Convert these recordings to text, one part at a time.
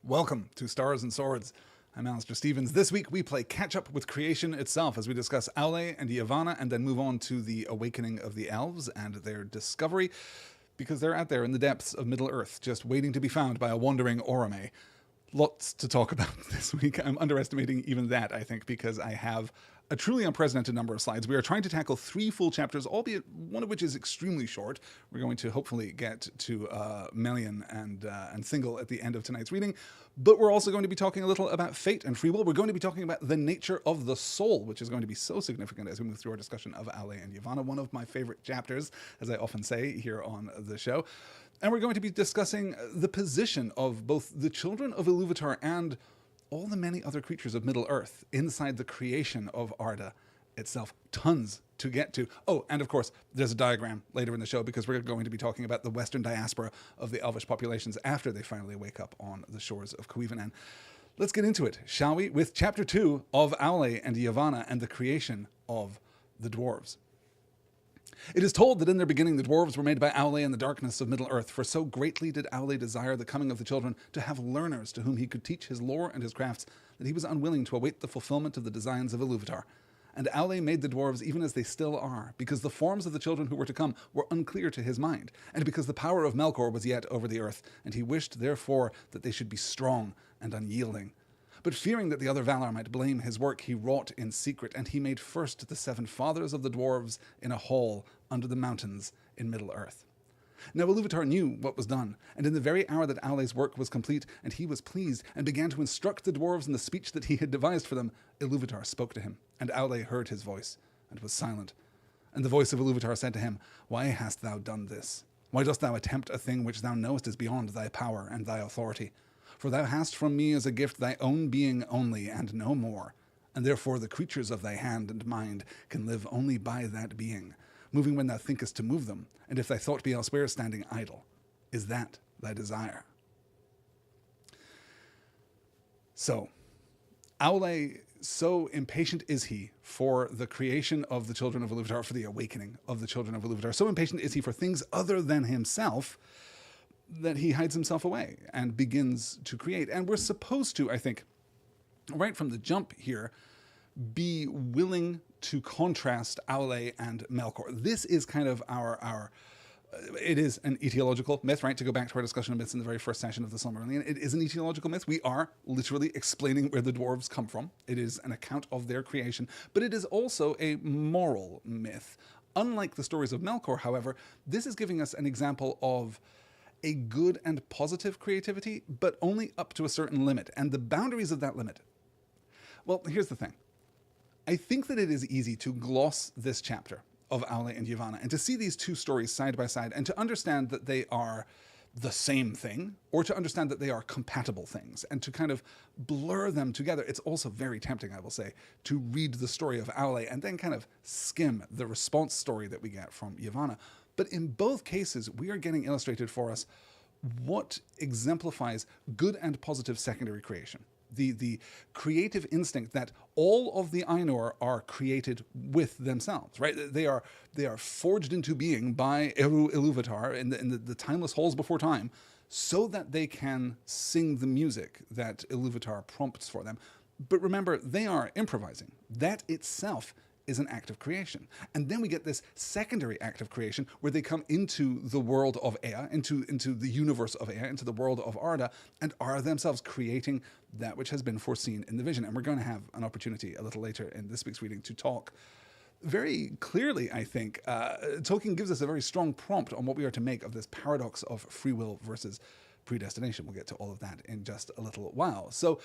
Welcome to Stars and Swords. I'm Alistair Stevens. This week we play catch up with creation itself as we discuss Aule and Yavanna and then move on to the awakening of the Elves and their discovery, because they're out there in the depths of Middle-earth just waiting to be found by a wandering Orome. Lots to talk about this week. I'm underestimating even that, I think, because I have a truly unprecedented number of slides. We are trying to tackle 3 full chapters, albeit one of which is extremely short. We're going to hopefully get to Melian and Thingol at the end of tonight's reading. But we're also going to be talking a little about fate and free will. We're going to be talking about the nature of the soul, which is going to be so significant as we move through our discussion of Aule and Yavanna, one of my favorite chapters, as I often say here on the show. And we're going to be discussing the position of both the children of Iluvatar and all the many other creatures of Middle-earth inside the creation of Arda itself. Tons to get to. Oh, and of course, there's a diagram later in the show because we're going to be talking about the western diaspora of the Elvish populations after they finally wake up on the shores of Cuivanen. Let's get into it, shall we, with Chapter 2 of Aule and Yavanna and the creation of the dwarves. It is told that in their beginning the dwarves were made by Aule in the darkness of Middle-earth, for so greatly did Aule desire the coming of the children to have learners to whom he could teach his lore and his crafts, that he was unwilling to await the fulfillment of the designs of Iluvatar. And Aule made the dwarves even as they still are, because the forms of the children who were to come were unclear to his mind, and because the power of Melkor was yet over the earth, and he wished therefore that they should be strong and unyielding. But fearing that the other Valar might blame his work, he wrought in secret, and he made first the 7 fathers of the dwarves in a hall under the mountains in Middle-earth. Now Iluvatar knew what was done, and in the very hour that Aule's work was complete, and he was pleased, and began to instruct the dwarves in the speech that he had devised for them, Iluvatar spoke to him, and Aule heard his voice, and was silent. And the voice of Iluvatar said to him, "Why hast thou done this? Why dost thou attempt a thing which thou knowest is beyond thy power and thy authority? For thou hast from me as a gift thy own being only, and no more. And therefore the creatures of thy hand and mind can live only by that being, moving when thou thinkest to move them, and if thy thought be elsewhere, standing idle. Is that thy desire?" So, Aule, so impatient is he for the creation of the children of Iluvatar, for the awakening of the children of Iluvatar, so impatient is he for things other than himself, that he hides himself away and begins to create. And we're supposed to, I think, right from the jump here, be willing to contrast Aule and Melkor. This is kind of our it is an etiological myth, right? To go back to our discussion of myths in the very first session of the Silmarillion, it is an etiological myth. We are literally explaining where the dwarves come from. It is an account of their creation, but it is also a moral myth. Unlike the stories of Melkor, however, this is giving us an example of a good and positive creativity, but only up to a certain limit. And the boundaries of that limit, well, here's the thing. I think that it is easy to gloss this chapter of Aule and Yavanna and to see these 2 stories side by side and to understand that they are the same thing, or to understand that they are compatible things, and to kind of blur them together. It's also very tempting, I will say, to read the story of Aule and then kind of skim the response story that we get from Yavanna. But in both cases, we are getting illustrated for us what exemplifies good and positive secondary creation. The creative instinct that all of the Ainur are created with themselves, right? They are forged into being by Eru Iluvatar in the timeless halls before time, so that they can sing the music that Iluvatar prompts for them. But remember, they are improvising. That itself is an act of creation. And then we get this secondary act of creation where they come into the world of Ea, into the universe of Ea, into the world of Arda, and are themselves creating that which has been foreseen in the vision. And we're going to have an opportunity a little later in this week's reading to talk very clearly, I think. Tolkien gives us a very strong prompt on what we are to make of this paradox of free will versus predestination. We'll get to all of that in just a little while. So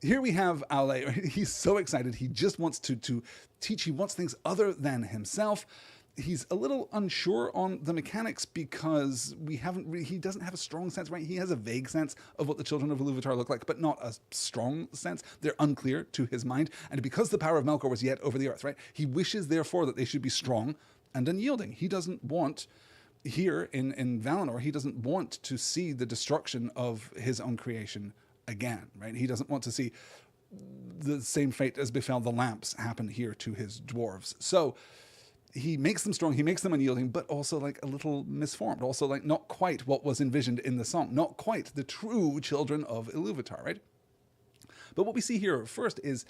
here we have Aule. He's so excited. He just wants to teach. He wants things other than himself. He's a little unsure on the mechanics because he doesn't have a strong sense, right? He has a vague sense of what the children of Iluvatar look like, but not a strong sense. They're unclear to his mind. And because the power of Melkor was yet over the earth, right? He wishes, therefore, that they should be strong and unyielding. He doesn't want, here in Valinor, he doesn't want to see the destruction of his own creation again, right? He doesn't want to see the same fate as befell the lamps happen here to his dwarves. So he makes them strong, he makes them unyielding, but also like a little misformed, also like not quite what was envisioned in the song, not quite the true children of Iluvatar, right? But what we see here first is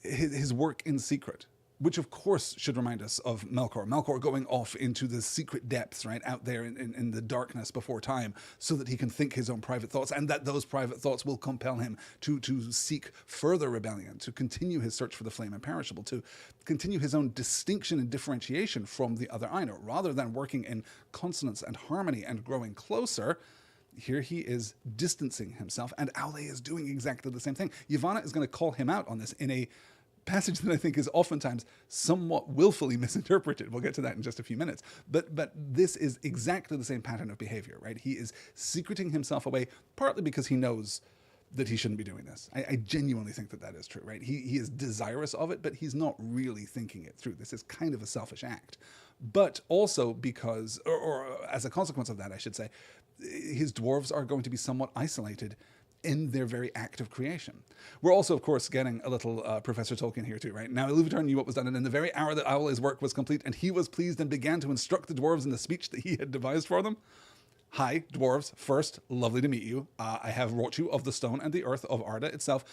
his work in secret, which of course should remind us of Melkor. Melkor going off into the secret depths, right, out there in the darkness before time, so that he can think his own private thoughts, and that those private thoughts will compel him to seek further rebellion, to continue his search for the flame imperishable, to continue his own distinction and differentiation from the other Ainur. Rather than working in consonance and harmony and growing closer, here he is distancing himself, and Aule is doing exactly the same thing. Yavanna is going to call him out on this in a passage that I think is oftentimes somewhat willfully misinterpreted. We'll get to that in just a few minutes. But this is exactly the same pattern of behavior, right? He is secreting himself away, partly because he knows that he shouldn't be doing this. I genuinely think that is true, right? He is desirous of it, but he's not really thinking it through. This is kind of a selfish act. But also because, or as a consequence of that, I should say, his dwarves are going to be somewhat isolated in their very act of creation. We're also, of course, getting a little Professor Tolkien here too, right? Now Iluvatar knew what was done, and in the very hour that Aule's work was complete, and he was pleased and began to instruct the dwarves in the speech that he had devised for them. Hi, dwarves. First, lovely to meet you. I have wrought you of the stone and the earth of Arda itself.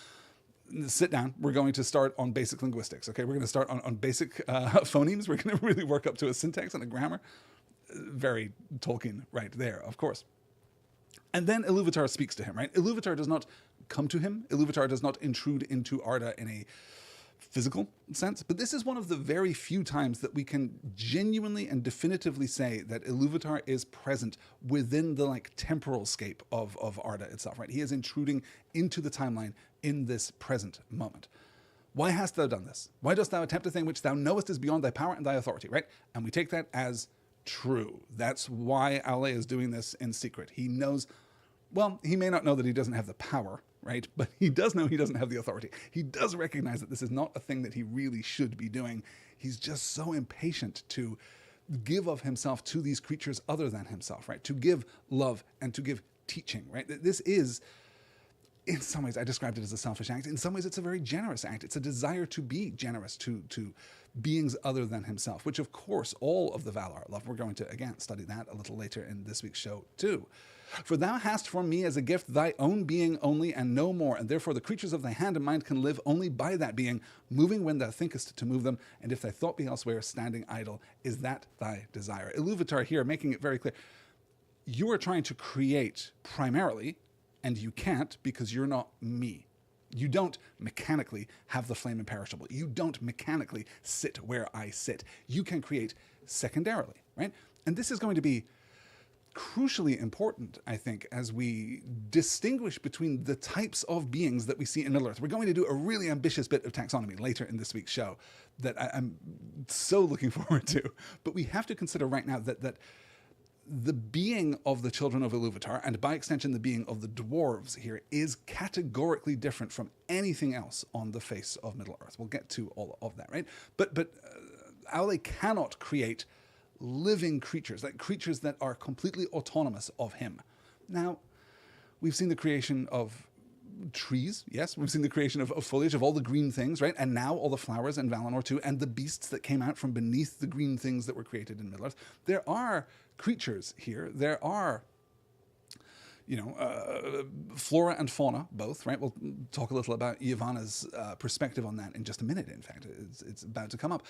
Sit down. We're going to start on basic linguistics, okay? We're going to start on basic phonemes. We're going to really work up to a syntax and a grammar. Very Tolkien right there, of course. And then Iluvatar speaks to him, right? Iluvatar does not come to him. Iluvatar does not intrude into Arda in a physical sense. But this is one of the very few times that we can genuinely and definitively say that Iluvatar is present within the like temporal scape of Arda itself, right? He is intruding into the timeline in this present moment. Why hast thou done this? Why dost thou attempt a thing which thou knowest is beyond thy power and thy authority, right? And we take that as true. That's why Aule is doing this in secret. He knows, well, he may not know that he doesn't have the power, right? But he does know he doesn't have the authority. He does recognize that this is not a thing that he really should be doing. He's just so impatient to give of himself to these creatures other than himself, right? To give love and to give teaching, right? This is, in some ways, I described it as a selfish act. In some ways, it's a very generous act. It's a desire to be generous to beings other than himself, which, of course, all of the Valar love. We're going to, again, study that a little later in this week's show, too. For thou hast from me as a gift thy own being only and no more, and therefore the creatures of thy hand and mind can live only by that being, moving when thou thinkest to move them, and if thy thought be elsewhere, standing idle, is that thy desire. Iluvatar here making it very clear, you are trying to create primarily, and you can't because you're not me. You don't mechanically have the flame imperishable. You don't mechanically sit where I sit. You can create secondarily, right? And this is going to be crucially important, I think, as we distinguish between the types of beings that we see in Middle-earth. We're going to do a really ambitious bit of taxonomy later in this week's show that I'm so looking forward to. But we have to consider right now that the being of the children of Iluvatar, and by extension the being of the dwarves here, is categorically different from anything else on the face of Middle-earth. We'll get to all of that, right? But Aule cannot create living creatures, like creatures that are completely autonomous of him. Now, we've seen the creation of trees, yes, we've seen the creation of foliage, of all the green things, right? And now all the flowers in Valinor too, and the beasts that came out from beneath the green things that were created in Middle-earth. There are creatures here. There are, flora and fauna, both, right? We'll talk a little about Yavanna's perspective on that in just a minute, in fact. It's about to come up.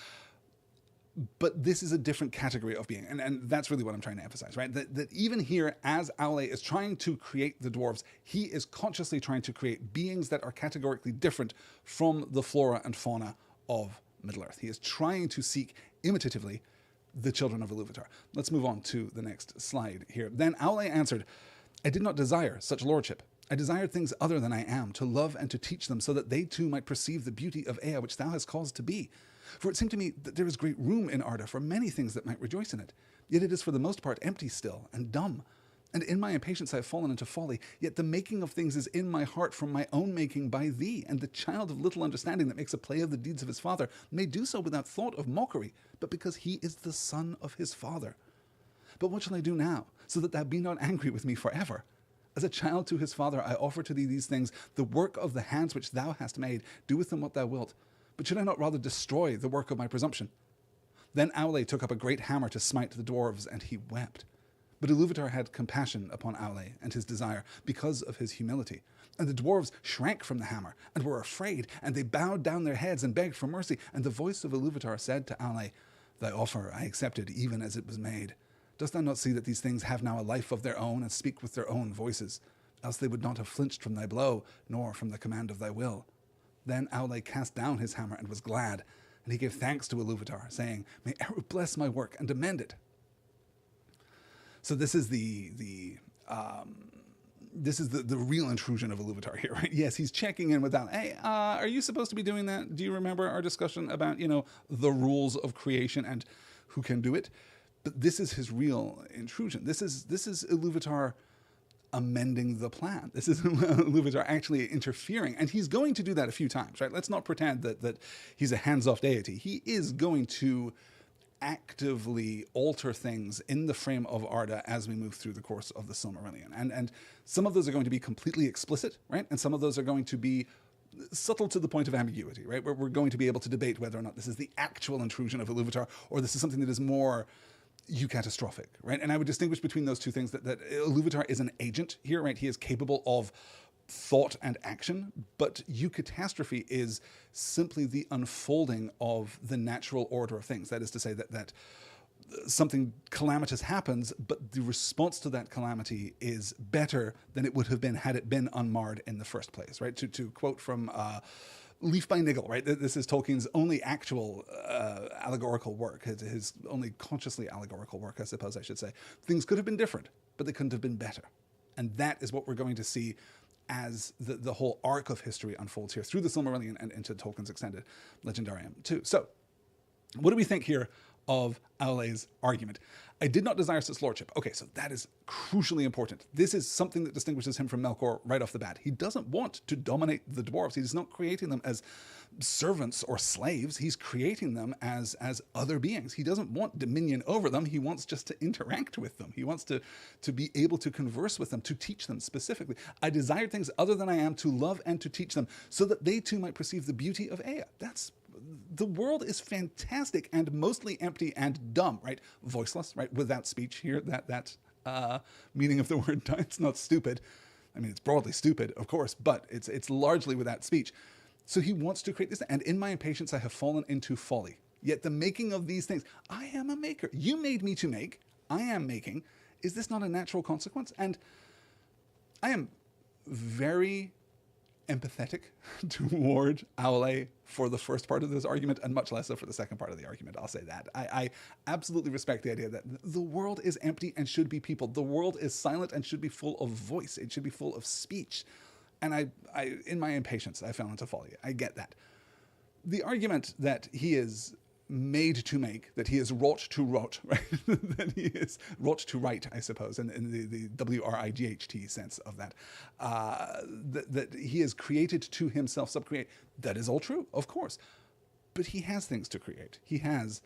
But this is a different category of being, and that's really what I'm trying to emphasize, right? That even here, as Aule is trying to create the dwarves, he is consciously trying to create beings that are categorically different from the flora and fauna of Middle-earth. He is trying to seek imitatively the children of Iluvatar. Let's move on to the next slide here. Then Aule answered, I did not desire such lordship. I desired things other than I am, to love and to teach them, so that they too might perceive the beauty of Ea, which thou hast caused to be. For it seemed to me that there is great room in Arda for many things that might rejoice in it. Yet it is for the most part empty still and dumb. And in my impatience I have fallen into folly. Yet the making of things is in my heart from my own making by thee. And the child of little understanding that makes a play of the deeds of his father may do so without thought of mockery, but because he is the son of his father. But what shall I do now, so that thou be not angry with me forever? As a child to his father I offer to thee these things, the work of the hands which thou hast made. Do with them what thou wilt. But should I not rather destroy the work of my presumption? Then Aule took up a great hammer to smite the dwarves, and he wept. But Iluvatar had compassion upon Aule and his desire because of his humility. And the dwarves shrank from the hammer and were afraid, and they bowed down their heads and begged for mercy. And the voice of Iluvatar said to Aule, "Thy offer I accepted even as it was made. Dost thou not see that these things have now a life of their own and speak with their own voices? Else they would not have flinched from thy blow, nor from the command of thy will." Then Aule cast down his hammer and was glad, and he gave thanks to Iluvatar, saying, "May Eru bless my work and amend it." So this is the real intrusion of Iluvatar here, right? Yes, he's checking in with Aule. Hey, are you supposed to be doing that? Do you remember our discussion about, the rules of creation and who can do it? But this is his real intrusion. This is Iluvatar amending the plan. This is Iluvatar actually interfering, and he's going to do that a few times, right? Let's not pretend that he's a hands-off deity. He is going to actively alter things in the frame of Arda as we move through the course of the Silmarillion. And some of those are going to be completely explicit, right? And some of those are going to be subtle to the point of ambiguity, right? Where we're going to be able to debate whether or not this is the actual intrusion of Iluvatar or this is something that is more eucatastrophic, right? And I would distinguish between those two things, that Iluvatar is an agent here, right? He is capable of thought and action, but eucatastrophe is simply the unfolding of the natural order of things. That is to say that something calamitous happens, but the response to that calamity is better than it would have been had it been unmarred in the first place, right? To quote from Leaf by Niggle, right? This is Tolkien's only actual allegorical work, his only consciously allegorical work, I suppose I should say. Things could have been different, but they couldn't have been better. And that is what we're going to see as the whole arc of history unfolds here through the Silmarillion and into Tolkien's extended Legendarium too. So, what do we think here of Aule's argument? I did not desire such lordship. Okay, so that is crucially important. This is something that distinguishes him from Melkor right off the bat. He doesn't want to dominate the dwarves. He's not creating them as servants or slaves. He's creating them as other beings. He doesn't want dominion over them. He wants just to interact with them. He wants to be able to converse with them, to teach them specifically. I desired things other than I am, to love and to teach them, so that they too might perceive the beauty of Ea. The world is fantastic and mostly empty and dumb, right? Voiceless, right? Without speech here. That meaning of the word, it's not stupid. I mean, it's broadly stupid, of course, but it's largely without speech. So he wants to create this. And in my impatience, I have fallen into folly. Yet the making of these things, I am a maker. You made me to make. I am making. Is this not a natural consequence? And I am very empathetic toward Aule for the first part of this argument, and much less so for the second part of the argument. I'll say that. I absolutely respect the idea that the world is empty and should be peopled. The world is silent and should be full of voice. It should be full of speech. And I in my impatience, I fell into folly. I get that. The argument that he is made to make, that he is wrought to rot, right? That he is wrought to write, I suppose, in the W-R-I-G-H-T sense of that. That he is created to himself, subcreate. That is all true, of course. But he has things to create. He has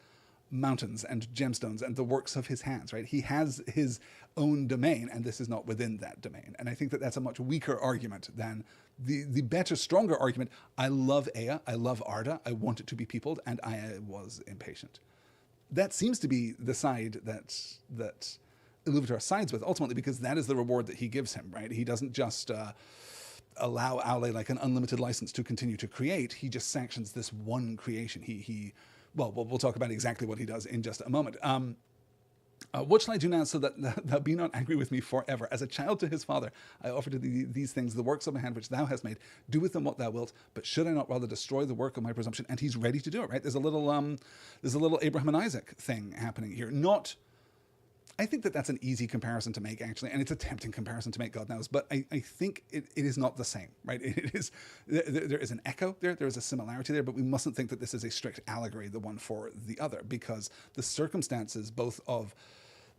mountains and gemstones and the works of his hands, right? He has his own domain, and this is not within that domain. And I think that that's a much weaker argument than the better, stronger argument. I love Ea, I love Arda, I want it to be peopled, and I was impatient. That seems to be the side that Iluvatar sides with, ultimately, because that is the reward that he gives him, right? He doesn't just allow Aule like an unlimited license to continue to create. He just sanctions this one creation. Well, we'll talk about exactly what he does in just a moment. What shall I do now so that thou be not angry with me forever? As a child to his father, I offer to thee these things, the works of my hand which thou hast made. Do with them what thou wilt. But should I not rather destroy the work of my presumption? And he's ready to do it, right? There's a little Abraham and Isaac thing happening here. I think that that's an easy comparison to make, actually, and it's a tempting comparison to make, God knows, but I think it is not the same, right? There is an echo there is a similarity there, but we mustn't think that this is a strict allegory, the one for the other, because the circumstances, both of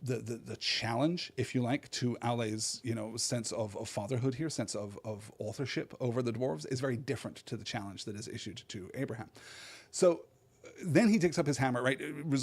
the challenge, if you like, to Aule's sense of fatherhood here, sense of authorship over the dwarves, is very different to the challenge that is issued to Abraham. So then he takes up his hammer, right?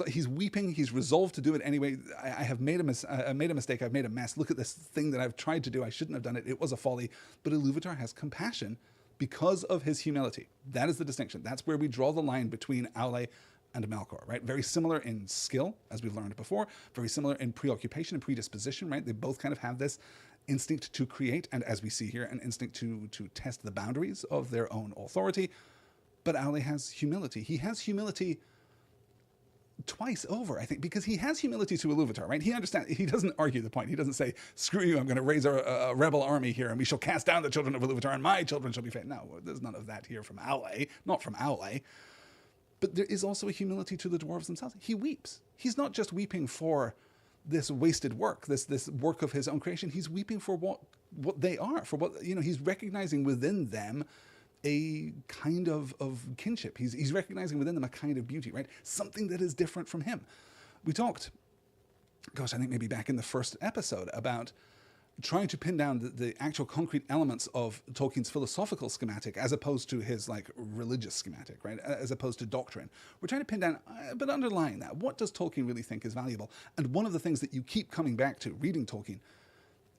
He's weeping. He's resolved to do it anyway. I have made a mistake. I've made a mess. Look at this thing that I've tried to do. I shouldn't have done it. It was a folly. But Iluvatar has compassion because of his humility. That is the distinction. That's where we draw the line between Aule and Melkor, right? Very similar in skill, as we've learned before, very similar in preoccupation and predisposition, right? They both kind of have this instinct to create, and as we see here, an instinct to test the boundaries of their own authority. But Aule has humility. He has humility twice over, I think, because he has humility to Iluvatar, right? He understands, he doesn't argue the point. He doesn't say, screw you, I'm going to raise a rebel army here and we shall cast down the children of Iluvatar and my children shall be fed. No, there's none of that here from Aule, not from Aule. But there is also a humility to the dwarves themselves. He weeps. He's not just weeping for this wasted work, this work of his own creation. He's weeping for what they are, for what, he's recognizing within them a kind of kinship. He's recognizing within them a kind of beauty, right? Something that is different from him. We talked, gosh, I think maybe back in the first episode, about trying to pin down the actual concrete elements of Tolkien's philosophical schematic as opposed to his religious schematic, right? As opposed to doctrine. We're trying to pin down, but underlying that, what does Tolkien really think is valuable? And one of the things that you keep coming back to reading Tolkien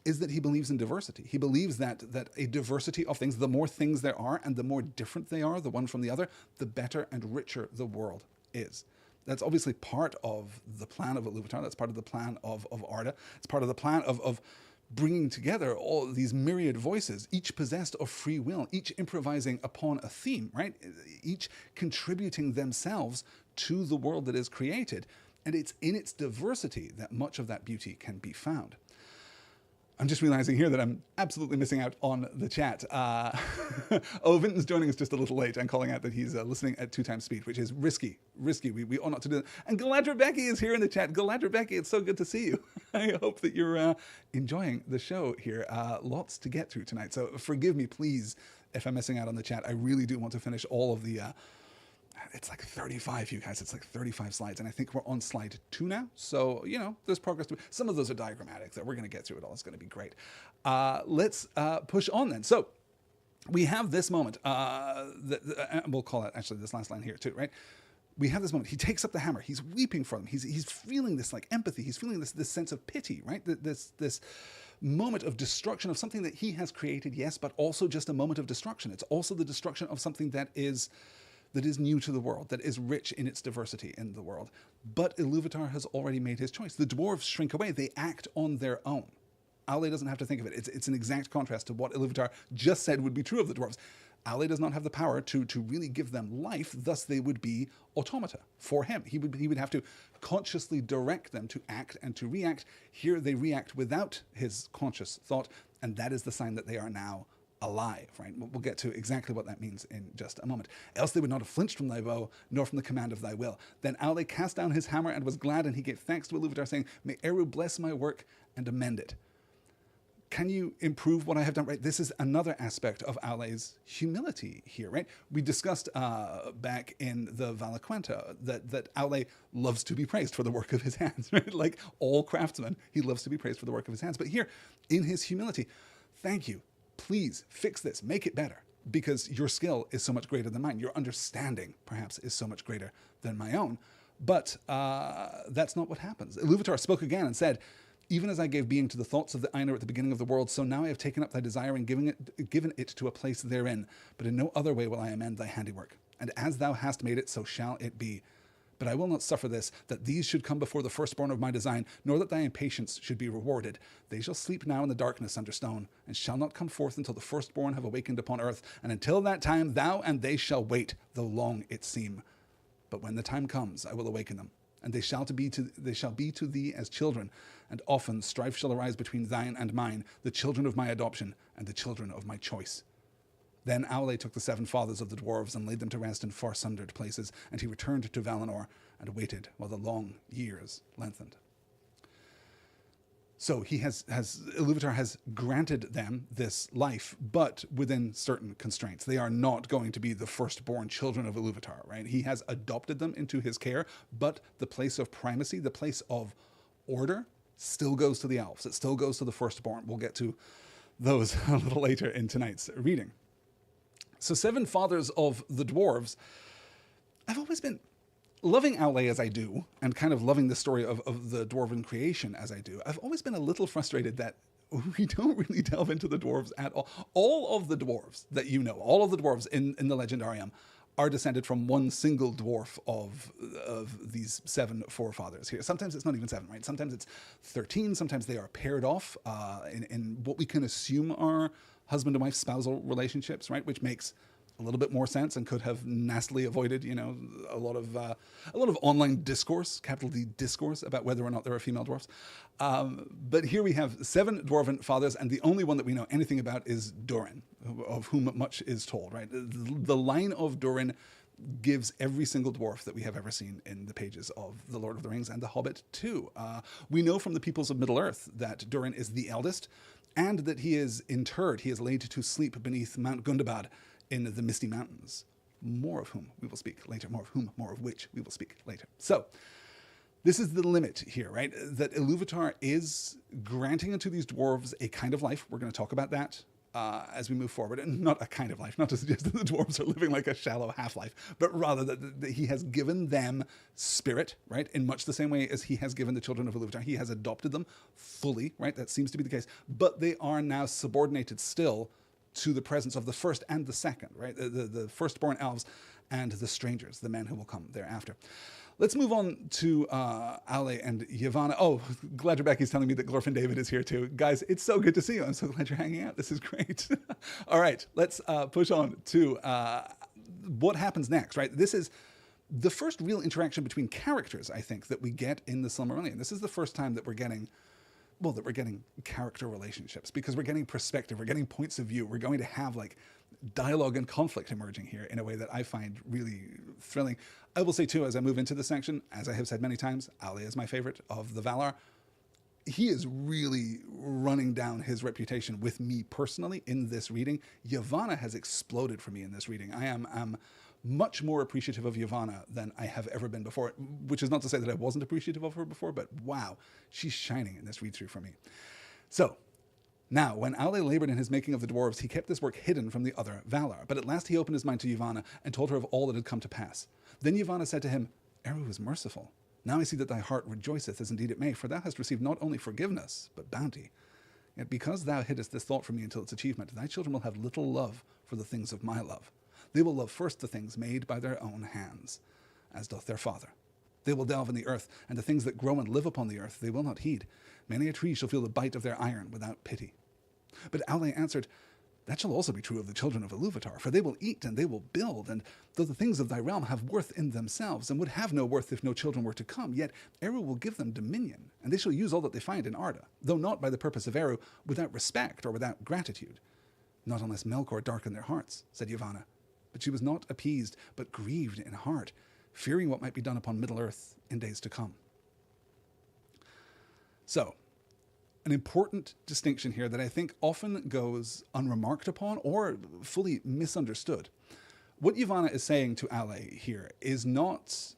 is that he believes in diversity. He believes that a diversity of things, the more things there are and the more different they are, the one from the other, the better and richer the world is. That's obviously part of the plan of Iluvatar. That's part of the plan of Arda. It's part of the plan of bringing together all these myriad voices, each possessed of free will, each improvising upon a theme, right? Each contributing themselves to the world that is created. And it's in its diversity that much of that beauty can be found. I'm just realizing here that I'm absolutely missing out on the chat. Vinton's joining us just a little late and calling out that he's listening at 2 times speed, which is risky. We ought not to do that. And Galadra Becky is here in the chat. Galadra Becky, it's so good to see you. I hope that you're enjoying the show here. Lots to get through tonight. So forgive me, please, if I'm missing out on the chat. I really do want to finish all of the... it's like 35, you guys. It's like 35 slides. And I think we're on slide 2 now. So, there's progress. Some of those are diagrammatic. So we're going to get through it all. It's going to be great. Let's push on then. So we have this moment. We'll call it, actually, this last line here too, right? We have this moment. He takes up the hammer. He's weeping for them. He's feeling this empathy. He's feeling this sense of pity, right? This moment of destruction of something that he has created, yes, but also just a moment of destruction. It's also the destruction of something that is new to the world, that is rich in its diversity in the world. But Iluvatar has already made his choice. The dwarves shrink away. They act on their own. Aule doesn't have to think of it. It's an exact contrast to what Iluvatar just said would be true of the dwarves. Aule does not have the power to really give them life, thus they would be automata for him. He would have to consciously direct them to act and to react. Here they react without his conscious thought, and that is the sign that they are now alive, right? We'll get to exactly what that means in just a moment. Else they would not have flinched from thy bow, nor from the command of thy will. Then Aule cast down his hammer and was glad, and he gave thanks to Iluvatar, saying, may Eru bless my work and amend it. Can you improve what I have done? Right? This is another aspect of Aule's humility here, right? We discussed back in the Valaquenta that Aule loves to be praised for the work of his hands, right? Like all craftsmen, he loves to be praised for the work of his hands. But here, in his humility, thank you. Please fix this, make it better, because your skill is so much greater than mine. Your understanding, perhaps, is so much greater than my own. But that's not what happens. Iluvatar spoke again and said, even as I gave being to the thoughts of the Ainur at the beginning of the world, so now I have taken up thy desire and given it to a place therein. But in no other way will I amend thy handiwork. And as thou hast made it, so shall it be. But I will not suffer this, that these should come before the firstborn of my design, nor that thy impatience should be rewarded. They shall sleep now in the darkness under stone, and shall not come forth until the firstborn have awakened upon earth. And until that time thou and they shall wait, though long it seem. But when the time comes, I will awaken them, and they shall be to thee as children. And often strife shall arise between thine and mine, the children of my adoption and the children of my choice. Then Aule took the 7 fathers of the dwarves and laid them to rest in far sundered places, and he returned to Valinor and waited while the long years lengthened. So Iluvatar has granted them this life, but within certain constraints. They are not going to be the firstborn children of Iluvatar, right? He has adopted them into his care, but the place of primacy, the place of order, still goes to the elves. It still goes to the firstborn. We'll get to those a little later in tonight's reading. So 7 fathers of the dwarves. I've always been loving Aule as I do, and kind of loving the story of the dwarven creation as I do. I've always been a little frustrated that we don't really delve into the dwarves at all. All of the dwarves that you know, all of the dwarves in the Legendarium are descended from one single dwarf of these 7 forefathers here. Sometimes it's not even 7, right? Sometimes it's 13. Sometimes they are paired off in what we can assume are husband and wife spousal relationships, right? Which makes a little bit more sense and could have nastily avoided, a lot of online discourse, capital D discourse, about whether or not there are female dwarfs. But here we have 7 dwarven fathers, and the only one that we know anything about is Durin, of whom much is told, right? The line of Durin gives every single dwarf that we have ever seen in the pages of The Lord of the Rings and The Hobbit too. We know from the peoples of Middle-earth that Durin is the eldest, and that he is interred, he is laid to sleep beneath Mount Gundabad in the Misty Mountains, more of whom we will speak later, more of which we will speak later. So this is the limit here, right? That Iluvatar is granting unto these dwarves a kind of life. We're going to talk about that as we move forward. And not a kind of life, not to suggest that the dwarves are living like a shallow half-life, but rather that he has given them spirit, right? In much the same way as he has given the children of Iluvatar. He has adopted them fully, right? That seems to be the case. But they are now subordinated still to the presence of the first and the second, right? The firstborn elves and the strangers, the men who will come thereafter. Let's move on to Ale and Yavanna. Oh, glad Rebecca's telling me that Glorfin David is here too. Guys, it's so good to see you. I'm so glad you're hanging out. This is great. All right, let's push on to what happens next, right? This is the first real interaction between characters, I think, that we get in the Silmarillion. This is the first time that we're getting character relationships, because we're getting perspective, we're getting points of view. We're going to have like dialogue and conflict emerging here in a way that I find really thrilling. I will say too, as I move into this section, as I have said many times, Ale is my favorite of the Valar. He is really running down his reputation with me personally in this reading. Yavanna has exploded for me in this reading. I am much more appreciative of Yavanna than I have ever been before, which is not to say that I wasn't appreciative of her before, but wow, she's shining in this read-through for me. So, now, when Ale labored in his making of the dwarves, he kept this work hidden from the other Valar, but at last he opened his mind to Yavanna and told her of all that had come to pass. Then Yavanna said to him, Eru is merciful. Now I see that thy heart rejoiceth, as indeed it may, for thou hast received not only forgiveness, but bounty. Yet because thou hidest this thought from me until its achievement, thy children will have little love for the things of my love. They will love first the things made by their own hands, as doth their father. They will delve in the earth, and the things that grow and live upon the earth they will not heed. Many a tree shall feel the bite of their iron without pity. But Ale answered, That shall also be true of the children of Iluvatar, for they will eat and they will build, and though the things of thy realm have worth in themselves, and would have no worth if no children were to come, yet Eru will give them dominion, and they shall use all that they find in Arda, though not by the purpose of Eru, without respect or without gratitude. Not unless Melkor darkened their hearts, said Yavanna. But she was not appeased, but grieved in heart, fearing what might be done upon Middle-earth in days to come. So, an important distinction here that I think often goes unremarked upon or fully misunderstood. What Yavanna is saying to Ale here is not,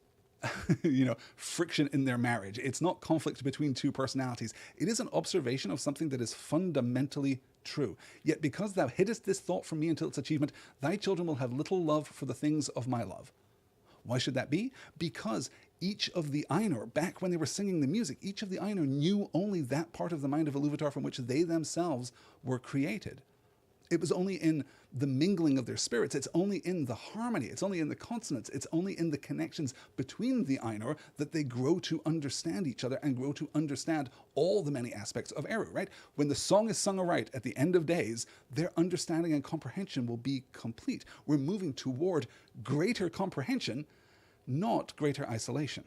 friction in their marriage. It's not conflict between two personalities. It is an observation of something that is fundamentally true. Yet because thou hiddest this thought from me until its achievement, thy children will have little love for the things of my love. Why should that be? Because each of the Ainur, back when they were singing the music, each of the Ainur knew only that part of the mind of Iluvatar from which they themselves were created. It was only in the mingling of their spirits, it's only in the harmony, it's only in the consonance, it's only in the connections between the Ainur that they grow to understand each other and grow to understand all the many aspects of Eru, right? When the song is sung aright at the end of days, their understanding and comprehension will be complete. We're moving toward greater comprehension, not greater isolation.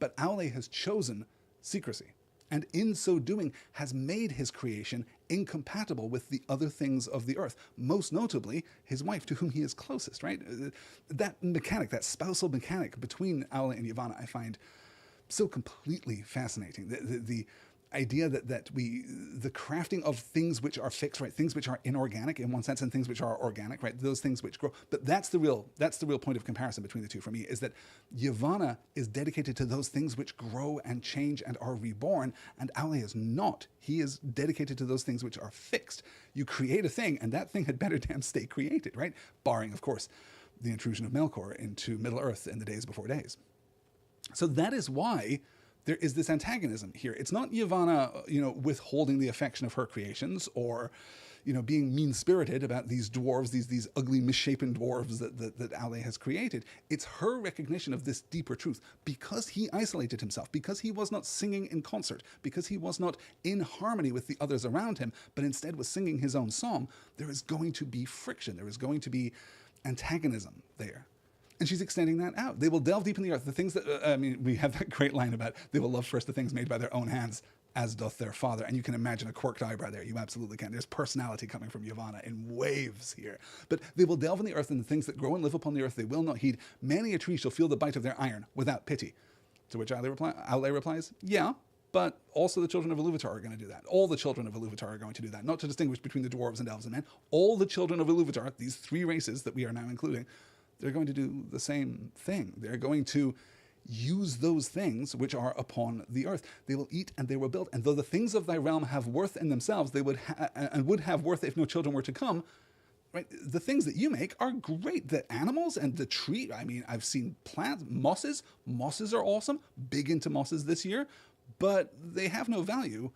But Ale has chosen secrecy, and in so doing has made his creation incompatible with the other things of the earth, most notably his wife, to whom he is closest, right? That mechanic, that spousal mechanic between Ale and Yavanna, I find so completely fascinating. The idea that the crafting of things which are fixed, right? Things which are inorganic in one sense, and things which are organic, right? Those things which grow. But that's the real point of comparison between the two for me, is that Yavanna is dedicated to those things which grow and change and are reborn, and Ale is not. He is dedicated to those things which are fixed. You create a thing, and that thing had better damn stay created, right? Barring, of course, the intrusion of Melkor into Middle-earth in the days before days. So that is why there is this antagonism here. It's not Yavanna, withholding the affection of her creations or, being mean-spirited about these dwarves, these ugly, misshapen dwarves that Ale has created. It's her recognition of this deeper truth. Because he isolated himself, because he was not singing in concert, because he was not in harmony with the others around him, but instead was singing his own song, there is going to be friction. There is going to be antagonism there. And she's extending that out. They will delve deep in the earth. The things that, we have that great line about they will love first the things made by their own hands, as doth their father. And you can imagine a quirked eyebrow there. You absolutely can. There's personality coming from Yavanna in waves here. But they will delve in the earth, and the things that grow and live upon the earth they will not heed. Many a tree shall feel the bite of their iron without pity. To which Ale replies, yeah, but also the children of Iluvatar are going to do that. All the children of Iluvatar are going to do that. Not to distinguish between the dwarves and elves and men. All the children of Iluvatar, these three races that we are now including, they're going to do the same thing. They're going to use those things which are upon the earth. They will eat and they will build. And though the things of thy realm have worth in themselves, they would have worth if no children were to come. Right? The things that you make are great. The animals and the tree. I've seen plants, mosses. Mosses are awesome. Big into mosses this year, but they have no value.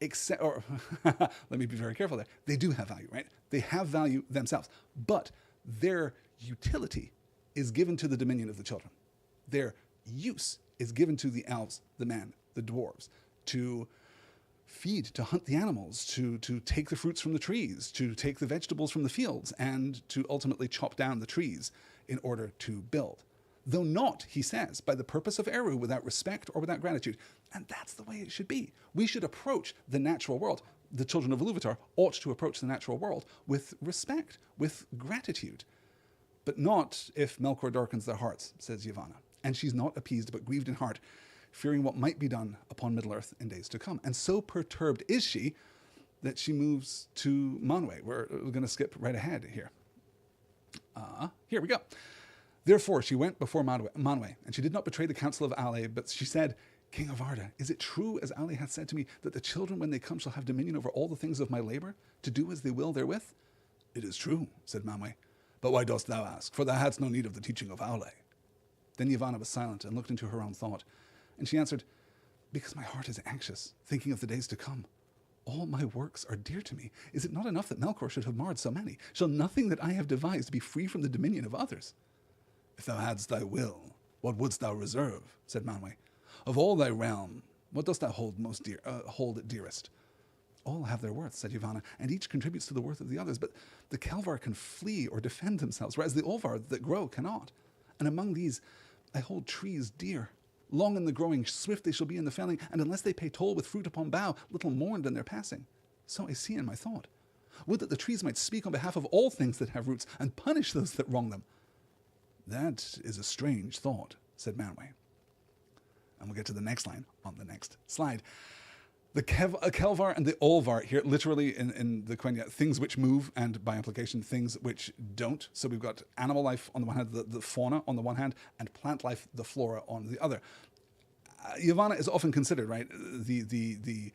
Except, or let me be very careful there. They do have value, right? They have value themselves, but their utility is given to the dominion of the children. Their use is given to the elves, the men, the dwarves, to feed, to hunt the animals, to take the fruits from the trees, to take the vegetables from the fields, and to ultimately chop down the trees in order to build. Though not, he says, by the purpose of Eru, without respect or without gratitude. And that's the way it should be. We should approach the natural world. The children of Iluvatar ought to approach the natural world with respect, with gratitude. But not if Melkor darkens their hearts, says Yavanna. And she's not appeased, but grieved in heart, fearing what might be done upon Middle-earth in days to come. And so perturbed is she that she moves to Manwë. We're going to skip right ahead here. Here we go. Therefore she went before Manwë, and she did not betray the counsel of Ale, but she said, King of Arda, is it true, as Ale hath said to me, that the children, when they come, shall have dominion over all the things of my labor, to do as they will therewith? It is true, said Manwë. But why dost thou ask? For thou hadst no need of the teaching of Ale. Then Yavanna was silent and looked into her own thought. And she answered, Because my heart is anxious, thinking of the days to come. All my works are dear to me. Is it not enough that Melkor should have marred so many? Shall nothing that I have devised be free from the dominion of others? If thou hadst thy will, what wouldst thou reserve? Said Manwë. Of all thy realm, what dost thou hold most dear, hold dearest? All have their worth, said Yavanna, and each contributes to the worth of the others. But the Kelvar can flee or defend themselves, whereas the Olvar that grow cannot. And among these I hold trees dear. Long in the growing, swift they shall be in the felling, and unless they pay toll with fruit upon bough, little mourned in their passing. So I see in my thought. Would that the trees might speak on behalf of all things that have roots, and punish those that wrong them. That is a strange thought, said Manwë. And we'll get to the next line on the next slide. The Kelvar and the Olvar here, literally in the Quenya, things which move, and by implication, things which don't. So we've got animal life on the one hand, the fauna on the one hand, and plant life, the flora on the other. Yavanna is often considered, right, the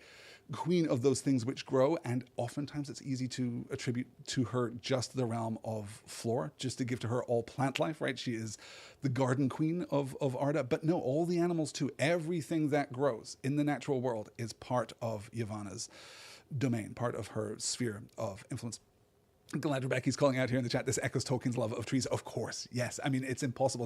queen of those things which grow, and oftentimes it's easy to attribute to her just the realm of flora, just to give to her all plant life, right? She is the garden queen of Arda, but no, all the animals too, everything that grows in the natural world is part of Yavanna's domain, part of her sphere of influence. Galadriel he's calling out here in the chat, this echoes Tolkien's love of trees. Of course, yes. I mean, it's impossible,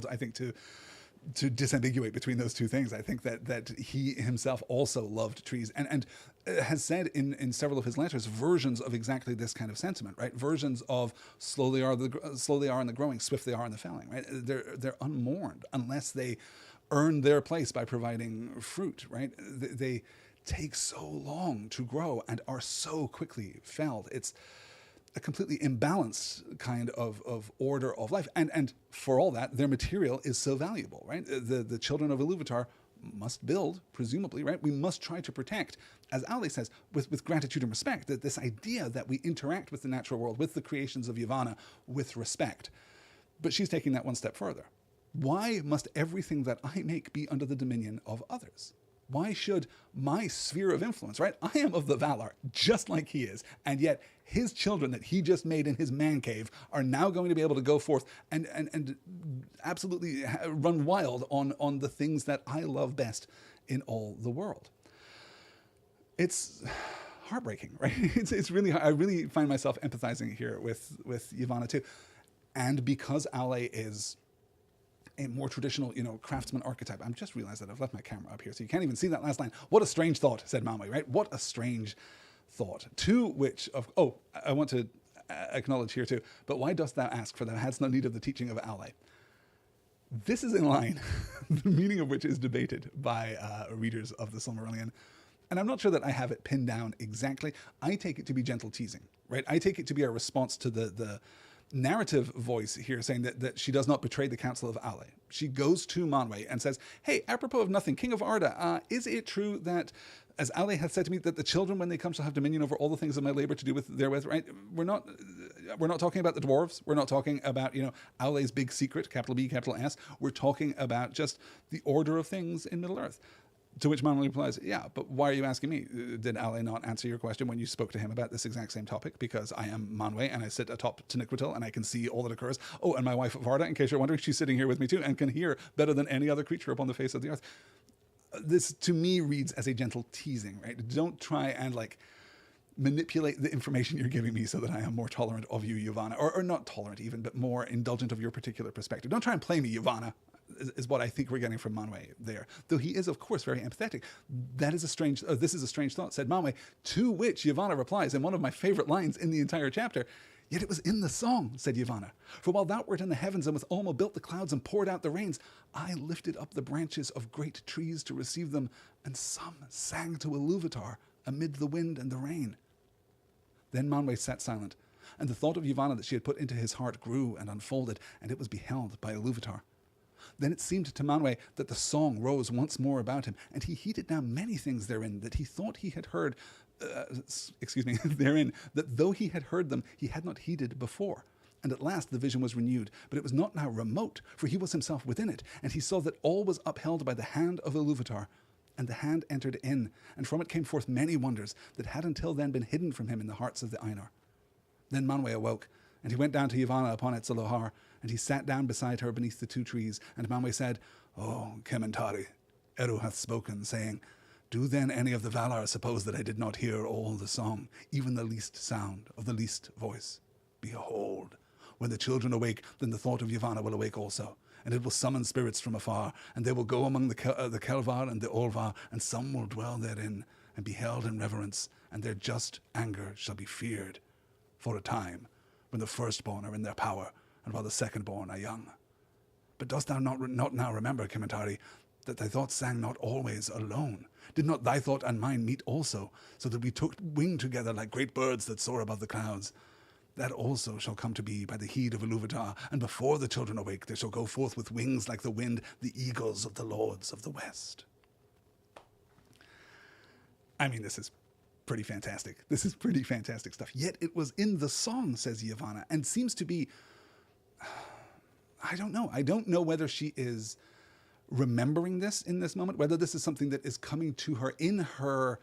to disambiguate between those two things. I think that he himself also loved trees and has said in several of his letters versions of exactly this kind of sentiment, right? Versions of slow they are in the growing, swift they are in the felling, right? They're unmourned unless they earn their place by providing fruit, right? They take so long to grow and are so quickly felled. It's a completely imbalanced kind of order of life. And for all that, their material is so valuable, right? The children of Iluvatar must build, presumably, right? We must try to protect, as Ale says, with gratitude and respect, that this idea that we interact with the natural world, with the creations of Yavanna, with respect. But she's taking that one step further. Why must everything that I make be under the dominion of others? Why should my sphere of influence, right? I am of the Valar, just like he is, and yet his children that he just made in his man cave are now going to be able to go forth and absolutely run wild on the things that I love best in all the world. It's heartbreaking, right? It's really, I really find myself empathizing here with Yavanna too. And because Aule is a more traditional, craftsman archetype. I'm just realized that I've left my camera up here, so you can't even see that last line. What a strange thought, said Manwë, right? What a strange thought. To which, I want to acknowledge here too, but why dost thou ask, for thou hadst no need of the teaching of Aule? This is in line, the meaning of which is debated by readers of the Silmarillion. And I'm not sure that I have it pinned down exactly. I take it to be gentle teasing, right? I take it to be a response to the narrative voice here saying that she does not betray the counsel of Aule. She goes to Manwë and says, hey, apropos of nothing, King of Arda, is it true that, as Aule hath said to me, that the children, when they come, shall have dominion over all the things of my labor to do with therewith, right? We're not talking about the dwarves. We're not talking about, Aule's big secret, capital B, capital S. We're talking about just the order of things in Middle-earth. To which Manwë replies, yeah, but why are you asking me? Did Aule not answer your question when you spoke to him about this exact same topic? Because I am Manwë and I sit atop Taniquetil and I can see all that occurs. Oh, and my wife of Arda, in case you're wondering, she's sitting here with me too and can hear better than any other creature upon the face of the earth. This, to me, reads as a gentle teasing, right? Don't try and, manipulate the information you're giving me so that I am more tolerant of you, Yavanna. Or not tolerant even, but more indulgent of your particular perspective. Don't try and play me, Yavanna, is what I think we're getting from Manwë there. Though he is, of course, very empathetic. This is a strange thought, said Manwë, to which Yavanna replies in one of my favorite lines in the entire chapter. Yet it was in the song, said Yavanna. For while thou wert in the heavens and with Olmo built the clouds and poured out the rains, I lifted up the branches of great trees to receive them, and some sang to Iluvatar amid the wind and the rain. Then Manwë sat silent, and the thought of Yavanna that she had put into his heart grew and unfolded, and it was beheld by Iluvatar. Then it seemed to Manwë that the song rose once more about him, and he heeded now many things therein that he thought he had heard, therein, that though he had heard them, he had not heeded before. And at last the vision was renewed, but it was not now remote, for he was himself within it, and he saw that all was upheld by the hand of Iluvatar. And the hand entered in, and from it came forth many wonders that had until then been hidden from him in the hearts of the Ainur. Then Manwë awoke, and he went down to Yavanna upon Etzelohar, and he sat down beside her beneath the two trees. And Manwë said, O Kementari, Eru hath spoken, saying, do then any of the Valar suppose that I did not hear all the song, even the least sound of the least voice? Behold, when the children awake, then the thought of Yavanna will awake also, and it will summon spirits from afar, and they will go among the Kelvar and the Olvar, and some will dwell therein, and be held in reverence, and their just anger shall be feared, for a time, when the firstborn are in their power, and while the secondborn are young. But dost thou not now remember, Kementari, that thy thoughts sang not always alone? Did not thy thought and mine meet also, so that we took wing together like great birds that soar above the clouds? That also shall come to be by the heed of Iluvatar, and before the children awake they shall go forth with wings like the wind, the eagles of the lords of the west. I mean, this is pretty fantastic. This is pretty fantastic stuff. Yet it was in the song, says Yavanna, and seems to be, I don't know. I don't know whether she is remembering this in this moment, whether this is something that is coming to her in her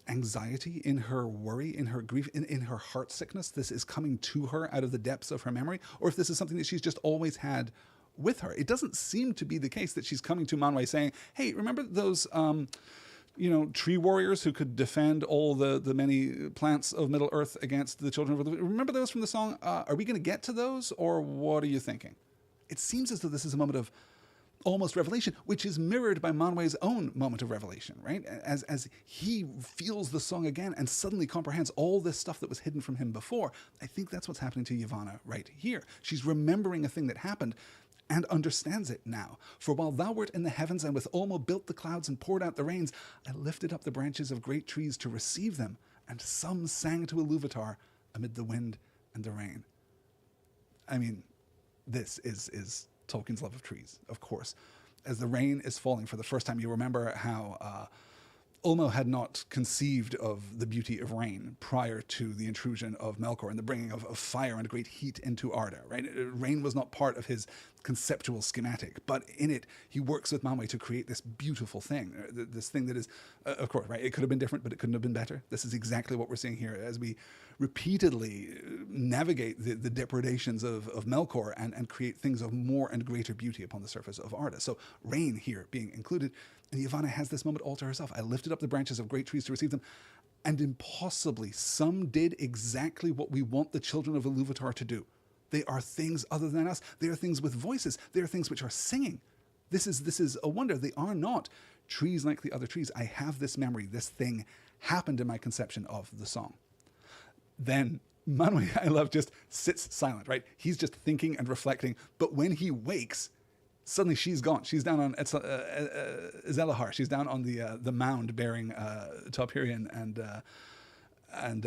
anxiety, in her worry, in her grief, in her heart sickness. This is coming to her out of the depths of her memory, or if this is something that she's just always had with her. It doesn't seem to be the case that she's coming to Manwë saying, hey, remember those tree warriors who could defend all the many plants of Middle Earth against the children of the... Remember those from the song? Are we going to get to those, or what are you thinking? It seems as though this is a moment of almost revelation, which is mirrored by Manwë's own moment of revelation, right? As he feels the song again and suddenly comprehends all this stuff that was hidden from him before. I think that's what's happening to Yavanna right here. She's remembering a thing that happened and understands it now. For while thou wert in the heavens and with Olmo built the clouds and poured out the rains, I lifted up the branches of great trees to receive them, and some sang to Iluvatar amid the wind and the rain. I mean, this is Tolkien's love of trees, of course. As the rain is falling for the first time, you remember how Ulmo had not conceived of the beauty of rain prior to the intrusion of Melkor and the bringing of fire and great heat into Arda, right? Rain was not part of his conceptual schematic, but in it, he works with Manwë to create this beautiful thing, this thing that is, of course, right? It could have been different, but it couldn't have been better. This is exactly what we're seeing here as we repeatedly navigate the depredations of Melkor and create things of more and greater beauty upon the surface of Arda. So rain here being included And Yavanna has this moment all to herself. I lifted up the branches of great trees to receive them, and impossibly some did exactly what we want the children of Iluvatar to do. They are things other than us. They are things with voices. They are things which are singing. This is a wonder. They are not trees like the other trees. I have this memory. This thing happened in my conception of the song. Then Manwe, I love, just sits silent, right? He's just thinking and reflecting. But when he wakes, suddenly she's gone. She's down on Zelahar. She's down on the mound bearing Tolkien and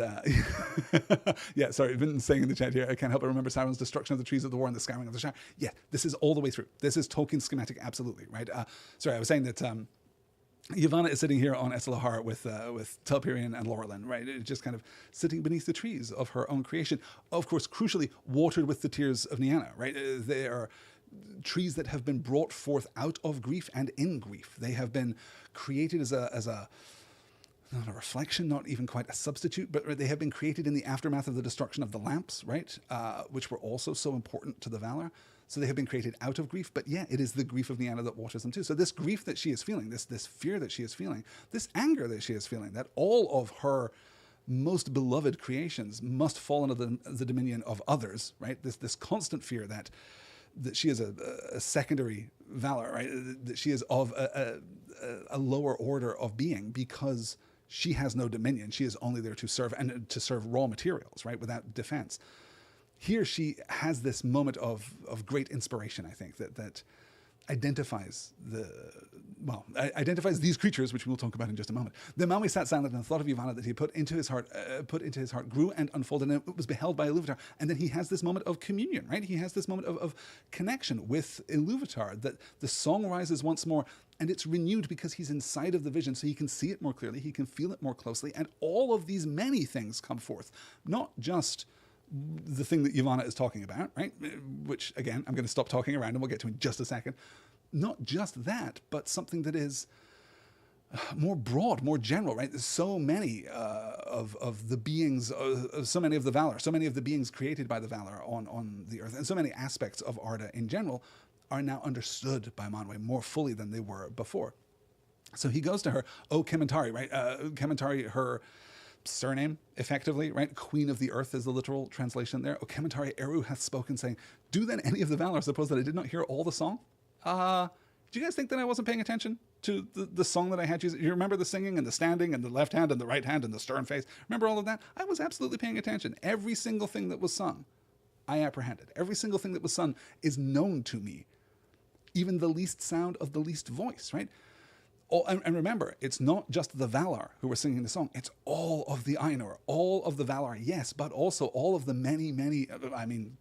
yeah, sorry, I've been saying in the chat here, I can't help but remember Sauron's destruction of the trees of the war and the scouring of the Shire. Yeah, this is all the way through. This is Tolkien's schematic, absolutely, right? Sorry, I was saying that Yavanna is sitting here on Eslahar with Telperion and Laurelin, right? It's just kind of sitting beneath the trees of her own creation. Of course, crucially, watered with the tears of Nianna, right? They are trees that have been brought forth out of grief and in grief. They have been created as a not a reflection, not even quite a substitute, but they have been created in the aftermath of the destruction of the lamps, right? Which were also so important to the Valar. So they have been created out of grief, but yeah, it is the grief of Nianna that waters them too. So this grief that she is feeling, this fear that she is feeling, this anger that she is feeling, that all of her most beloved creations must fall under the dominion of others, right? This constant fear that she is a secondary Valar, right? That she is of a lower order of being because she has no dominion. She is only there to serve and to serve raw materials, right? Without defense. Here she has this moment of great inspiration, I think, that identifies identifies these creatures, which we'll talk about in just a moment. Then Manwe sat silent, and the thought of Yavanna that he put into his heart grew and unfolded, and it was beheld by Iluvatar. And then he has this moment of communion, right? He has this moment of connection with Iluvatar, that the song rises once more, and it's renewed because he's inside of the vision, so he can see it more clearly, he can feel it more closely, and all of these many things come forth, not just the thing that Yavanna is talking about, right? Which, again, I'm going to stop talking around and we'll get to in just a second. Not just that, but something that is more broad, more general, right? There's so many of the beings, so many of the Valar, so many of the beings created by the Valar on the earth, and so many aspects of Arda in general are now understood by Manwe more fully than they were before. So he goes to her, "Oh, Kementari," right? Kementari, her surname, effectively, right? Queen of the Earth is the literal translation there. "O Kementari, Eru hath spoken, saying, do then any of the Valar suppose that I did not hear all the song?" Do you guys think that I wasn't paying attention to the song that I had? You remember the singing and the standing and the left hand and the right hand and the stern face? Remember all of that? I was absolutely paying attention. Every single thing that was sung, I apprehended. Every single thing that was sung is known to me. Even the least sound of the least voice, right? And remember, it's not just the Valar who were singing the song. It's all of the Ainur, all of the Valar, yes, but also all of the many,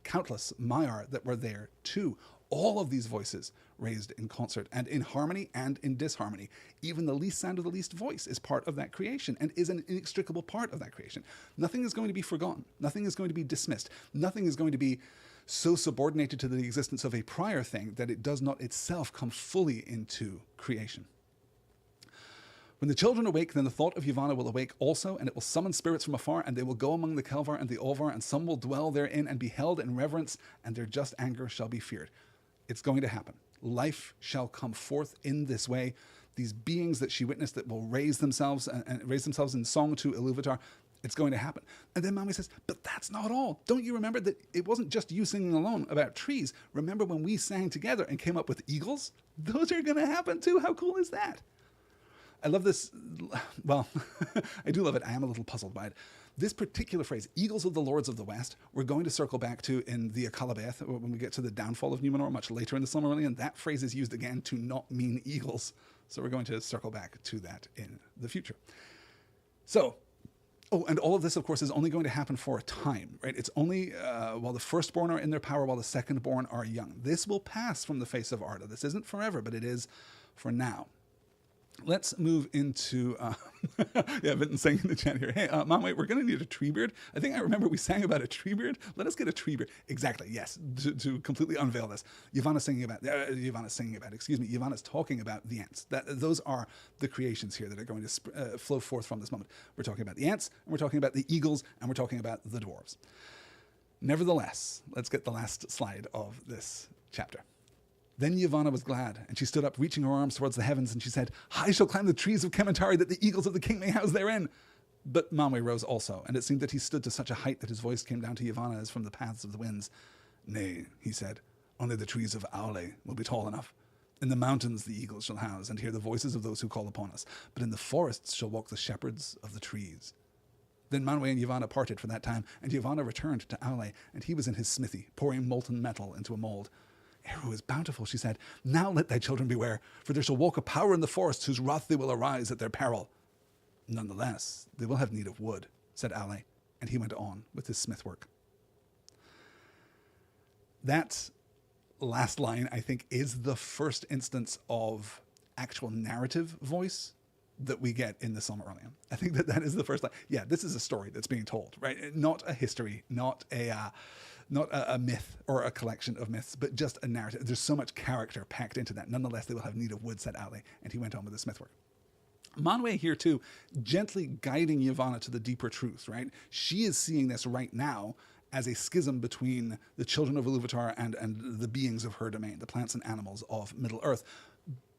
countless Maiar that were there too. All of these voices raised in concert and in harmony and in disharmony. Even the least sound of the least voice is part of that creation and is an inextricable part of that creation. Nothing is going to be forgotten. Nothing is going to be dismissed. Nothing is going to be so subordinated to the existence of a prior thing that it does not itself come fully into creation. When the children awake, then the thought of Yavanna will awake also, and it will summon spirits from afar, and they will go among the Kelvar and the Olvar, and some will dwell therein and be held in reverence, and their just anger shall be feared. It's going to happen. Life shall come forth in this way. These beings that she witnessed that will raise themselves and raise themselves in song to Iluvatar, it's going to happen. And then Manwe says, but that's not all. Don't you remember that it wasn't just you singing alone about trees? Remember when we sang together and came up with eagles? Those are going to happen too. How cool is that? I love this. Well, I do love it. I am a little puzzled by it. This particular phrase, eagles of the lords of the west, we're going to circle back to in the Akalabath when we get to the downfall of Numenor much later in the Silmarillion. That phrase is used again to not mean eagles. So we're going to circle back to that in the future. So, and all of this, of course, is only going to happen for a time, right? It's only while the firstborn are in their power, while the secondborn are young. This will pass from the face of Arda. This isn't forever, but it is for now. Let's move into, I've been saying in the chat here, hey, Manwe, we're going to need a tree beard. I think I remember we sang about a tree beard. Let us get a tree beard. Exactly, yes, to completely unveil this. Yavanna's talking about the ents. Those are the creations here that are going to flow forth from this moment. We're talking about the ents, and we're talking about the eagles, and we're talking about the dwarves. Nevertheless, let's get the last slide of this chapter. Then Yavanna was glad, and she stood up, reaching her arms towards the heavens, and she said, I shall climb the trees of Kementari, that the eagles of the king may house therein. But Manwe rose also, and it seemed that he stood to such a height that his voice came down to Yavanna as from the paths of the winds. Nay, he said, only the trees of Aule will be tall enough. In the mountains the eagles shall house, and hear the voices of those who call upon us. But in the forests shall walk the shepherds of the trees. Then Manwe and Yavanna parted for that time, and Yavanna returned to Aule, and he was in his smithy, pouring molten metal into a mold. Eru is bountiful, she said. Now let thy children beware, for there shall walk a power in the forests whose wrath they will arise at their peril. Nonetheless, they will have need of wood, said Aule, and he went on with his smithwork. That last line, I think, is the first instance of actual narrative voice that we get in the Silmarillion. I think that is the first line. Yeah, this is a story that's being told, right? Not a history, not a myth or a collection of myths, but just a narrative. There's so much character packed into that. Nonetheless, they will have need of wood, said Aule, and he went on with his smithwork. Manwe here too, gently guiding Yavanna to the deeper truth, right? She is seeing this right now as a schism between the children of Iluvatar and the beings of her domain, the plants and animals of Middle-earth.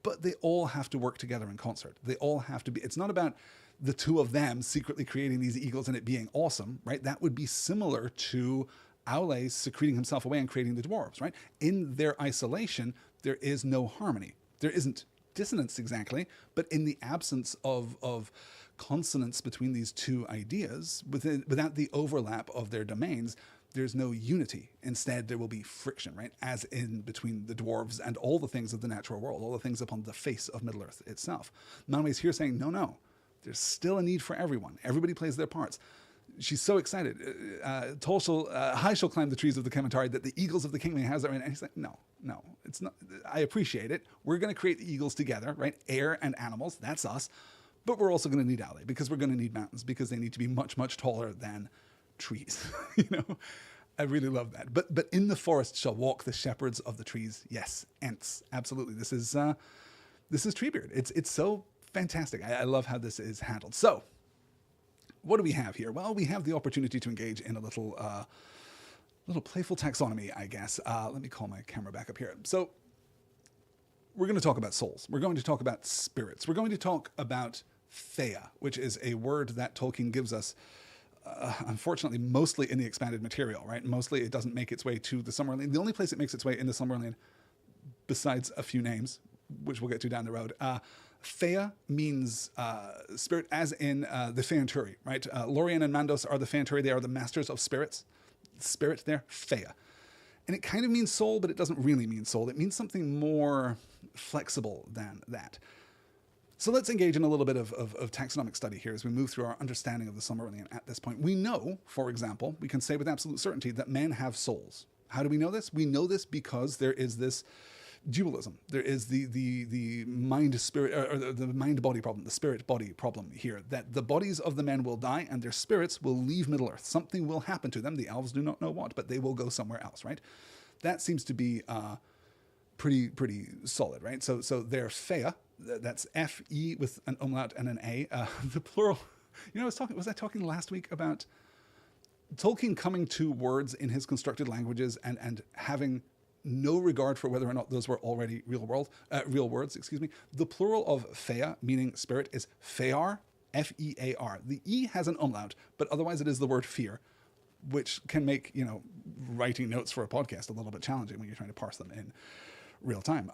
But they all have to work together in concert. They all have to be, it's not about the two of them secretly creating these eagles and it being awesome, right? That would be similar to Aule secreting himself away and creating the dwarves, right? In their isolation, there is no harmony. There isn't dissonance exactly, but in the absence of consonance between these two ideas, without the overlap of their domains, there's no unity. Instead, there will be friction, right? As in between the dwarves and all the things of the natural world, all the things upon the face of Middle-earth itself. Manwe's here saying, no, there's still a need for everyone. Everybody plays their parts. She's so excited. High shall climb the trees of the Kementari, that the eagles of the king may house therein. And he's like, no, it's not. I appreciate it. We're going to create the eagles together, right? Air and animals, that's us. But we're also going to need Aule, because we're going to need mountains, because they need to be much, much taller than trees. I really love that. But in the forest shall walk the shepherds of the trees. Yes, ents, absolutely. This is Treebeard. It's so fantastic. I love how this is handled. So, what do we have here? Well, we have the opportunity to engage in a little playful taxonomy, I guess. Let me call my camera back up here. So, we're going to talk about souls. We're going to talk about spirits. We're going to talk about Theia, which is a word that Tolkien gives us, unfortunately, mostly in the expanded material, right? Mostly it doesn't make its way to the Silmarillion. The only place it makes its way in the Silmarillion, besides a few names, which we'll get to down the road, Theia means spirit, as in the Feanturi, right? Lorien and Mandos are the Feanturi. They are the masters of spirits. Spirit there, Theia. And it kind of means soul, but it doesn't really mean soul. It means something more flexible than that. So let's engage in a little bit of taxonomic study here as we move through our understanding of the Silmarillion at this point. We know, for example, we can say with absolute certainty that men have souls. How do we know this? We know this because there is this dualism. There is the mind-spirit, or the mind-body problem, the spirit-body problem here, that the bodies of the men will die and their spirits will leave Middle-earth. Something will happen to them. The elves do not know what, but they will go somewhere else, right? That seems to be pretty solid, right? So they're Theia. That's F-E with an umlaut and an A. The plural, was I talking last week about Tolkien coming to words in his constructed languages and having no regard for whether or not those were already real words, excuse me. The plural of Theia, meaning spirit, is Fear, F-E-A-R. The E has an umlaut, but otherwise it is the word fear, which can make, writing notes for a podcast a little bit challenging when you're trying to parse them in real time.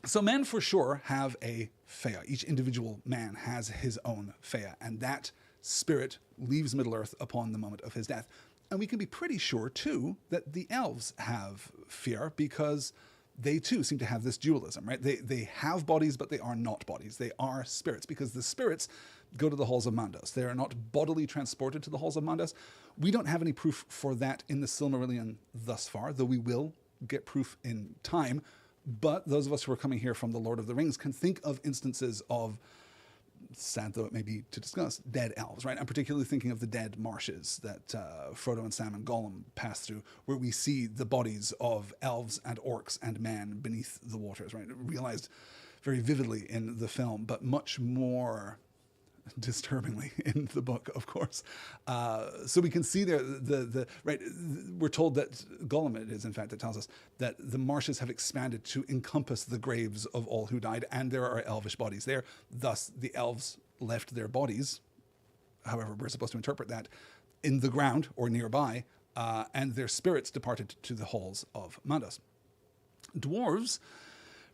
So men for sure have a Theia. Each individual man has his own Theia, and that spirit leaves Middle-earth upon the moment of his death. And we can be pretty sure, too, that the elves have fear, because they, too, seem to have this dualism, right? They have bodies, but they are not bodies. They are spirits, because the spirits go to the halls of Mandos. They are not bodily transported to the halls of Mandos. We don't have any proof for that in the Silmarillion thus far, though we will get proof in time. But those of us who are coming here from the Lord of the Rings can think of instances of, sad though it may be to discuss, dead elves, right? I'm particularly thinking of the dead marshes that Frodo and Sam and Gollum pass through, where we see the bodies of elves and orcs and men beneath the waters, right? Realized very vividly in the film, but much more disturbingly in the book, of course. So we can see there right. We're told that Gollum, it is in fact, that tells us that the marshes have expanded to encompass the graves of all who died, and there are elvish bodies there. Thus, the elves left their bodies, however we're supposed to interpret that, in the ground or nearby, and their spirits departed to the halls of Mandos. Dwarves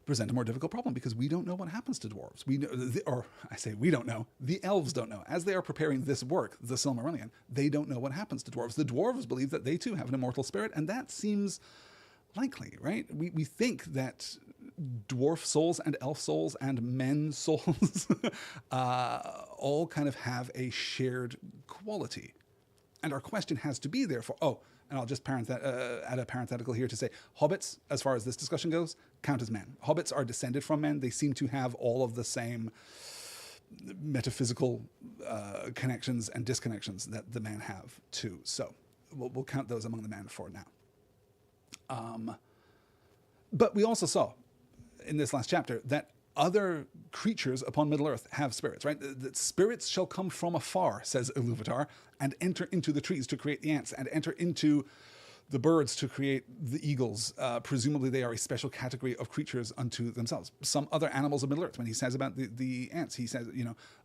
present a more difficult problem because we don't know what happens to dwarves. We know, or I say we don't know. The elves don't know. As they are preparing this work, the Silmarillion, they don't know what happens to dwarves. The dwarves believe that they too have an immortal spirit, and that seems likely, right? We think that dwarf souls and elf souls and men souls all kind of have a shared quality. And our question has to be therefore, and I'll just add a parenthetical here to say, hobbits, as far as this discussion goes, count as men. Hobbits are descended from men. They seem to have all of the same metaphysical connections and disconnections that the men have too. So we'll count those among the men for now. But we also saw in this last chapter that other creatures upon Middle-earth have spirits, right? That spirits shall come from afar, says Iluvatar, and enter into the trees to create the ants, and enter into the birds to create the eagles. Presumably they are a special category of creatures unto themselves. Some other animals of Middle-earth. When he says about the ants, he says,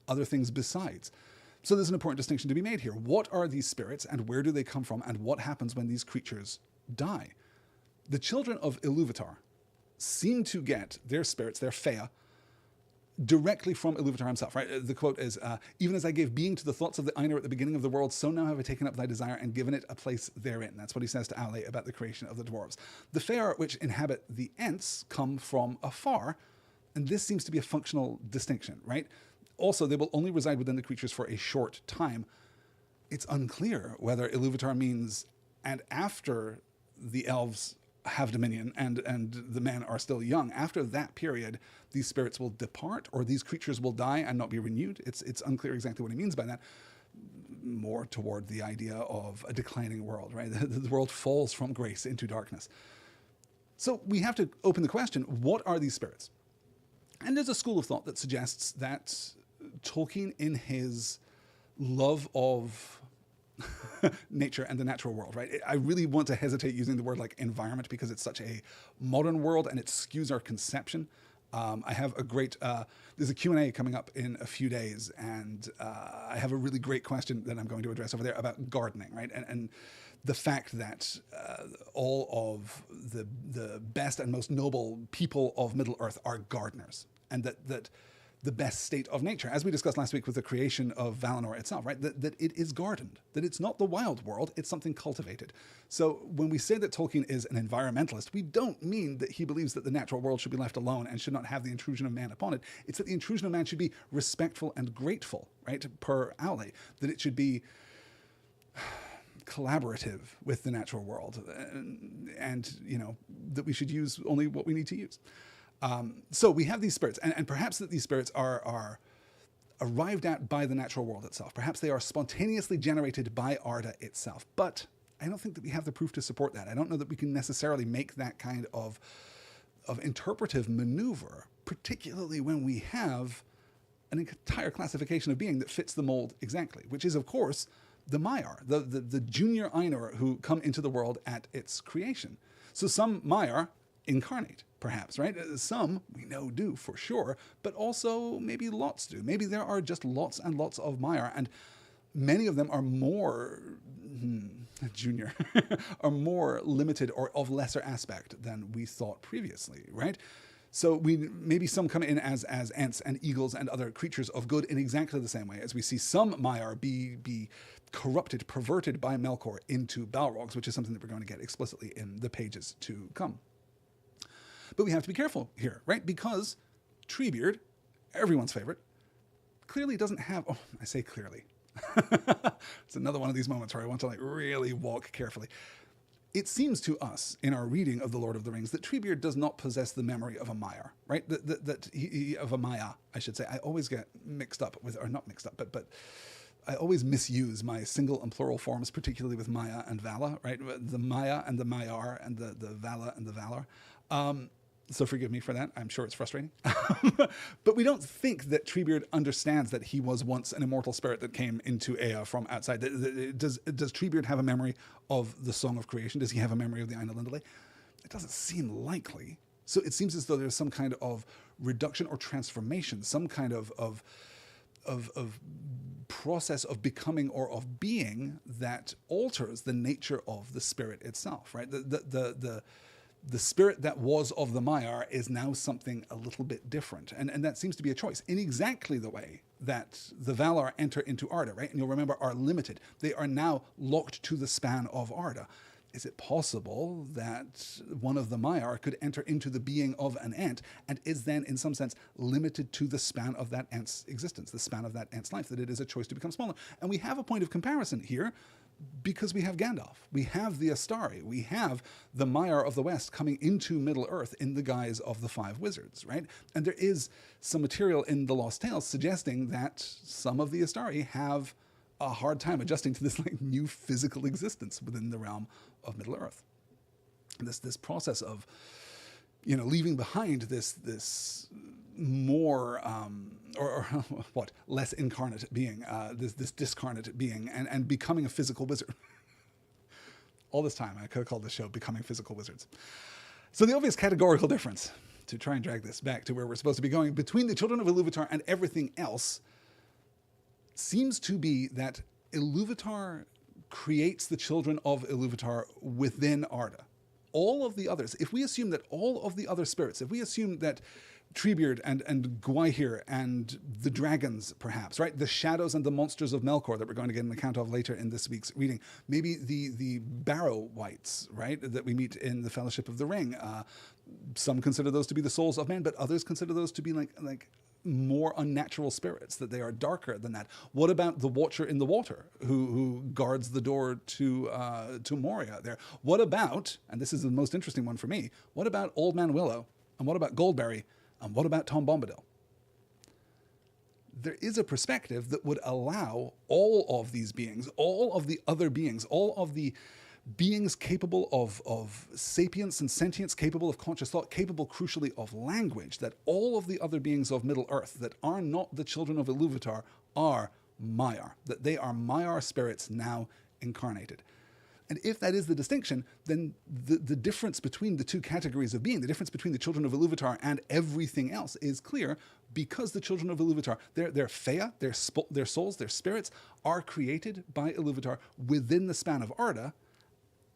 other things besides. So there's an important distinction to be made here. What are these spirits, and where do they come from, and what happens when these creatures die? The children of Iluvatar seem to get their spirits, their Fea, directly from Iluvatar himself, right? The quote is, even as I gave being to the thoughts of the Einar at the beginning of the world, so now have I taken up thy desire and given it a place therein. That's what he says to Aule about the creation of the dwarves. The Fëa which inhabit the Ents come from afar, and this seems to be a functional distinction, right? Also, they will only reside within the creatures for a short time. It's unclear whether Iluvatar means, and after the elves have dominion and the men are still young, after that period, these spirits will depart, or these creatures will die and not be renewed. It's unclear exactly what he means by that. More toward the idea of a declining world, right? The world falls from grace into darkness. So we have to open the question, what are these spirits? And there's a school of thought that suggests that Tolkien, in his love of nature and the natural world, right? I really want to hesitate using the word like environment because it's such a modern world and it skews our conception. I have a great, there's a Q&A coming up in a few days, and I have a really great question that I'm going to address over there about gardening, right? And the fact that all of the best and most noble people of Middle-earth are gardeners, and that the best state of nature, as we discussed last week with the creation of Valinor itself, right? That it is gardened, that it's not the wild world, it's something cultivated. So when we say that Tolkien is an environmentalist, we don't mean that he believes that the natural world should be left alone and should not have the intrusion of man upon it. It's that the intrusion of man should be respectful and grateful, right? Per Aule, that it should be collaborative with the natural world, and that we should use only what we need to use. So we have these spirits, and perhaps that these spirits are arrived at by the natural world itself. Perhaps they are spontaneously generated by Arda itself. But I don't think that we have the proof to support that. I don't know that we can necessarily make that kind of interpretive maneuver, particularly when we have an entire classification of being that fits the mold exactly, which is, of course, the Maiar, the junior Ainur who come into the world at its creation. So some Maiar incarnate, perhaps, right? Some we know do for sure, but also maybe lots do. Maybe there are just lots and lots of Maiar, and many of them are more junior, are more limited or of lesser aspect than we thought previously, right? So maybe some come in as ents and eagles and other creatures of good in exactly the same way as we see some Maiar be corrupted, perverted by Melkor into Balrogs, which is something that we're going to get explicitly in the pages to come. But we have to be careful here, right? Because Treebeard, everyone's favorite, clearly doesn't have, I say clearly. It's another one of these moments where I want to really walk carefully. It seems to us in our reading of The Lord of the Rings that Treebeard does not possess the memory of a Maiar, right? Of a Maya, I should say. I always get mixed up with, or not mixed up, but I always misuse my single and plural forms, particularly with Maya and Vala, right? The Maya and the Maiar and the Vala and the Valar. So forgive me for that. I'm sure it's frustrating. But we don't think that Treebeard understands that he was once an immortal spirit that came into Ea from outside. Does Treebeard have a memory of the Song of Creation? Does he have a memory of the Ainulindale? It doesn't seem likely. So it seems as though there's some kind of reduction or transformation, some kind of process of becoming or of being that alters the nature of the spirit itself, right? The spirit that was of the Maiar is now something a little bit different. And that seems to be a choice in exactly the way that the Valar enter into Arda, right? And you'll remember are limited. They are now locked to the span of Arda. Is it possible that one of the Maiar could enter into the being of an ent and is then, in some sense, limited to the span of that ent's existence, the span of that ent's life, that it is a choice to become smaller? And we have a point of comparison here because we have Gandalf, we have the Astari, we have the Maiar of the West coming into Middle-earth in the guise of the five wizards, right? And there is some material in the Lost Tales suggesting that some of the Astari have a hard time adjusting to this like new physical existence within the realm of Middle-earth. This process of, leaving behind this more or what less incarnate being, this discarnate being, and becoming a physical wizard. All this time, I could have called this show "Becoming Physical Wizards." So the obvious categorical difference, to try and drag this back to where we're supposed to be going, between the children of Iluvatar and everything else, seems to be that Iluvatar creates the children of Iluvatar within Arda. All of the others, if we assume that all of the other spirits, if we assume that Treebeard and Gwaihir and the dragons, perhaps, right? The shadows and the monsters of Melkor that we're going to get an account of later in this week's reading. Maybe the Barrow Wights, right? That we meet in the Fellowship of the Ring. Some consider those to be the souls of men, but others consider those to be like more unnatural spirits, that they are darker than that. What about the Watcher in the Water, who guards the door to Moria there? What about, and this is the most interesting one for me, what about Old Man Willow? And what about Goldberry? And what about Tom Bombadil? There is a perspective that would allow all of these beings, all of the other beings, all of the beings capable of sapience and sentience, capable of conscious thought, capable, crucially, of language, that all of the other beings of Middle-earth that are not the children of Iluvatar are Maiar, that they are Maiar spirits now incarnated. And if that is the distinction, then the difference between the two categories of being, the difference between the children of Iluvatar and everything else is clear, because the children of Iluvatar, their Fea, their souls, their spirits, are created by Iluvatar within the span of Arda,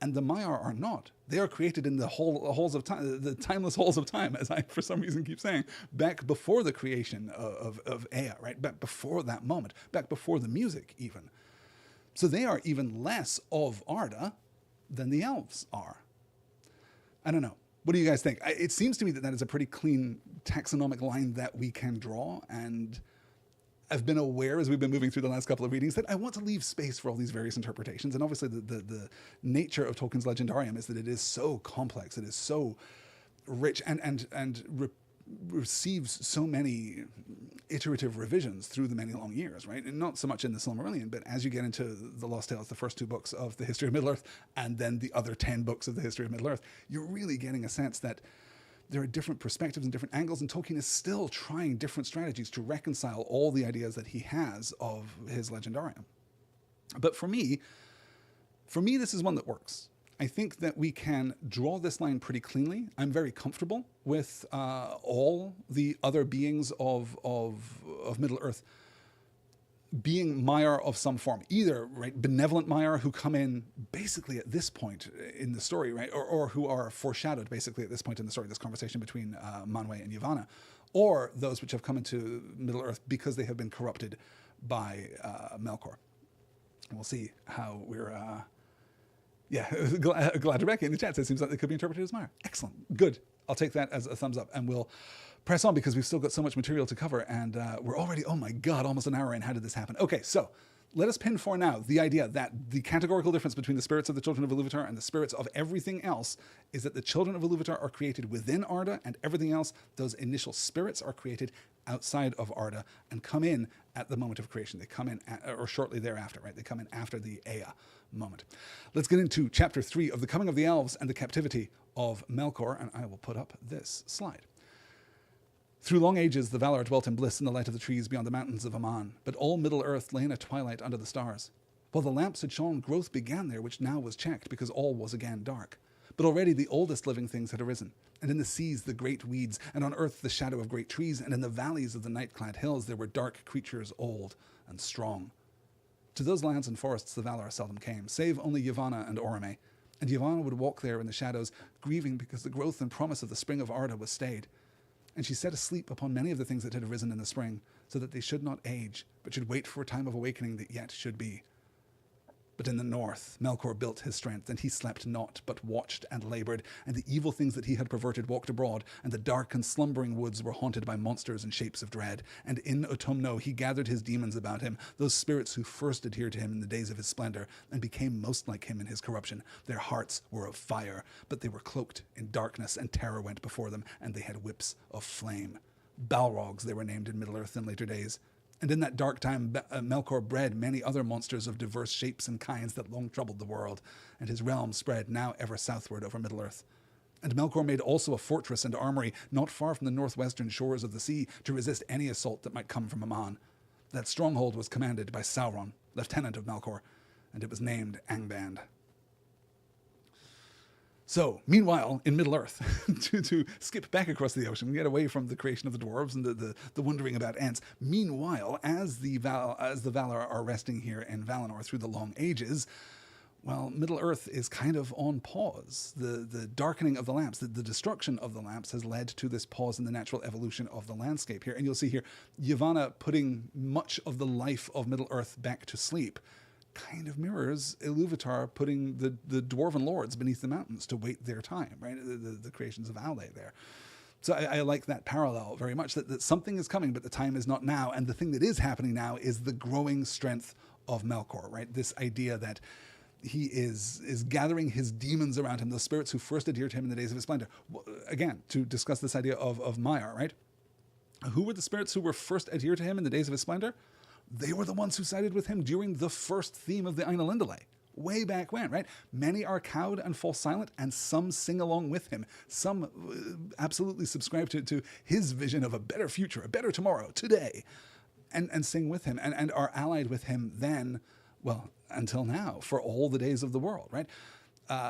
and the Maiar are not. They are created in the halls of time, the timeless halls of time, as I, for some reason, keep saying, back before the creation of Ea, right? Back before that moment, back before the music, even. So they are even less of Arda than the elves are. I don't know. What do you guys think? It seems to me that is a pretty clean taxonomic line that we can draw, and I've been aware as we've been moving through the last couple of readings that I want to leave space for all these various interpretations. And obviously the nature of Tolkien's Legendarium is that it is so complex, it is so rich, and receives so many iterative revisions through the many long years, right? And not so much in the Silmarillion, but as you get into the Lost Tales, the first 2 books of the history of Middle-earth, and then the other 10 books of the history of Middle-earth, you're really getting a sense that there are different perspectives and different angles, and Tolkien is still trying different strategies to reconcile all the ideas that he has of his Legendarium. But for me, this is one that works. I think that we can draw this line pretty cleanly. I'm very comfortable with all the other beings of Middle-earth being Maiar of some form, either right benevolent Maiar who come in basically at this point in the story, right, or who are foreshadowed basically at this point in the story, this conversation between Manwë and Yavanna, or those which have come into Middle-earth because they have been corrupted by Melkor. And we'll see how we're... glad Rebecca in the chat says it seems like they could be interpreted as Maiar. Excellent. Good. I'll take that as a thumbs up, and we'll press on because we've still got so much material to cover, and we're already, oh my God, almost an hour in. How did this happen? Okay, so let us pin for now the idea that the categorical difference between the spirits of the children of Iluvatar and the spirits of everything else is that the children of Iluvatar are created within Arda, and everything else, those initial spirits, are created outside of Arda and come in at the moment of creation. They come in, or shortly thereafter, right? They come in after the Ea moment. Let's get into chapter 3 of the coming of the elves and the captivity of Melkor, and I will put up this slide. Through long ages, the Valar dwelt in bliss in the light of the trees beyond the mountains of Aman, but all Middle-earth lay in a twilight under the stars. While the lamps had shone, growth began there, which now was checked, because all was again dark. But already the oldest living things had arisen, and in the seas the great weeds, and on earth the shadow of great trees, and in the valleys of the night-clad hills there were dark creatures old and strong. To those lands and forests the Valar seldom came, save only Yavanna and Orome, and Yavanna would walk there in the shadows, grieving because the growth and promise of the spring of Arda was stayed. And she set asleep upon many of the things that had arisen in the spring, so that they should not age, but should wait for a time of awakening that yet should be. But in the north, Melkor built his strength, and he slept not, but watched and laboured, and the evil things that he had perverted walked abroad, and the dark and slumbering woods were haunted by monsters and shapes of dread. And in Autumno he gathered his demons about him, those spirits who first adhered to him in the days of his splendour, and became most like him in his corruption. Their hearts were of fire, but they were cloaked in darkness, and terror went before them, and they had whips of flame. Balrogs they were named in Middle-earth in later days. And in that dark time, Melkor bred many other monsters of diverse shapes and kinds that long troubled the world, and his realm spread now ever southward over Middle-earth. And Melkor made also a fortress and armory not far from the northwestern shores of the sea to resist any assault that might come from Aman. That stronghold was commanded by Sauron, lieutenant of Melkor, and it was named Angband. So, meanwhile, in Middle-earth, to skip back across the ocean, we get away from the creation of the dwarves and the wondering about ents. Meanwhile, as the Valar are resting here in Valinor through the long ages, well, Middle-earth is kind of on pause. The darkening of the lamps, the destruction of the lamps has led to this pause in the natural evolution of the landscape here. And you'll see here, Yavanna putting much of the life of Middle-earth back to sleep kind of mirrors Iluvatar putting the dwarven lords beneath the mountains to wait their time, right? The creations of Aule there. So I like that parallel very much, that something is coming, but the time is not now. And the thing that is happening now is the growing strength of Melkor, right? This idea that he is gathering his demons around him, those spirits who first adhered to him in the days of his splendor. Again, to discuss this idea of Maiar, right? Who were the spirits who were first adhered to him in the days of his splendor? They were the ones who sided with him during the first theme of the Ainulindalë, way back when, right? Many are cowed and fall silent, and some sing along with him. Some absolutely subscribe to his vision of a better future, a better tomorrow, today, and sing with him, and are allied with him then, well, until now, for all the days of the world, right?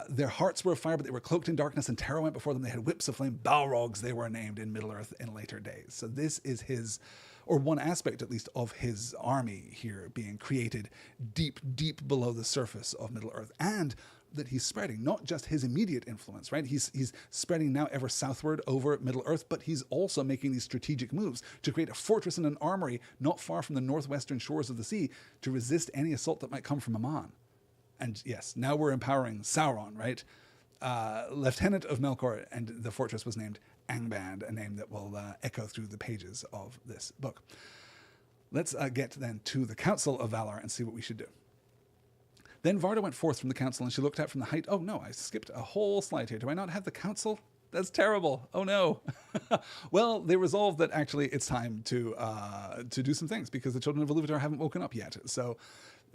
Their hearts were of fire, but they were cloaked in darkness, and terror went before them. They had whips of flame. Balrogs they were named in Middle-earth in later days. So this is his, or one aspect at least, of his army here being created deep, deep below the surface of Middle-earth, and that he's spreading not just his immediate influence, right? He's spreading now ever southward over Middle-earth, but he's also making these strategic moves to create a fortress and an armory not far from the northwestern shores of the sea to resist any assault that might come from Aman. And yes, now we're empowering Sauron, right? Lieutenant of Melkor, and the fortress was named Angband, a name that will echo through the pages of this book. Let's get then to the Council of Valar and see what we should do. Then Varda went forth from the council, and she looked out from the height. Oh no, I skipped a whole slide here. Do I not have the council? That's terrible. Oh no. Well, they resolved that actually it's time to do some things because the children of Iluvatar haven't woken up yet. So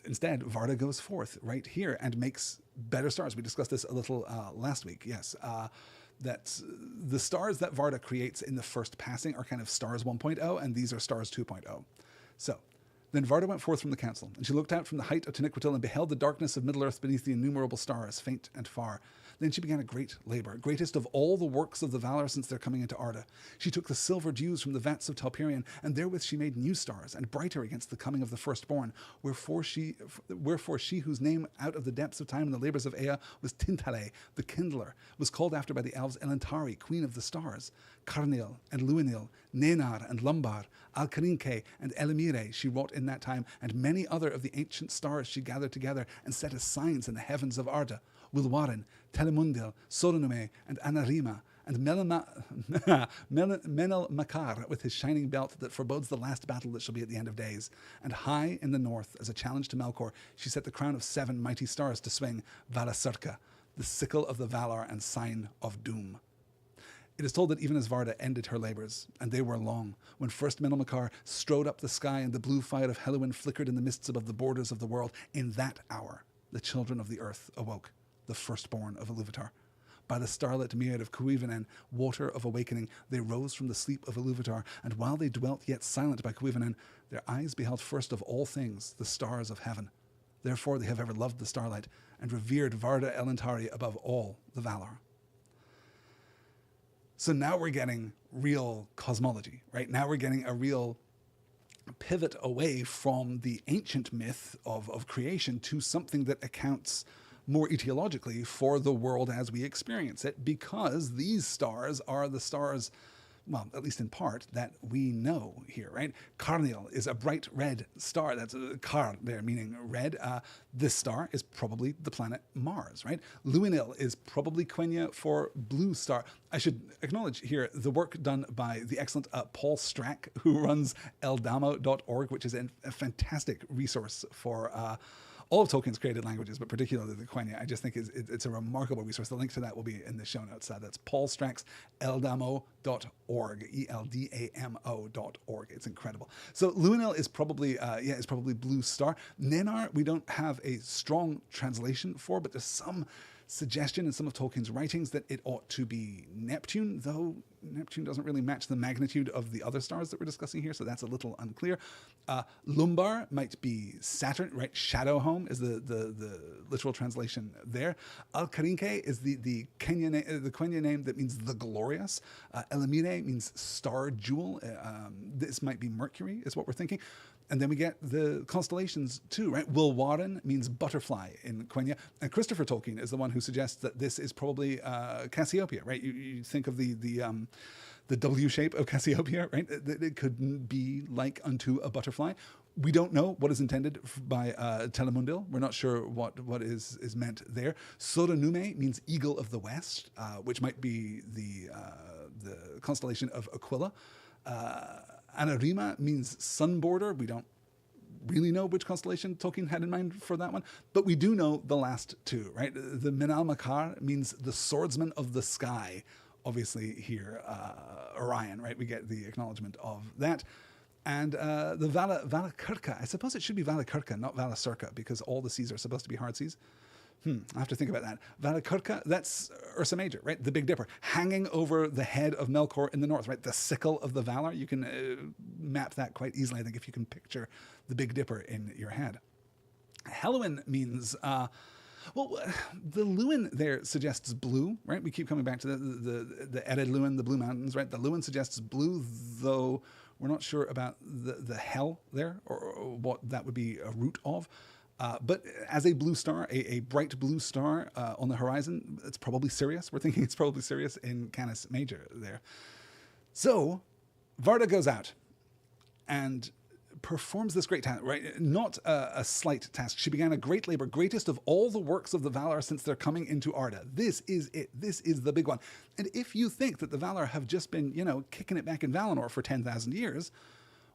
instead, Varda goes forth right here and makes better stars. We discussed this a little last week. Yes, that the stars that Varda creates in the first passing are kind of stars 1.0, and these are stars 2.0. So then Varda went forth from the council, and she looked out from the height of Taniquetil and beheld the darkness of Middle-earth beneath the innumerable stars, faint and far. Then she began a great labour, greatest of all the works of the Valar since their coming into Arda. She took the silver dews from the vats of Telperion, and therewith she made new stars, and brighter against the coming of the firstborn. Wherefore she whose name out of the depths of time and the labours of Ea was Tintale, the kindler, was called after by the elves Elantari, queen of the stars. Carnil and Luinil, Nenar and Lumbar, Alcarinque and Elimire she wrought in that time, and many other of the ancient stars she gathered together and set as signs in the heavens of Arda. Wilwarin, Telemundil, Soronume, and Anarima, and Menel Makar with his shining belt that forebodes the last battle that shall be at the end of days. And high in the north, as a challenge to Melkor, she set the crown of 7 mighty stars to swing, Valasurka, the sickle of the Valar and sign of doom. It is told that even as Varda ended her labours, and they were long, when first Melkor strode up the sky and the blue fire of Helluin flickered in the mists above the borders of the world, in that hour the children of the earth awoke, the firstborn of Iluvatar. By the starlit myriad of Cuivanen, water of awakening, they rose from the sleep of Iluvatar, and while they dwelt yet silent by Cuivanen, their eyes beheld first of all things the stars of heaven. Therefore they have ever loved the starlight, and revered Varda Elentari above all the Valar. So now we're getting real cosmology, right? Now we're getting a real pivot away from the ancient myth of creation to something that accounts more etiologically for the world as we experience it, because these stars are the stars, well, at least in part, that we know here, right? Carniel is a bright red star. That's Car there, meaning red. This star is probably the planet Mars, right? Luinil is probably Quenya for blue star. I should acknowledge here the work done by the excellent Paul Strack, who runs eldamo.org, which is a fantastic resource for all of Tolkien's created languages, but particularly the Quenya. I just think it's a remarkable resource. The link to that will be in the show notes. That's Paul Strack's eldamo.org, eldamo.org. It's incredible. So Luinil is probably blue star. Nenar, we don't have a strong translation for, but there's some suggestion in some of Tolkien's writings that it ought to be Neptune, though Neptune doesn't really match the magnitude of the other stars that we're discussing here, so that's a little unclear. Lumbar might be Saturn, right? Shadow home is the literal translation there. Al-Karinke is the Quenya name that means the glorious. Elamire means star jewel. This might be Mercury, is what we're thinking. And then we get the constellations too, right? Wilwarin means butterfly in Quenya. And Christopher Tolkien is the one who suggests that this is probably Cassiopeia, right? You think of the W shape of Cassiopeia, right? That it could be like unto a butterfly. We don't know what is intended by Telemundil. We're not sure what is meant there. Soranume means eagle of the west, which might be the constellation of Aquila. Anarima means sun border. We don't really know which constellation Tolkien had in mind for that one, but we do know the last two, right? The Minal Makar means the swordsman of the sky. Obviously here, Orion, right? We get the acknowledgement of that. And the Valakirka, I suppose it should be Valakirka, not Valasurka, because all the seas are supposed to be hard seas. I have to think about that. Valakirka, that's Ursa Major, right? The Big Dipper, hanging over the head of Melkor in the north, right? The sickle of the Valar. You can map that quite easily, I think, if you can picture the Big Dipper in your head. Helluin means, the Luin there suggests blue, right? We keep coming back to the Ered Luin, the Blue Mountains, right? The Luin suggests blue, though we're not sure about the hell there, or what that would be a root of. But as a blue star, a bright blue star on the horizon, it's probably Sirius. We're thinking it's probably Sirius in Canis Major there. So Varda goes out and performs this great task, right? Not a slight task. She began a great labor, greatest of all the works of the Valar since they're coming into Arda. This is it. This is the big one. And if you think that the Valar have just been, kicking it back in Valinor for 10,000 years,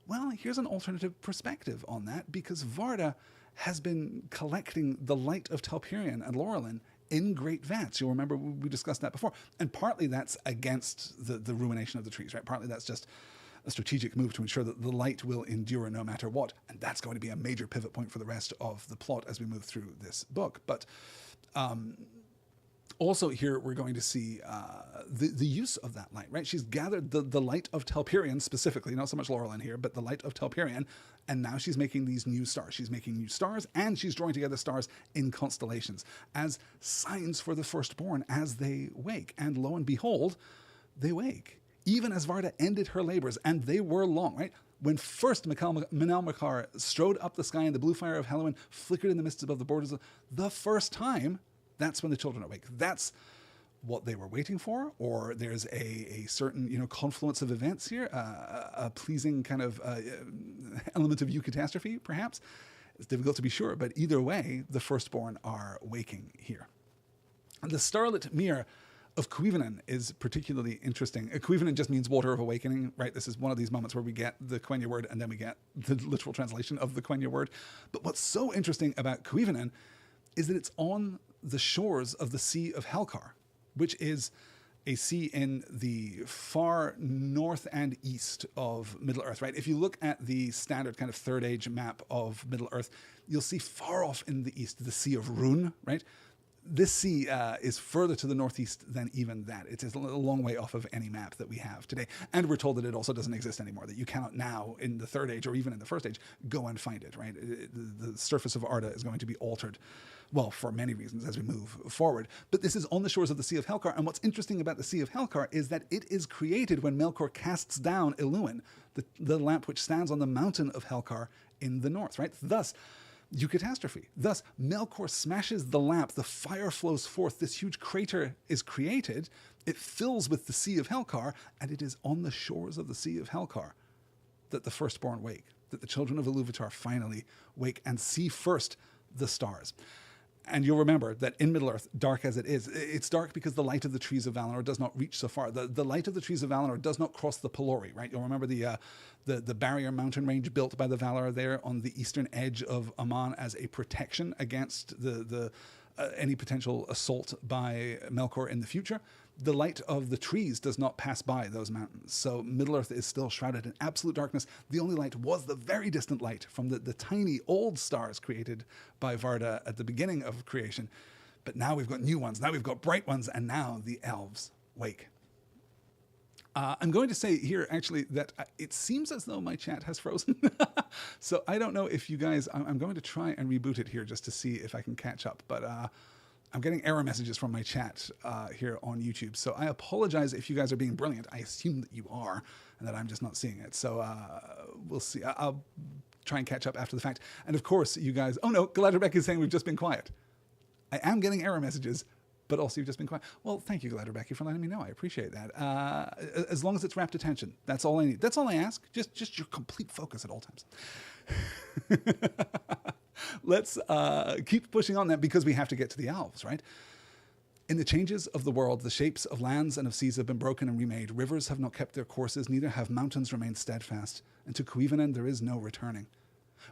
well, here's an alternative perspective on that, because Varda has been collecting the light of Telperion and Laurelin in great vats. You'll remember we discussed that before. And partly that's against the ruination of the trees, right? Partly that's just a strategic move to ensure that the light will endure no matter what. And that's going to be a major pivot point for the rest of the plot as we move through this book. But also here we're going to see the use of that light, right? She's gathered the light of Telperion specifically, not so much Laurelin here, but the light of Telperion, and now she's making these new stars. She's making new stars, and she's drawing together stars in constellations as signs for the firstborn as they wake. And lo and behold, they wake. Even as Varda ended her labors, and they were long, right? When first Minal Makar strode up the sky and the blue fire of Helluin flickered in the mists above the borders, the first time, that's when the children awake. That's what they were waiting for, or there's a certain confluence of events here, a pleasing kind of element of eucatastrophe, perhaps. It's difficult to be sure, but either way, the firstborn are waking here. And the starlit mirror of Cuivanen is particularly interesting. Cuivanen just means water of awakening, right? This is one of these moments where we get the Quenya word and then we get the literal translation of the Quenya word. But what's so interesting about Cuivanen is that it's on the shores of the Sea of Helkar, which is a sea in the far north and east of Middle-earth, right? If you look at the standard kind of Third Age map of Middle-earth, you'll see far off in the east the Sea of Rhun, right? This sea is further to the northeast than even that. It is a long way off of any map that we have today. And we're told that it also doesn't exist anymore, that you cannot now, in the Third Age or even in the First Age, go and find it, right? The surface of Arda is going to be altered, well, for many reasons as we move forward. But this is on the shores of the Sea of Helcar. And what's interesting about the Sea of Helcar is that it is created when Melkor casts down Iluin, the lamp which stands on the mountain of Helcar in the north, right? Thus, eucatastrophe. Thus, Melkor smashes the lamp, the fire flows forth, this huge crater is created, it fills with the Sea of Helcar, and it is on the shores of the Sea of Helcar that the firstborn wake, that the children of Iluvatar finally wake and see first the stars. And you'll remember that in Middle-earth, dark as it is, it's dark because the light of the trees of Valinor does not reach so far. The light of the trees of Valinor does not cross the Pelori, right? You'll remember the barrier mountain range built by the Valar there on the eastern edge of Aman as a protection against any potential assault by Melkor in the future. The light of the trees does not pass by those mountains. So Middle-earth is still shrouded in absolute darkness. The only light was the very distant light from the tiny old stars created by Varda at the beginning of creation. But now we've got new ones. Now we've got bright ones. And now the elves wake. I'm going to say here, actually, that it seems as though my chat has frozen. So I don't know if you guys... I'm going to try and reboot it here just to see if I can catch up. But... I'm getting error messages from my chat here on YouTube. So I apologize if you guys are being brilliant. I assume that you are and that I'm just not seeing it. So we'll see. I'll try and catch up after the fact. And of course, you guys... Oh, no, Galadriel is saying we've just been quiet. I am getting error messages, but also you've just been quiet. Well, thank you, Galadriel, for letting me know. I appreciate that. As long as it's rapt attention. That's all I need. That's all I ask. Just your complete focus at all times. Let's keep pushing on that because we have to get to the elves, right? In the changes of the world, the shapes of lands and of seas have been broken and remade. Rivers have not kept their courses, neither have mountains remained steadfast. And to Cuivanen there is no returning.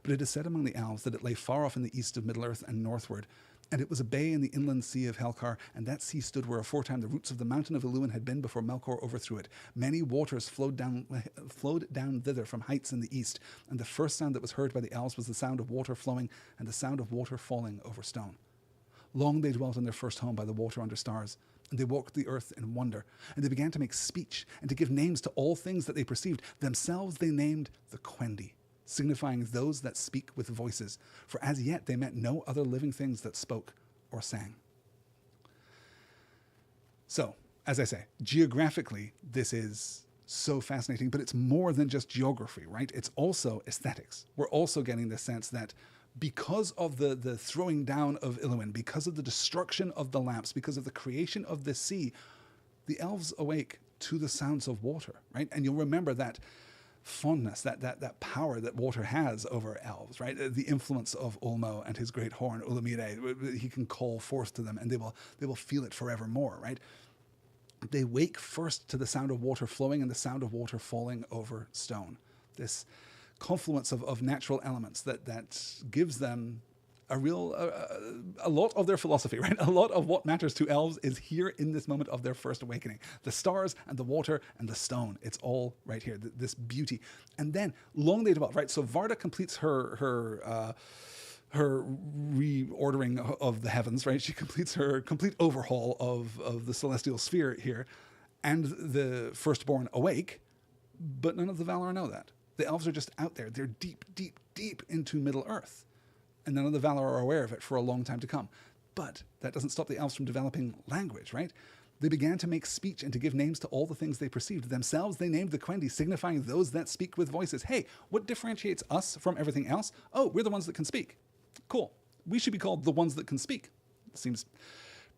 But it is said among the elves that it lay far off in the east of Middle-earth and northward, and it was a bay in the inland sea of Helcar, and that sea stood where aforetime the roots of the mountain of Iluin had been before Melkor overthrew it. Many waters flowed down thither from heights in the east, and the first sound that was heard by the elves was the sound of water flowing and the sound of water falling over stone. Long they dwelt in their first home by the water under stars, and they walked the earth in wonder, and they began to make speech and to give names to all things that they perceived. Themselves they named the Quendi, signifying those that speak with voices, for as yet they met no other living things that spoke or sang. So, as I say, geographically, this is so fascinating, but it's more than just geography, right? It's also aesthetics. We're also getting the sense that because of the throwing down of Iluin, because of the destruction of the lamps, because of the creation of the sea, the elves awake to the sounds of water, right? And you'll remember that fondness, that power that water has over elves, right? The influence of Ulmo and his great horn, Ulamire, he can call forth to them and they will feel it forevermore, right? They wake first to the sound of water flowing and the sound of water falling over stone. This confluence of natural elements that gives them a lot of their philosophy, right? A lot of what matters to elves is here in this moment of their first awakening. The stars and the water and the stone. It's all right here, this beauty. And then long they dwell, right? So Varda completes her reordering of the heavens, right? She completes her complete overhaul of the celestial sphere here, and the firstborn awake, but none of the Valar know that. The elves are just out there. They're deep, deep, deep into Middle-earth. And none of the Valar are aware of it for a long time to come. But that doesn't stop the elves from developing language, right? They began to make speech and to give names to all the things they perceived. Themselves they named the Quendi, signifying those that speak with voices. Hey, what differentiates us from everything else? Oh, we're the ones that can speak. Cool. We should be called the ones that can speak. Seems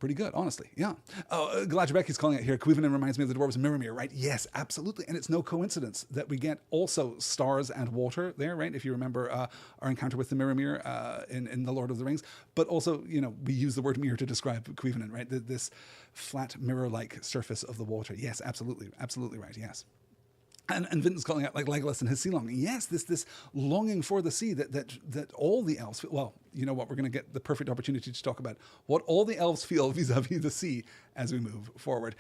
pretty good, honestly. Yeah. Oh, Galadriel calling it here. Cuivanen reminds me of the dwarves of Miramir, right? Yes, absolutely. And it's no coincidence that we get also stars and water there, right? If you remember our encounter with the Miramir in The Lord of the Rings. But also, we use the word mirror to describe Cuivanen, right? This flat mirror-like surface of the water. Yes, absolutely. Absolutely right, yes. And Vinton's calling out like Legolas and his sea longing. Yes, this longing for the sea that all the elves feel. Well, you know what? We're going to get the perfect opportunity to talk about what all the elves feel vis-a-vis the sea as we move forward.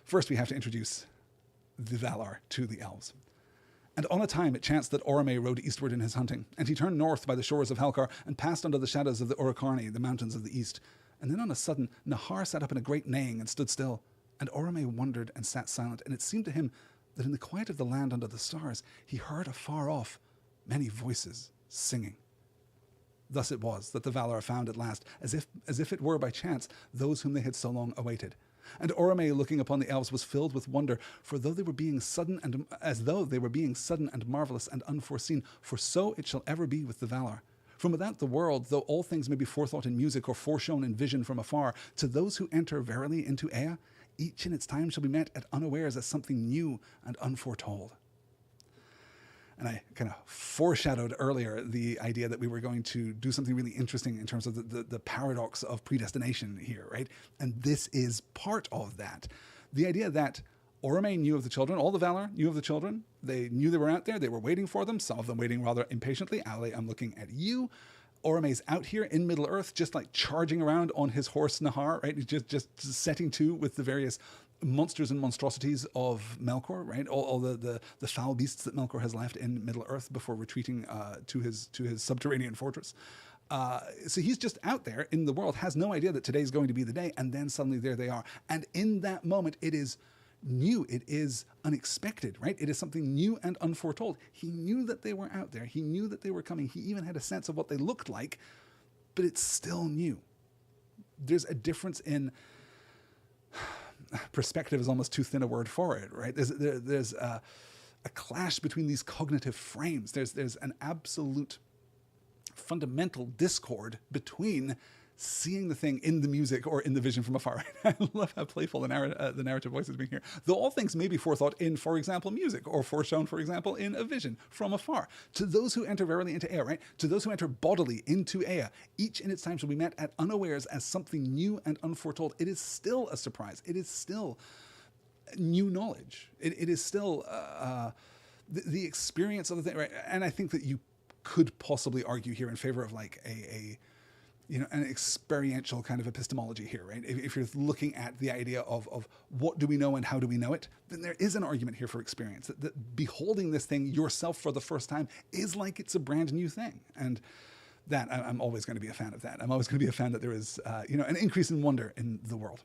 First, we have to introduce the Valar to the elves. And on a time it chanced that Orome rode eastward in his hunting, and he turned north by the shores of Helcar, and passed under the shadows of the Urakarni, the mountains of the east. And then on a sudden Nahar sat up in a great neighing and stood still, and Orome wondered and sat silent, and it seemed to him that in the quiet of the land under the stars he heard afar off many voices singing. Thus it was that the Valar found at last, as if it were by chance, those whom they had so long awaited. And Orome, looking upon the elves, was filled with wonder, for though they were being sudden and as though they were being sudden and marvelous and unforeseen, for so it shall ever be with the Valar. From without the world, though all things may be forethought in music or foreshown in vision from afar, to those who enter verily into Ea, each in its time shall be met at unawares as something new and unforetold. And I kind of foreshadowed earlier the idea that we were going to do something really interesting in terms of the paradox of predestination here, right? And this is part of that. The idea that Orome knew of the children, all the Valar knew of the children. They knew they were out there. They were waiting for them, some of them waiting rather impatiently. Ale, I'm looking at you. Orome's out here in Middle-earth, just like charging around on his horse Nahar, right? He's just setting to with the various monsters and monstrosities of Melkor, right? All the foul beasts that Melkor has left in Middle-earth before retreating to his subterranean fortress. So he's just out there in the world, has no idea that today's going to be the day, and then suddenly there they are. And in that moment, it is new. It is unexpected, right? It is something new and unforetold. He knew that they were out there. He knew that they were coming. He even had a sense of what they looked like, but it's still new. There's a difference in perspective is almost too thin a word for it, right? There's a clash between these cognitive frames. There's an absolute fundamental discord between seeing the thing in the music or in the vision from afar. I love how playful the narrative voice is being here. Though all things may be forethought in, for example, music, or foreshown, for example, in a vision from afar. To those who enter verily into Ea, right? To those who enter bodily into Ea, each in its time shall be met at unawares as something new and unforetold. It is still a surprise. It is still new knowledge. It is still the experience of the thing, right? And I think that you could possibly argue here in favor of like an experiential kind of epistemology here, right? If you're looking at the idea of what do we know and how do we know it, then there is an argument here for experience. That beholding this thing yourself for the first time is like it's a brand new thing. And that, I'm always going to be a fan of that. I'm always going to be a fan that there is, an increase in wonder in the world.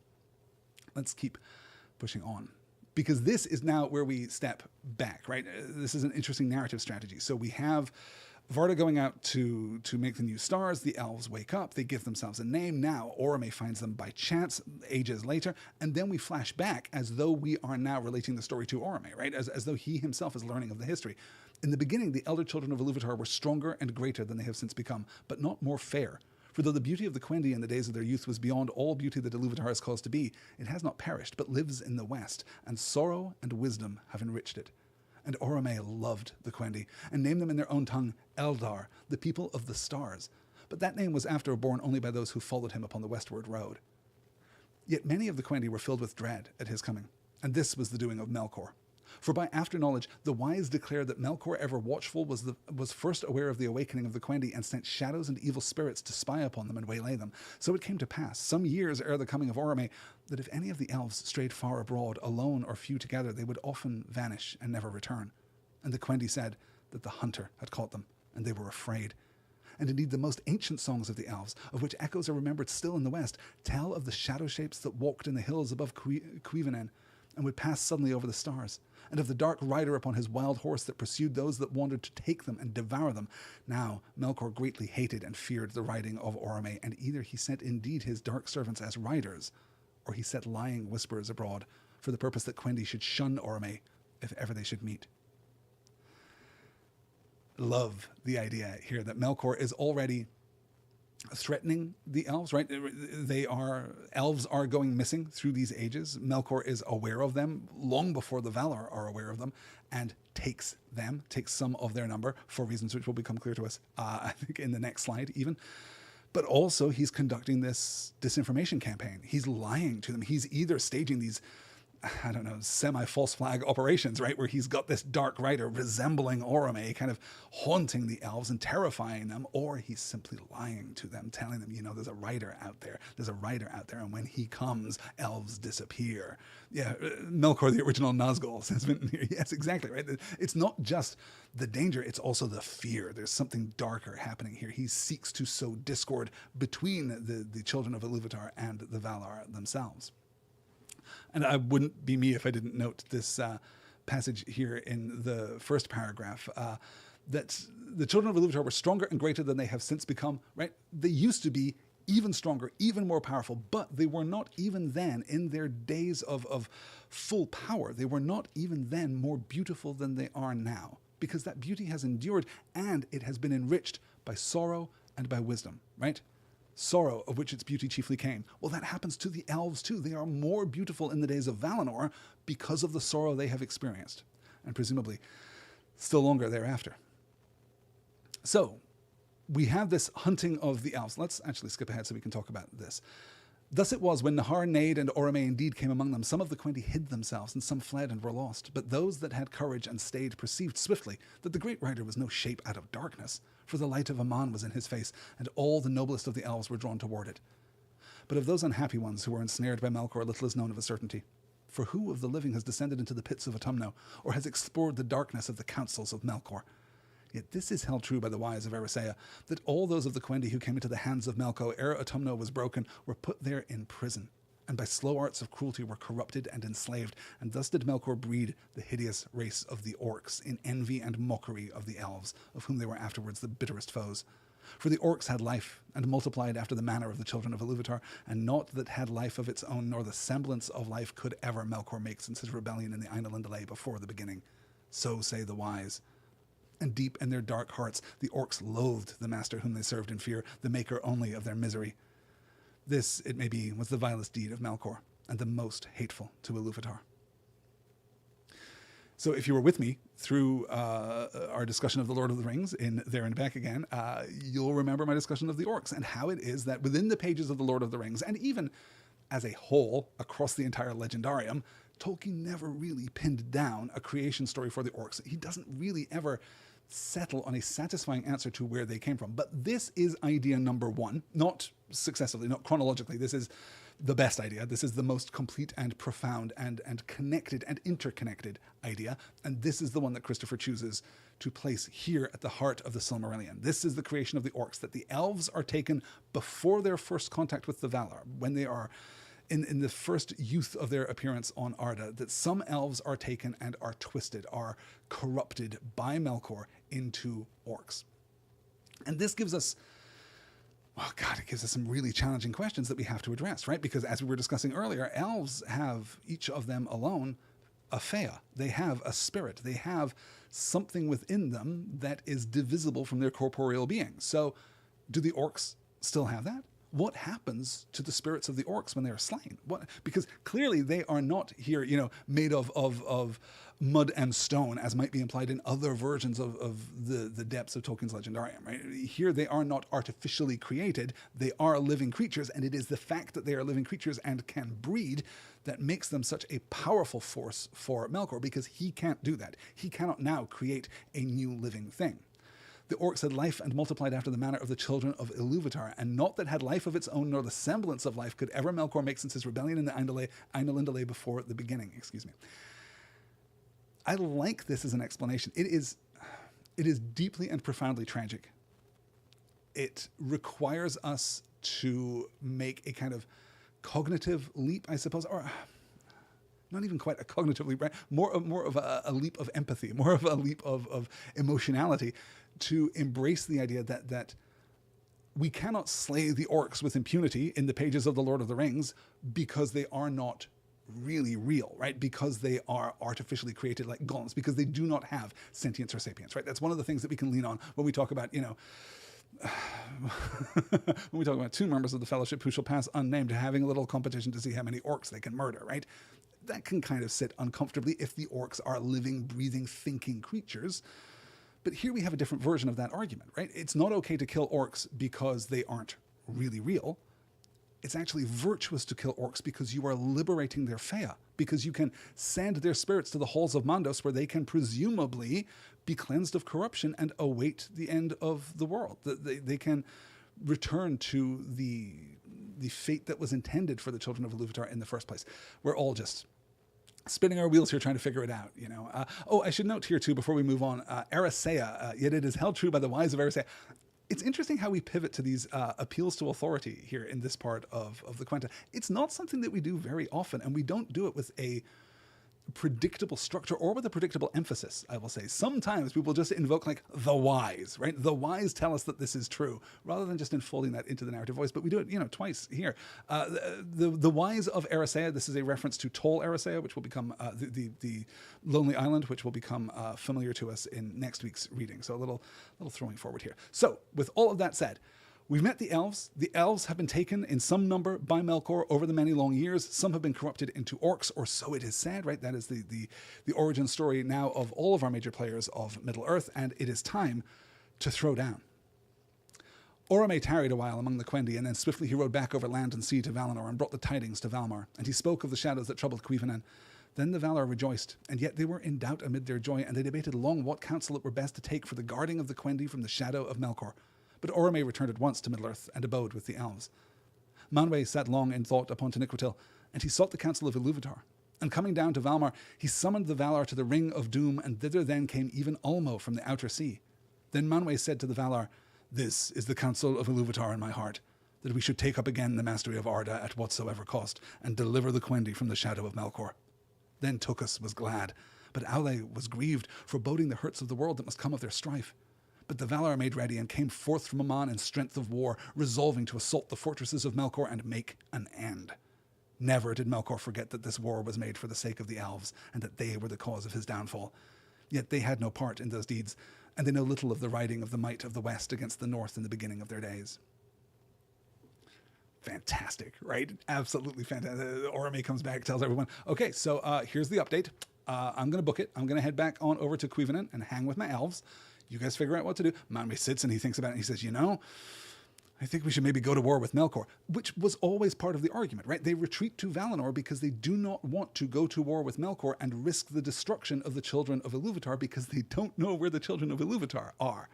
Let's keep pushing on. Because this is now where we step back, right? This is an interesting narrative strategy. So we have Varda going out to make the new stars. The elves wake up. They give themselves a name. Now Orome finds them by chance ages later. And then we flash back as though we are now relating the story to Orome, right? As though he himself is learning of the history. In the beginning, the elder children of Iluvatar were stronger and greater than they have since become, but not more fair. For though the beauty of the Quendi in the days of their youth was beyond all beauty that Iluvatar is caused to be, it has not perished, but lives in the west, and sorrow and wisdom have enriched it. And Orome loved the Quendi, and named them in their own tongue Eldar, the people of the stars. But that name was after borne only by those who followed him upon the westward road. Yet many of the Quendi were filled with dread at his coming, and this was the doing of Melkor. For by after knowledge, the wise declare that Melkor, ever watchful, was first aware of the awakening of the Quendi, and sent shadows and evil spirits to spy upon them and waylay them. So it came to pass, some years ere the coming of Orome, that if any of the elves strayed far abroad, alone or few together, they would often vanish and never return. And the Quendi said that the hunter had caught them, and they were afraid. And indeed the most ancient songs of the elves, of which echoes are remembered still in the west, tell of the shadow shapes that walked in the hills above Cuivanen, and would pass suddenly over the stars, and of the dark rider upon his wild horse that pursued those that wandered to take them and devour them. Now Melkor greatly hated and feared the riding of Orome, and either he sent indeed his dark servants as riders, or he set lying whisperers abroad, for the purpose that Quendi should shun Orome, if ever they should meet. Love the idea here that Melkor is already threatening the elves, right? Elves are going missing through these ages. Melkor is aware of them long before the Valar are aware of them, and takes some of their number for reasons which will become clear to us, I think, in the next slide even. But also he's conducting this disinformation campaign. He's lying to them. He's either staging these I don't know, semi-false flag operations, right? Where he's got this dark rider resembling Orome, kind of haunting the elves and terrifying them, or he's simply lying to them, telling them, there's a rider out there. There's a rider out there, and when he comes, elves disappear. Yeah, Melkor, the original Nazgul, has been, yes, exactly, right? It's not just the danger, it's also the fear. There's something darker happening here. He seeks to sow discord between the children of Iluvatar and the Valar themselves. And I wouldn't be me if I didn't note this passage here in the first paragraph, that the children of Iluvatar were stronger and greater than they have since become, right? They used to be even stronger, even more powerful, but they were not even then, in their days of full power, they were not even then more beautiful than they are now, because that beauty has endured and it has been enriched by sorrow and by wisdom, right? Sorrow, of which its beauty chiefly came. Well, that happens to the elves too. They are more beautiful in the days of Valinor because of the sorrow they have experienced, and presumably still longer thereafter. So, we have this hunting of the elves. Let's actually skip ahead so we can talk about this. Thus it was, when Nahar, Nade, and Orome indeed came among them, some of the Quenti hid themselves, and some fled and were lost. But those that had courage and stayed perceived swiftly that the great rider was no shape out of darkness, for the light of Aman was in his face, and all the noblest of the elves were drawn toward it. But of those unhappy ones who were ensnared by Melkor, little is known of a certainty. For who of the living has descended into the pits of Autumno, or has explored the darkness of the councils of Melkor? Yet this is held true by the wise of Erisea, that all those of the Quendi who came into the hands of Melkor ere Autumno was broken were put there in prison, and by slow arts of cruelty were corrupted and enslaved, and thus did Melkor breed the hideous race of the orcs, in envy and mockery of the elves, of whom they were afterwards the bitterest foes. For the orcs had life, and multiplied after the manner of the children of Iluvatar, and naught that had life of its own, nor the semblance of life could ever Melkor make since his rebellion in the Ainulindalë before the beginning. So say the wise. And deep in their dark hearts, the orcs loathed the master whom they served in fear, the maker only of their misery. This, it may be, was the vilest deed of Melkor, and the most hateful to Iluvatar. So if you were with me through our discussion of the Lord of the Rings in There and Back Again, you'll remember my discussion of the orcs and how it is that within the pages of the Lord of the Rings, and even as a whole across the entire legendarium, Tolkien never really pinned down a creation story for the orcs. He doesn't really ever settle on a satisfying answer to where they came from. But this is idea number one, not successively, not chronologically. This is the best idea. This is the most complete and profound and connected and interconnected idea. And this is the one that Christopher chooses to place here at the heart of the Silmarillion. This is the creation of the orcs, that the elves are taken before their first contact with the Valar, when they are in the first youth of their appearance on Arda, that some elves are taken and are twisted, are corrupted by Melkor into orcs. And this gives us, oh God, it gives us some really challenging questions that we have to address, right? Because as we were discussing earlier, elves have, each of them alone, a Fea. They have a spirit. They have something within them that is divisible from their corporeal being. So do the orcs still have that? What happens to the spirits of the orcs when they are slain? Because clearly they are not here, made of mud and stone, as might be implied in other versions of the depths of Tolkien's Legendarium, right? Here they are not artificially created. They are living creatures, and it is the fact that they are living creatures and can breed that makes them such a powerful force for Melkor, because he can't do that. He cannot now create a new living thing. The orcs had life and multiplied after the manner of the children of Iluvatar, and naught that had life of its own, nor the semblance of life, could ever Melkor make since his rebellion in the Ainulindalë before the beginning. I like this as an explanation. It is deeply and profoundly tragic. It requires us to make a kind of cognitive leap, I suppose, or not even quite a cognitive leap, right? More of a leap of empathy, more of a leap of emotionality, to embrace the idea that we cannot slay the orcs with impunity in the pages of the Lord of the Rings because they are not really real, right? Because they are artificially created like golems, because they do not have sentience or sapience, right? That's one of the things that we can lean on when we talk about, when we talk about two members of the Fellowship who shall pass unnamed, having a little competition to see how many orcs they can murder, right? That can kind of sit uncomfortably if the orcs are living, breathing, thinking creatures. But here we have a different version of that argument, right? It's not okay to kill orcs because they aren't really real. It's actually virtuous to kill orcs because you are liberating their Fea, because you can send their spirits to the halls of Mandos where they can presumably be cleansed of corruption and await the end of the world. They can return to the fate that was intended for the children of Iluvatar in the first place. We're all just spinning our wheels here trying to figure it out, you know. I should note here too, before we move on, Arisea, yet it is held true by the wise of Arisea. It's interesting how we pivot to these appeals to authority here in this part of the Quenta. It's not something that we do very often, and we don't do it with a predictable structure or with a predictable emphasis, I will say. Sometimes we will just invoke like the wise, right? The wise tell us that this is true, rather than just enfolding that into the narrative voice. But we do it, you know, twice here. The wise of Arisea, this is a reference to Tol Arisea, which will become the Lonely Island, which will become familiar to us in next week's reading. So a little throwing forward here. So with all of that said, we've met the elves. The elves have been taken in some number by Melkor over the many long years. Some have been corrupted into orcs, or so it is said, right? That is the origin story now of all of our major players of Middle-earth, and it is time to throw down. Orome tarried a while among the Quendi, and then swiftly he rode back over land and sea to Valinor and brought the tidings to Valmar. And he spoke of the shadows that troubled Cuivanen. Then the Valar rejoiced, and yet they were in doubt amid their joy, and they debated long what counsel it were best to take for the guarding of the Quendi from the shadow of Melkor. But Orome returned at once to Middle-earth and abode with the elves. Manwë sat long in thought upon Taniquetil, and he sought the counsel of Iluvatar. And coming down to Valmar, he summoned the Valar to the Ring of Doom, and thither then came even Ulmo from the outer sea. Then Manwë said to the Valar, "This is the counsel of Iluvatar in my heart, that we should take up again the mastery of Arda at whatsoever cost, and deliver the Quendi from the shadow of Melkor." Then Tukas was glad, but Aule was grieved, foreboding the hurts of the world that must come of their strife. But the Valar made ready and came forth from Aman in strength of war, resolving to assault the fortresses of Melkor and make an end. Never did Melkor forget that this war was made for the sake of the elves, and that they were the cause of his downfall. Yet they had no part in those deeds, and they know little of the riding of the might of the West against the North in the beginning of their days. Fantastic, right? Absolutely fantastic. Orome comes back, tells everyone, okay, so here's the update. I'm going to book it. I'm going to head back on over to Cuivanen and hang with my elves. You guys figure out what to do. Manwë sits and he thinks about it and he says, you know, I think we should maybe go to war with Melkor, which was always part of the argument, right? They retreat to Valinor because they do not want to go to war with Melkor and risk the destruction of the children of Iluvatar because they don't know where the children of Iluvatar are.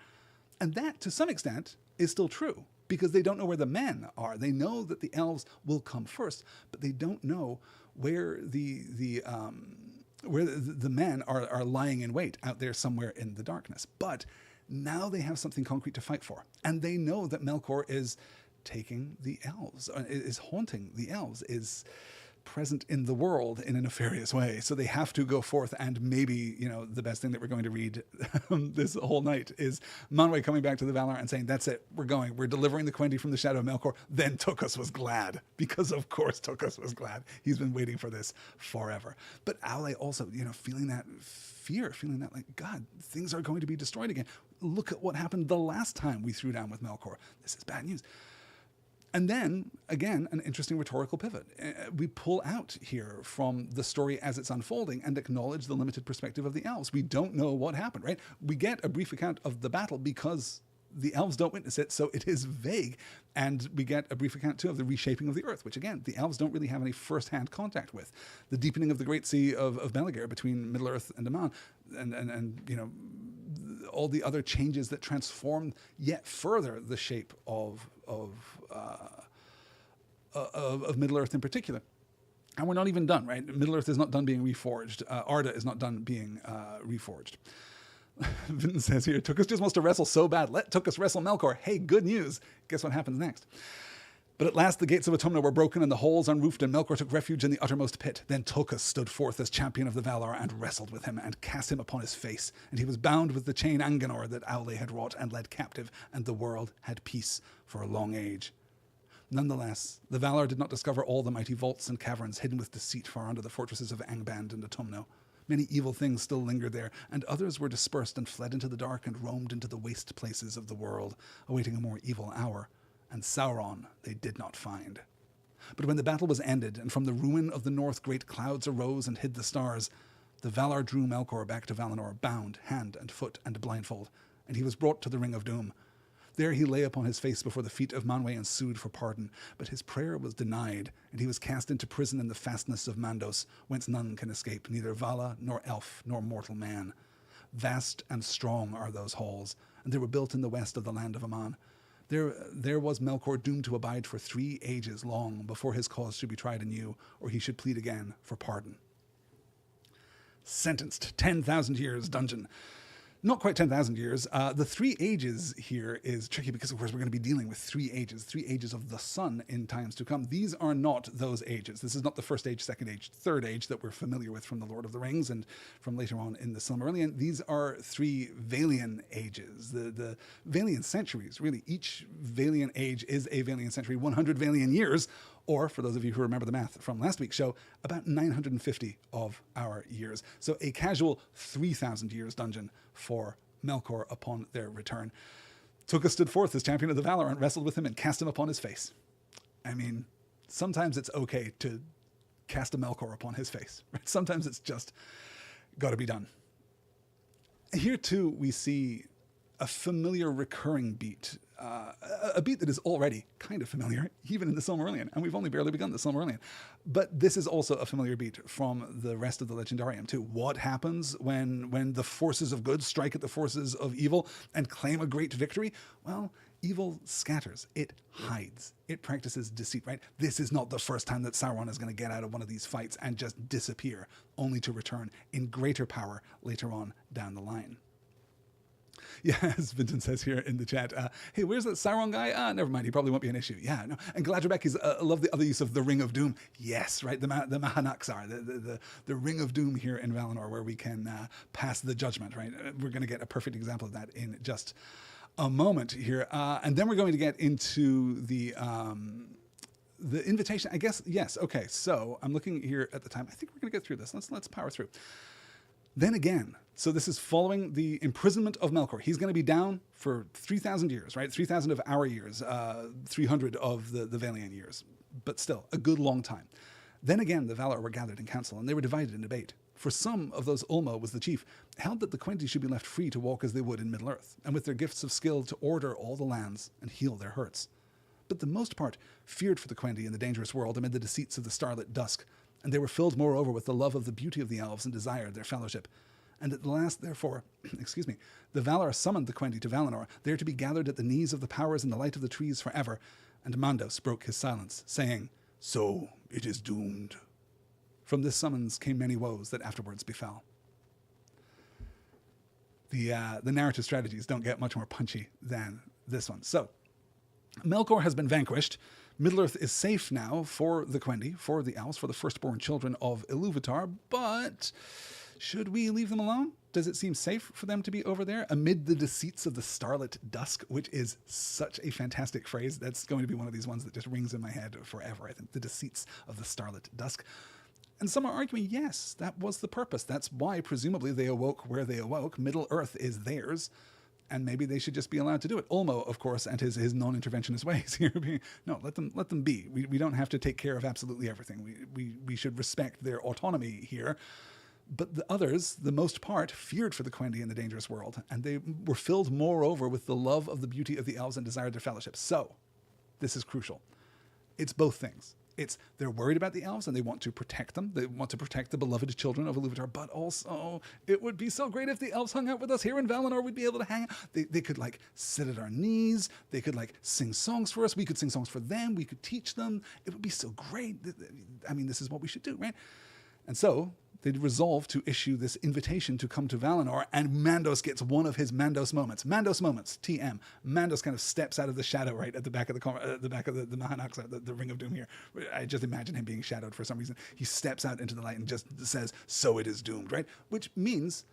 And that, to some extent, is still true because they don't know where the men are. They know that the elves will come first, but they don't know where the men are lying in wait out there somewhere in the darkness. But now they have something concrete to fight for. And they know that Melkor is taking the elves, is haunting the elves, is present in the world in a nefarious way. So they have to go forth, and maybe, you know, the best thing that we're going to read this whole night is Manwë coming back to the Valar and saying, that's it, we're going, we're delivering the Quendi from the shadow of Melkor. Then Tukas was glad, because of course Tukas was glad. He's been waiting for this forever. But Aule also, you know, feeling that fear, feeling that like, God, things are going to be destroyed again. Look at what happened the last time we threw down with Melkor. This is bad news. And then, again, an interesting rhetorical pivot. We pull out here from the story as it's unfolding and acknowledge the limited perspective of the elves. We don't know what happened, right? We get a brief account of the battle because the elves don't witness it, so it is vague. And we get a brief account, too, of the reshaping of the earth, which, again, the elves don't really have any first-hand contact with. The deepening of the Great Sea of Beligir between Middle-earth and Aman, and you know, all the other changes that transform yet further the shape of Middle-earth in particular. And we're not even done, right? Middle-earth is not done being reforged. Arda is not done being reforged. Vinton says here, Tukas just wants to wrestle so bad. Let Tukas wrestle Melkor. Hey, good news. Guess what happens next? But at last the gates of Autumna were broken and the halls unroofed, and Melkor took refuge in the uttermost pit. Then Tukas stood forth as champion of the Valar and wrestled with him and cast him upon his face. And he was bound with the chain Anganor that Aule had wrought and led captive, and the world had peace for a long age. Nonetheless, the Valar did not discover all the mighty vaults and caverns hidden with deceit far under the fortresses of Angband and Autumno. Many evil things still lingered there, and others were dispersed and fled into the dark and roamed into the waste places of the world, awaiting a more evil hour. And Sauron they did not find. But when the battle was ended, and from the ruin of the north great clouds arose and hid the stars, the Valar drew Melkor back to Valinor, bound hand and foot and blindfold, and he was brought to the Ring of Doom. There he lay upon his face before the feet of Manwë and sued for pardon. But his prayer was denied, and he was cast into prison in the fastness of Mandos, whence none can escape, neither Vala, nor elf, nor mortal man. Vast and strong are those halls, and they were built in the west of the land of Aman. There was Melkor doomed to abide for 3 ages long before his cause should be tried anew, or he should plead again for pardon. Sentenced 10,000 years dungeon. Not quite 10,000 years. The 3 ages here is tricky because, of course, we're going to be dealing with 3 ages of the sun in times to come. These are not those ages. This is not the first age, second age, third age that we're familiar with from the Lord of the Rings and from later on in the Silmarillion. These are 3 Vailian ages, the Vailian centuries, really. Each Vailian age is a Vailian century, 100 Vailian years, or, for those of you who remember the math from last week's show, about 950 of our years. So a casual 3,000 years dungeon for Melkor upon their return. Tuka stood forth as champion of the Valar and wrestled with him and cast him upon his face. I mean, sometimes it's okay to cast a Melkor upon his face. Right? Sometimes it's just got to be done. Here, too, we see a familiar recurring beat. A beat that is already kind of familiar, even in the Silmarillion, and we've only barely begun the Silmarillion. But this is also a familiar beat from the rest of the Legendarium too. What happens when the forces of good strike at the forces of evil and claim a great victory? Well, evil scatters. It hides. It practices deceit, right? This is not the first time that Sauron is going to get out of one of these fights and just disappear, only to return in greater power later on down the line. Yeah, as Vinton says here in the chat, hey, where's that Sauron guy? Never mind, he probably won't be an issue. Yeah, no. And Gladrebek is, I love the other use of the Ring of Doom. Yes, right, the Mahanaxar, the Ring of Doom here in Valinor, where we can pass the judgment, right? We're going to get a perfect example of that in just a moment here. And then we're going to get into the invitation, I guess. Yes, okay, so I'm looking here at the time. I think we're going to get through this. Let's power through. Then again, so this is following the imprisonment of Melkor. He's going to be down for 3,000 years, right? 3,000 of our years, 300 of the Vailian years, but still a good long time. Then again, the Valar were gathered in council, and they were divided in debate. For some of those, Ulmo was the chief, held that the Quenti should be left free to walk as they would in Middle-earth, and with their gifts of skill to order all the lands and heal their hurts. But the most part feared for the Quenti in the dangerous world amid the deceits of the starlit dusk, and they were filled moreover with the love of the beauty of the elves and desired their fellowship. And at the last, therefore, the Valar summoned the Quenti to Valinor, there to be gathered at the knees of the powers in the light of the trees forever. And Mandos broke his silence, saying, "So it is doomed." From this summons came many woes that afterwards befell. The narrative strategies don't get much more punchy than this one. So, Melkor has been vanquished. Middle-earth is safe now for the Quendi, for the Elves, for the firstborn children of Ilúvatar, but should we leave them alone? Does it seem safe for them to be over there amid the deceits of the starlit dusk, which is such a fantastic phrase? That's going to be one of these ones that just rings in my head forever, I think, the deceits of the starlit dusk. And some are arguing, yes, that was the purpose. That's why, presumably, they awoke where they awoke. Middle-earth is theirs. And maybe they should just be allowed to do it. Ulmo, of course, and his non-interventionist ways here being, no, let them be. We don't have to take care of absolutely everything. We should respect their autonomy here. But the others, the most part, feared for the Quendi in the dangerous world, and they were filled moreover with the love of the beauty of the elves and desired their fellowship. So, this is crucial. It's both things. It's they're worried about the elves and they want to protect them. They want to protect the beloved children of Ilúvatar, but also it would be so great if the elves hung out with us here in Valinor. We'd be able to hang out. They could like sit at our knees. They could like sing songs for us. We could sing songs for them. We could teach them. It would be so great. I mean, this is what we should do, right? And so they resolve to issue this invitation to come to Valinor, and Mandos gets one of his Mandos moments. Mandos moments, TM. Mandos kind of steps out of the shadow right at the back of the Mahanaxar, the Ring of Doom here. I just imagine him being shadowed for some reason. He steps out into the light and just says, "So it is doomed," right? Which means,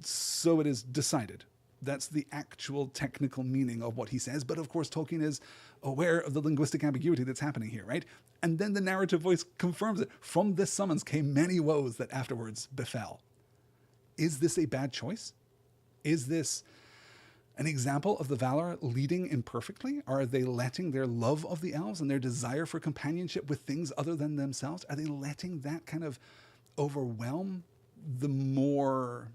so it is decided. That's the actual technical meaning of what he says. But of course, Tolkien is aware of the linguistic ambiguity that's happening here, right? And then the narrative voice confirms it. From this summons came many woes that afterwards befell. Is this a bad choice? Is this an example of the Valar leading imperfectly? Are they letting their love of the elves and their desire for companionship with things other than themselves, are they letting that kind of overwhelm the more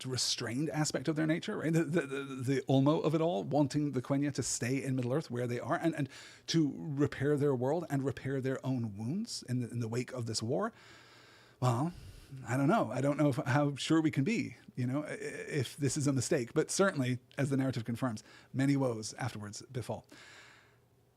restrained aspect of their nature, right? The Ulmo of it all, wanting the Quenya to stay in Middle Earth where they are and to repair their world and repair their own wounds in the wake of this war. Well, I don't know. I don't know how sure we can be, if this is a mistake. But certainly, as the narrative confirms, many woes afterwards befall.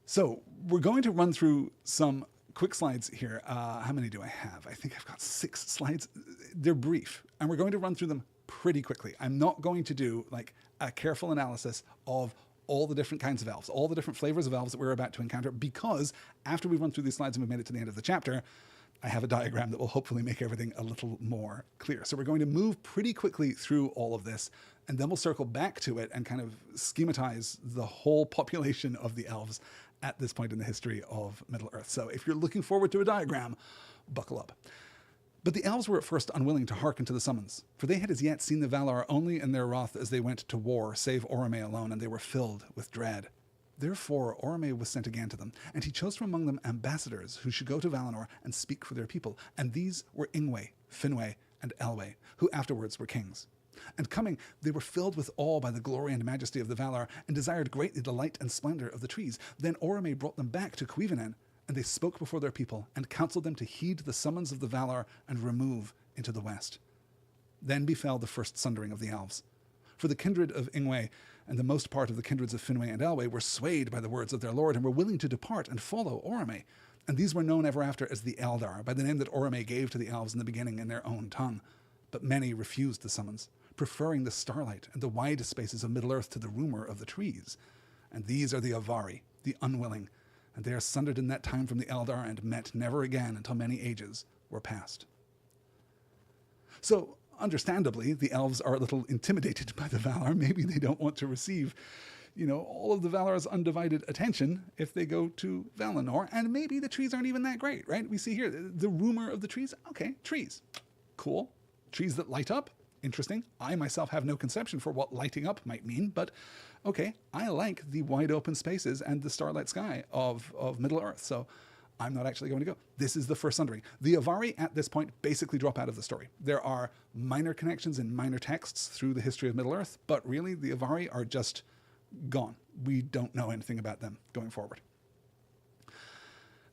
So we're going to run through some quick slides here. How many do I have? I think I've got 6 slides. They're brief, and we're going to run through them pretty quickly. I'm not going to do like a careful analysis of all the different kinds of elves, all the different flavors of elves that we're about to encounter, because after we run through these slides and we've made it to the end of the chapter, I have a diagram that will hopefully make everything a little more clear. So we're going to move pretty quickly through all of this, and then we'll circle back to it and kind of schematize the whole population of the elves at this point in the history of Middle-earth. So if you're looking forward to a diagram, buckle up. But the elves were at first unwilling to hearken to the summons, for they had as yet seen the Valar only in their wrath as they went to war, save Orome alone, and they were filled with dread. Therefore Orome was sent again to them, and he chose from among them ambassadors who should go to Valinor and speak for their people, and these were Ingwe, Finwë, and Elwë, who afterwards were kings. And coming, they were filled with awe by the glory and majesty of the Valar, and desired greatly the light and splendor of the trees. Then Orome brought them back to Cuivanen, and they spoke before their people, and counselled them to heed the summons of the Valar and remove into the west. Then befell the first sundering of the elves. For the kindred of Ingwe and the most part of the kindreds of Finwë and Elwë were swayed by the words of their lord, and were willing to depart and follow Orome. And these were known ever after as the Eldar, by the name that Orome gave to the elves in the beginning in their own tongue. But many refused the summons, preferring the starlight and the wide spaces of Middle-earth to the rumour of the trees. And these are the Avari, the unwilling, and they are sundered in that time from the Eldar, and met never again until many ages were past. So, understandably, the elves are a little intimidated by the Valar. Maybe they don't want to receive, all of the Valar's undivided attention if they go to Valinor, and maybe the trees aren't even that great, right? We see here the rumour of the trees. Okay, trees. Cool. Trees that light up. Interesting. I myself have no conception for what lighting up might mean, but okay, I like the wide open spaces and the starlight sky of Middle-earth, so I'm not actually going to go. This is the first sundering. The Avari at this point basically drop out of the story. There are minor connections in minor texts through the history of Middle-earth, but really the Avari are just gone. We don't know anything about them going forward.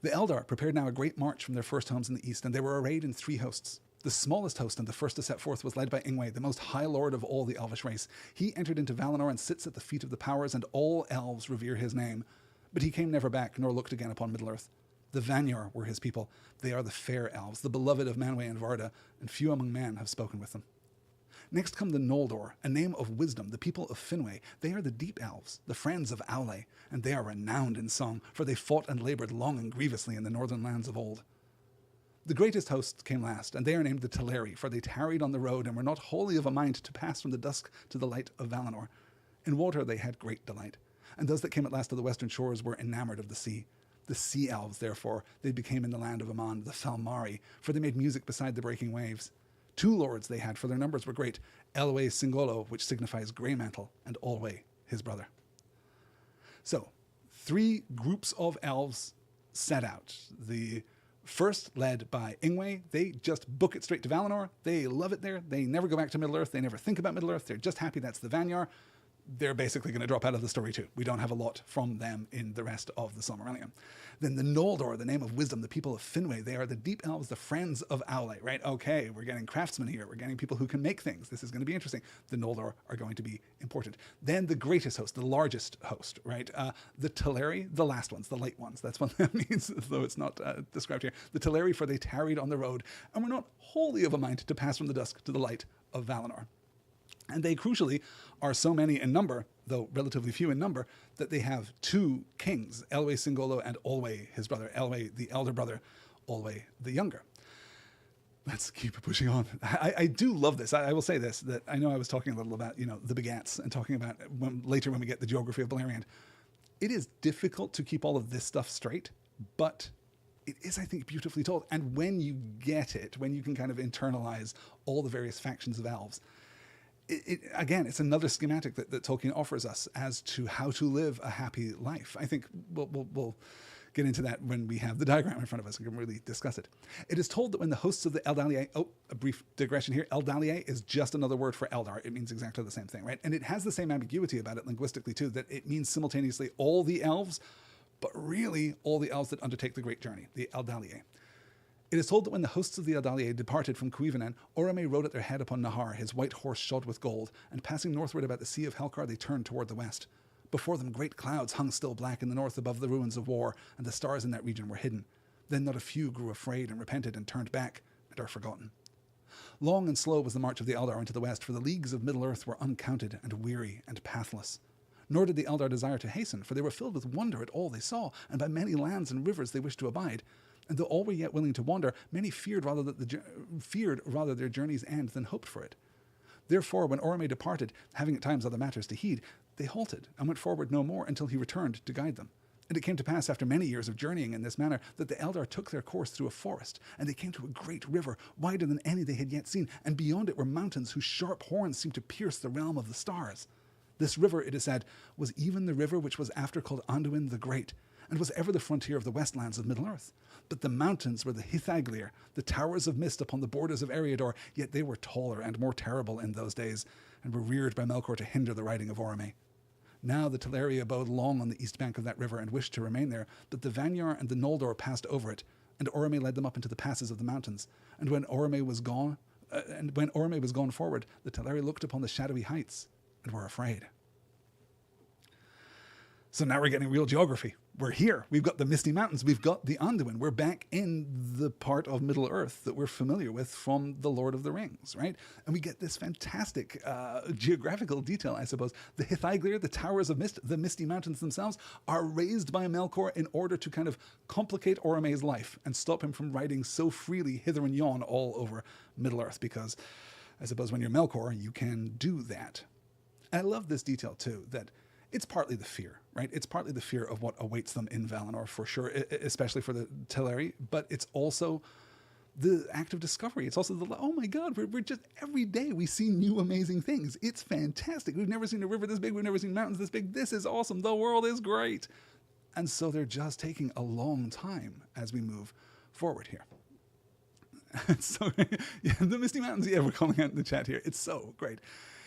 The Eldar prepared now a great march from their first homes in the east, and they were arrayed in 3 hosts. The smallest host and the first to set forth was led by Ingwe, the most high lord of all the elvish race. He entered into Valinor and sits at the feet of the powers, and all elves revere his name. But he came never back, nor looked again upon Middle-earth. The Vanyar were his people. They are the fair elves, the beloved of Manwë and Varda, and few among men have spoken with them. Next come the Noldor, a name of wisdom, the people of Finwë. They are the deep elves, the friends of Aule, and they are renowned in song, for they fought and laboured long and grievously in the northern lands of old. The greatest hosts came last, and they are named the Teleri, for they tarried on the road and were not wholly of a mind to pass from the dusk to the light of Valinor. In water they had great delight, and those that came at last to the western shores were enamoured of the sea. The sea elves, therefore, they became in the land of Aman, the Felmari, for they made music beside the breaking waves. 2 lords they had, for their numbers were great, Elwë Singolo, which signifies grey mantle, and Olwë, his brother. So, 3 groups of elves set out. The first led by Ingwe. They just book it straight to Valinor. They love it there. They never go back to Middle-earth. They never think about Middle-earth. They're just happy that's the Vanyar. They're basically going to drop out of the story too. We don't have a lot from them in the rest of the Silmarillion. Then the Noldor, the name of wisdom, the people of Finwë, they are the deep elves, the friends of Aule, right? Okay, we're getting craftsmen here. We're getting people who can make things. This is going to be interesting. The Noldor are going to be important. Then the greatest host, the largest host, right? The Teleri, the last ones, the light ones. That's what that means, though it's not described here. The Teleri, for they tarried on the road and were not wholly of a mind to pass from the dusk to the light of Valinor. And they, crucially, are so many in number, though relatively few in number, that they have 2 kings, Elwë Singolo and Olwë, his brother. Elwë, the elder brother, Olwë, the younger. Let's keep pushing on. I do love this. I will say this, that I know I was talking a little about, the begats, and talking about later when we get the geography of Beleriand. It is difficult to keep all of this stuff straight, but it is, I think, beautifully told. And when you get it, when you can kind of internalize all the various factions of elves, again, it's another schematic that Tolkien offers us as to how to live a happy life. I think we'll get into that when we have the diagram in front of us and can really discuss it. It is told that when the hosts of the Eldalier, a brief digression here, Eldalier is just another word for Eldar. It means exactly the same thing, right? And it has the same ambiguity about it linguistically too, that it means simultaneously all the elves, but really all the elves that undertake the great journey, the Eldalier. It is told that when the hosts of the Eldalier departed from Cuivanen, Orome rode at their head upon Nahar, his white horse shod with gold, and passing northward about the Sea of Helkar, they turned toward the west. Before them great clouds hung still black in the north above the ruins of war, and the stars in that region were hidden. Then not a few grew afraid and repented and turned back, and are forgotten. Long and slow was the march of the Eldar into the west, for the leagues of Middle-earth were uncounted and weary and pathless. Nor did the Eldar desire to hasten, for they were filled with wonder at all they saw, and by many lands and rivers they wished to abide. And though all were yet willing to wander, many feared rather their journey's end than hoped for it. Therefore, when Orome departed, having at times other matters to heed, they halted and went forward no more until he returned to guide them. And it came to pass, after many years of journeying in this manner, that the Eldar took their course through a forest, and they came to a great river, wider than any they had yet seen, and beyond it were mountains whose sharp horns seemed to pierce the realm of the stars. This river, it is said, was even the river which was after called Anduin the Great, and was ever the frontier of the westlands of Middle-earth. But the mountains were the Hithaglir, the towers of mist upon the borders of Eriador, yet they were taller and more terrible in those days, and were reared by Melkor to hinder the riding of Orome. Now the Teleri abode long on the east bank of that river and wished to remain there, but the Vanyar and the Noldor passed over it, and Orome led them up into the passes of the mountains. And when Orome was gone forward, the Teleri looked upon the shadowy heights and were afraid. So now we're getting real geography. We're here. We've got the Misty Mountains. We've got the Anduin. We're back in the part of Middle-earth that we're familiar with from The Lord of the Rings, right? And we get this fantastic geographical detail, I suppose. The Hithaglir, the Towers of Mist, the Misty Mountains themselves, are raised by Melkor in order to kind of complicate Orome's life and stop him from riding so freely hither and yon all over Middle-earth, because I suppose when you're Melkor, you can do that. And I love this detail, too, that it's partly the fear, right? It's partly the fear of what awaits them in Valinor, for sure, especially for the Teleri, but it's also the act of discovery. It's also the, oh my God, we're just, every day we see new amazing things. It's fantastic. We've never seen a river this big. We've never seen mountains this big. This is awesome. The world is great. And so they're just taking a long time as we move forward here. So, yeah, the Misty Mountains, yeah, we're calling out in the chat here. It's so great.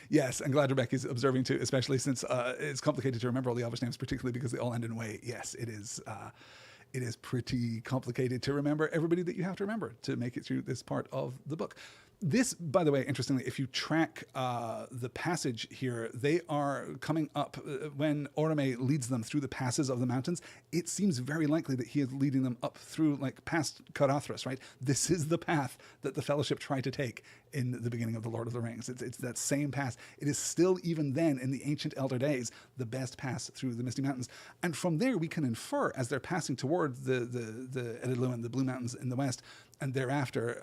Yes, I'm glad Rebecca's observing too, especially since it's complicated to remember all the Elvish names, particularly because they all end in way. Yes, it is pretty complicated to remember everybody that you have to remember to make it through this part of the book. This, by the way, interestingly, if you track the passage here, they are coming up when Orome leads them through the passes of the mountains. It seems very likely that he is leading them up through, like, past Carathras, right? This is the path that the Fellowship tried to take in the beginning of The Lord of the Rings. It's that same path. It is still, even then, in the ancient Elder days, the best pass through the Misty Mountains. And from there, we can infer, as they're passing toward the Ediluin, the Blue Mountains in the west, and thereafter,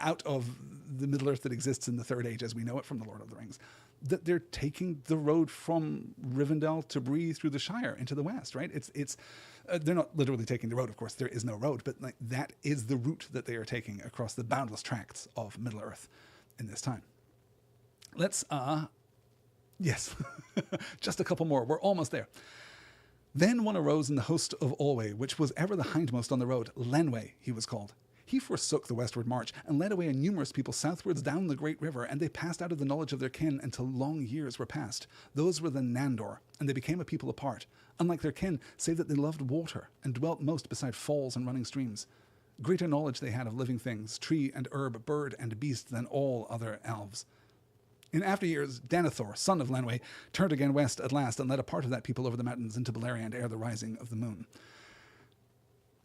out of the Middle-earth that exists in the Third Age, as we know it from The Lord of the Rings, that they're taking the road from Rivendell to Bree through the Shire into the west, right? They're not literally taking the road, of course. There is no road, but like that is the route that they are taking across the boundless tracts of Middle-earth in this time. Let's, yes, just a couple more. We're almost there. Then one arose in the host of Olwe, which was ever the hindmost on the road. Lenwe, he was called. He forsook the westward march, and led away a numerous people southwards down the great river, and they passed out of the knowledge of their kin until long years were past. Those were the Nandor, and they became a people apart, unlike their kin, save that they loved water, and dwelt most beside falls and running streams. Greater knowledge they had of living things, tree and herb, bird and beast, than all other elves. In after years, Denethor, son of Lenwe, turned again west at last, and led a part of that people over the mountains into Beleriand ere the rising of the moon.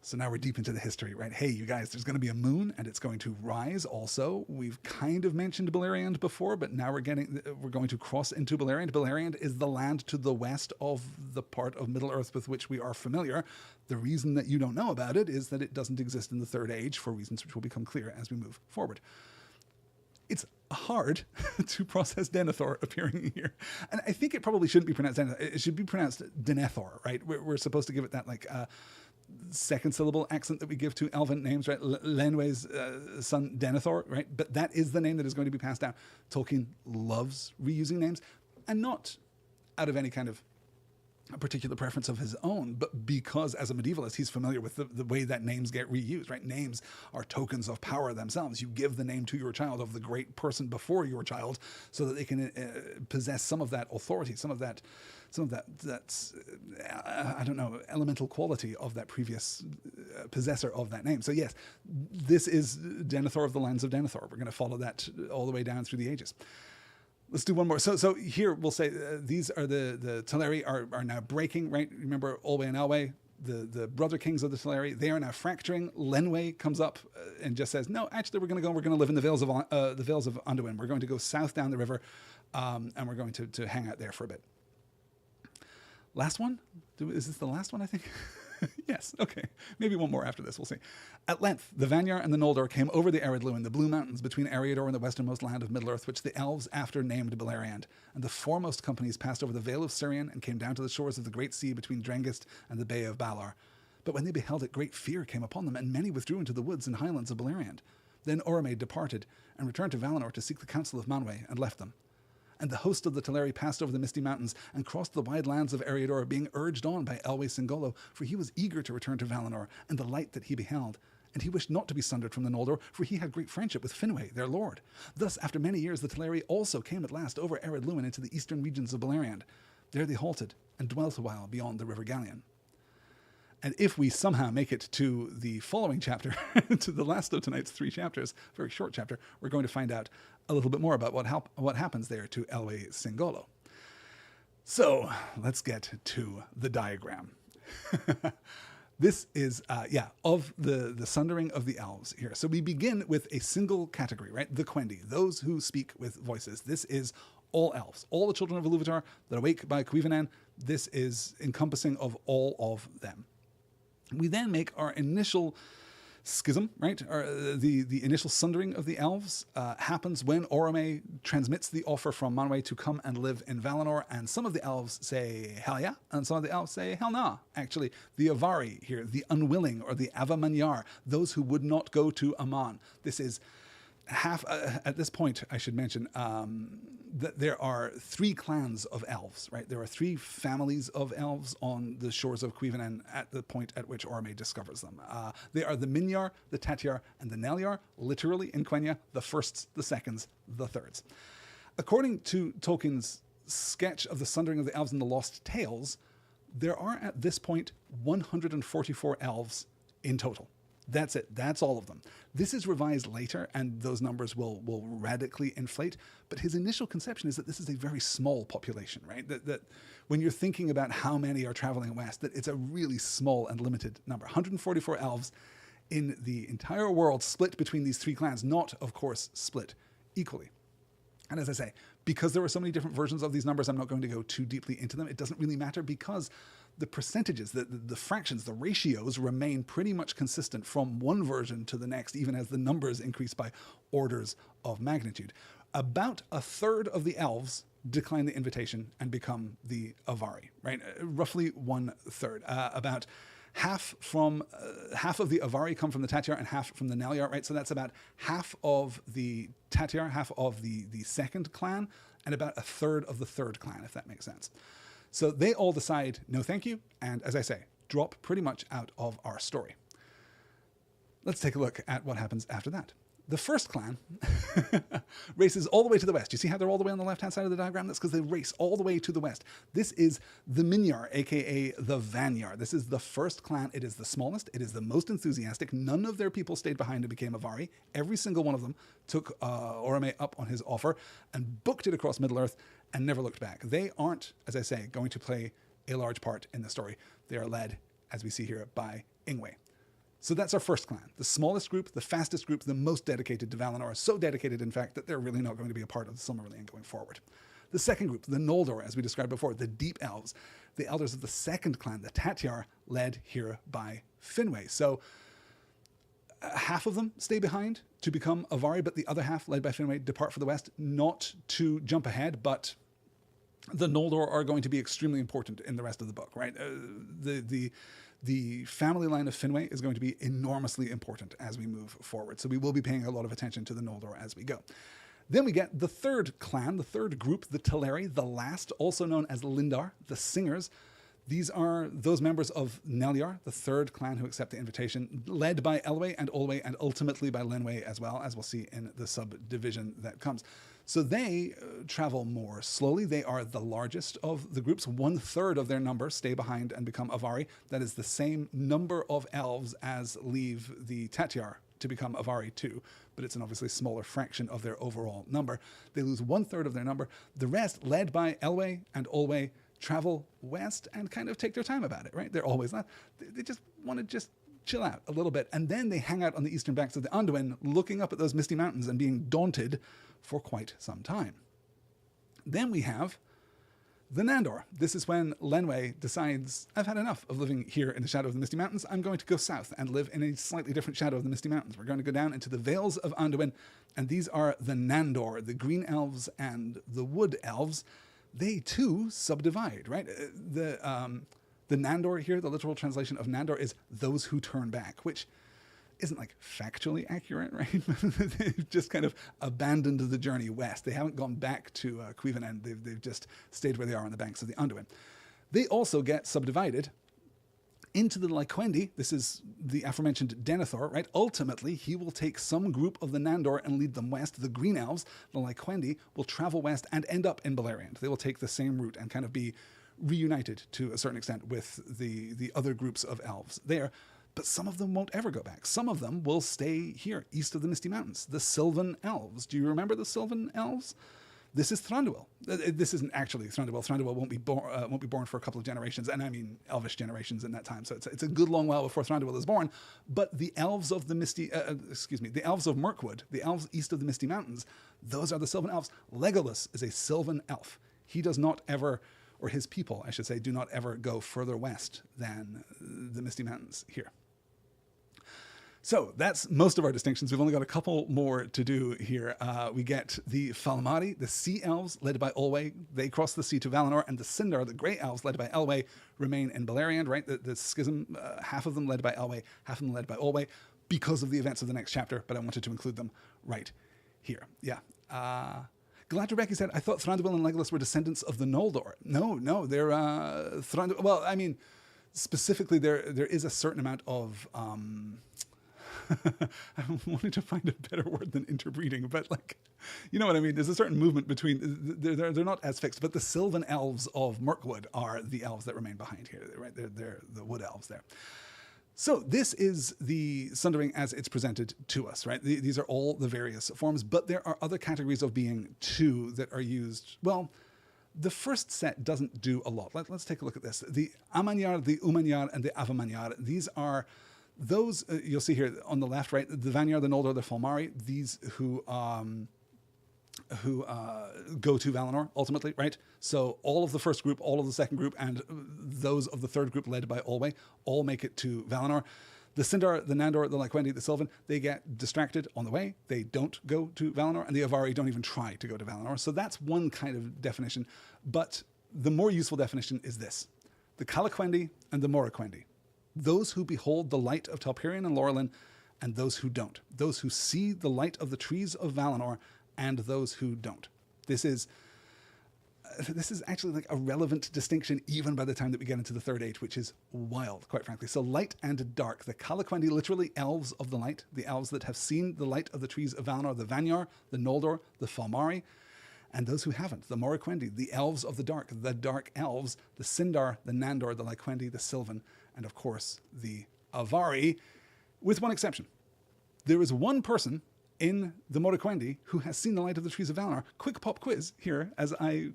So now we're deep into the history, right? Hey, you guys, there's going to be a moon, and it's going to rise also. We've kind of mentioned Beleriand before, but now we're going to cross into Beleriand. Beleriand is the land to the west of the part of Middle-earth with which we are familiar. The reason that you don't know about it is that it doesn't exist in the Third Age, for reasons which will become clear as we move forward. It's hard to process Denethor appearing here. And I think it probably shouldn't be pronounced Denethor. It should be pronounced Denethor, right? We're supposed to give it that, like, second syllable accent that we give to elven names, right? Lenwe's son Denethor, right? But that is the name that is going to be passed down. Tolkien loves reusing names, and not out of any kind of a particular preference of his own, but because as a medievalist he's familiar with the way that names get reused, right? Names are tokens of power themselves. You give the name to your child of the great person before your child so that they can possess some of that authority, some of that that's I don't know, elemental quality of that previous possessor of that name. So yes, this is Denethor of the lands of Denethor. We're going to follow that all the way down through the ages. Let's do one more. So here we'll say these are the Teleri are now breaking, right? Remember Olwe and Elwë, the brother kings of the Teleri, they are now fracturing. Lenwë comes up and just says, no, actually we're going to live in the Vales of Anduin. We're going to go south down the river, and we're going to hang out there for a bit. Last one? Is this the last one, I think? Yes, okay. Maybe one more after this, we'll see. At length, the Vanyar and the Noldor came over the Ered Luin, the blue mountains between Eriador and the westernmost land of Middle-earth, which the Elves after named Beleriand. And the foremost companies passed over the Vale of Sirion and came down to the shores of the great sea between Drengist and the Bay of Balar. But when they beheld it, great fear came upon them, and many withdrew into the woods and highlands of Beleriand. Then Orome departed and returned to Valinor to seek the counsel of Manwë, and left them. And the host of the Teleri passed over the misty mountains and crossed the wide lands of Eriador, being urged on by Elwë Singolo, for he was eager to return to Valinor and the light that he beheld. And he wished not to be sundered from the Noldor, for he had great friendship with Finwë, their lord. Thus, after many years, the Teleri also came at last over Ered Luin into the eastern regions of Beleriand. There they halted and dwelt a while beyond the river Gallion. And if we somehow make it to the following chapter, to the last of tonight's 3 chapters, very short chapter, we're going to find out a little bit more about what happens there to Elwë Singolo. So let's get to the diagram. This is, of the sundering of the elves here. So we begin with a single category, right? The Quendi, those who speak with voices. This is all elves, all the children of Iluvatar that awake by Cuivanen. This is encompassing of all of them. We then make our initial schism, right? The initial sundering of the elves happens when Orome transmits the offer from Manwë to come and live in Valinor, and some of the elves say hell yeah, and some of the elves say hell nah. Actually, the Avari here, the unwilling, or the Avamanyar, those who would not go to Aman. This is half, at this point, I should mention that there are 3 clans of elves, right? There are 3 families of elves on the shores of Cuivanen at the point at which Orome discovers them. They are the Minyar, the Tatyar, and the Nelyar, literally in Quenya, the firsts, the seconds, the thirds. According to Tolkien's sketch of the Sundering of the Elves in the Lost Tales, there are at this point 144 elves in total. That's it. That's all of them. This is revised later, and those numbers will radically inflate. But his initial conception is that this is a very small population, right? That when you're thinking about how many are traveling west, that it's a really small and limited number. 144 elves in the entire world split between these 3 clans, not, of course, split equally. And as I say, because there are so many different versions of these numbers, I'm not going to go too deeply into them. It doesn't really matter because the percentages, the fractions, the ratios remain pretty much consistent from one version to the next, even as the numbers increase by orders of magnitude. About a third of the elves decline the invitation and become the Avari, right? Roughly 1/3. About half of the Avari come from the Tatyar and half from the Nelyar, right? So that's about half of the Tatyar, half of the second clan, and about a third of the third clan, if that makes sense. So they all decide, no thank you, and as I say, drop pretty much out of our story. Let's take a look at what happens after that. The first clan races all the way to the west. You see how they're all the way on the left-hand side of the diagram? That's because they race all the way to the west. This is the Minyar, aka the Vanyar. This is the first clan. It is the smallest. It is the most enthusiastic. None of their people stayed behind and became Avari. Every single one of them took Orome up on his offer and booked it across Middle-earth and never looked back. They aren't, as I say, going to play a large part in the story. They are led, as we see here, by Ingwe. So that's our first clan, the smallest group, the fastest group, the most dedicated to Valinor, so dedicated, in fact, that they're really not going to be a part of the Silmarillion going forward. The second group, the Noldor, as we described before, the Deep Elves, the elders of the second clan, the Tatyar, led here by Finwë. So half of them stay behind to become Avari, but the other half, led by Finwë, depart for the west, not to jump ahead, but the Noldor are going to be extremely important in the rest of the book, right? The family line of Finwë is going to be enormously important as we move forward. So we will be paying a lot of attention to the Noldor as we go. Then we get the third clan, the third group, the Teleri, the last, also known as Lindar, the Singers. These are those members of Nelyar, the third clan who accept the invitation, led by Elwë and Olwë, and ultimately by Lenwë as well, as we'll see in the subdivision that comes. So they travel more slowly. They are the largest of the groups. 1/3 of their number stay behind and become Avari. That is the same number of elves as leave the Tatyar to become Avari too, but it's an obviously smaller fraction of their overall number. They lose 1/3 of their number. The rest, led by Elwë and Olwë, travel west and kind of take their time about it, right? They're always not. They just want to just chill out a little bit. And then they hang out on the eastern banks of the Anduin, looking up at those misty mountains and being daunted for quite some time. Then we have the Nandor. This is when Lenwë decides, I've had enough of living here in the shadow of the Misty Mountains. I'm going to go south and live in a slightly different shadow of the Misty Mountains. We're going to go down into the Vales of Anduin, and these are the Nandor, the Green Elves and the Wood Elves. They too subdivide, right? The Nandor here, the literal translation of Nandor is those who turn back, which isn't like factually accurate, right? They've just kind of abandoned the journey west. They haven't gone back to Cuivanen. They've just stayed where they are on the banks of the Anduin. They also get subdivided into the Lyquendi. This is the aforementioned Denethor, right? Ultimately, he will take some group of the Nandor and lead them west. The Green Elves, the Lyquendi, will travel west and end up in Beleriand. They will take the same route and kind of be reunited to a certain extent with the other groups of elves there. But some of them won't ever go back. Some of them will stay here, east of the Misty Mountains. The Sylvan Elves. Do you remember the Sylvan Elves? This is Thranduil. This isn't actually Thranduil. Thranduil won't be born for a couple of generations, and I mean Elvish generations in that time. So it's a good long while before Thranduil is born. But the elves of the the elves of Mirkwood, the elves east of the Misty Mountains, those are the Sylvan Elves. Legolas is a Sylvan Elf. He does not ever, or his people, I should say, do not ever go further west than the Misty Mountains here. So that's most of our distinctions. We've only got a couple more to do here. We get the Falmari, the Sea Elves, led by Olwë. They cross the sea to Valinor, and the Sindar, the Grey Elves, led by Elwë, remain in Beleriand, right? The schism, half of them led by Elwë, half of them led by Olwë, because of the events of the next chapter, but I wanted to include them right here. Yeah. Galadriel said, I thought Thranduil and Legolas were descendants of the Noldor. No, they're Thranduil. Well, I mean, specifically, there is a certain amount of... I wanted to find a better word than interbreeding, but like, you know what I mean? There's a certain movement between, they're not as fixed, but the Sylvan Elves of Mirkwood are the elves that remain behind here, right? They're the Wood Elves there. So this is the Sundering as it's presented to us, right? These are all the various forms, but there are other categories of being too that are used. Well, the first set doesn't do a lot. Let's take a look at this. The Amanyar, the Umanyar, and the Avamanyar, these are those, you'll see here on the left, right, the Vanyar, the Noldor, the Falmari, these who go to Valinor, ultimately, right? So all of the first group, all of the second group, and those of the third group led by Olwë all make it to Valinor. The Sindar, the Nandor, the Lyquendi, the Sylvan, they get distracted on the way. They don't go to Valinor, and the Avari don't even try to go to Valinor. So that's one kind of definition. But the more useful definition is this. The Calaquendi and the Moraquendi. Those who behold the light of Telperion and Laurelin, and those who don't. Those who see the light of the trees of Valinor, and those who don't. This is actually like a relevant distinction even by the time that we get into the Third Age, which is wild, quite frankly. So light and dark. The Calaquendi, literally elves of the light, the elves that have seen the light of the trees of Valinor, the Vanyar, the Noldor, the Falmari, and those who haven't, the Moraquendi, the elves of the dark elves, the Sindar, the Nandor, the Lyquendi, the Sylvan, and of course the Avari, with one exception. There is one person in the Moraquendi who has seen the light of the trees of Valinor. Quick pop quiz here as I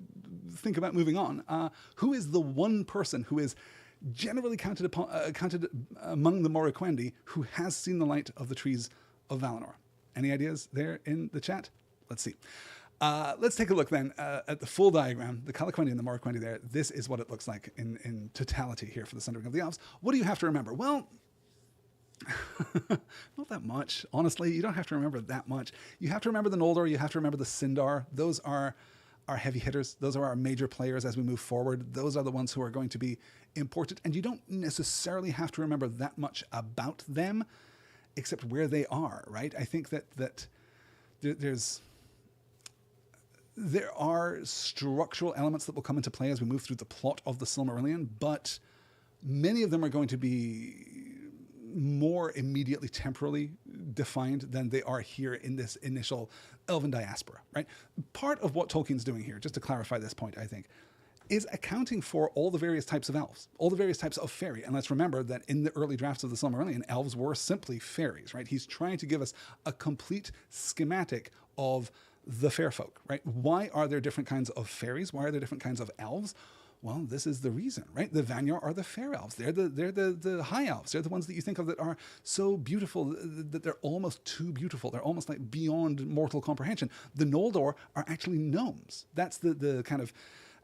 think about moving on. Who is the one person who is generally counted among the Moraquendi who has seen the light of the trees of Valinor? Any ideas there in the chat? Let's see. Let's take a look then at the full diagram, the Calaquendi and the Moraquendi there. This is what it looks like in totality here for the Sundering of the Elves. What do you have to remember? Well, not that much. Honestly, you don't have to remember that much. You have to remember the Noldor. You have to remember the Sindar. Those are our heavy hitters. Those are our major players as we move forward. Those are the ones who are going to be important. And you don't necessarily have to remember that much about them, except where they are, right? I think that there's... There are structural elements that will come into play as we move through the plot of the Silmarillion, but many of them are going to be more immediately temporally defined than they are here in this initial elven diaspora, right? Part of what Tolkien's doing here, just to clarify this point, I think, is accounting for all the various types of elves, all the various types of fairy. And let's remember that in the early drafts of the Silmarillion, elves were simply fairies, right? He's trying to give us a complete schematic of the fair folk, right? Why are there different kinds of fairies? Why are there different kinds of elves? Well, this is the reason, right? The Vanyar are the fair elves. They're the high elves. They're the ones that you think of that are so beautiful that they're almost too beautiful. They're almost like beyond mortal comprehension. The Noldor are actually gnomes. That's the kind of,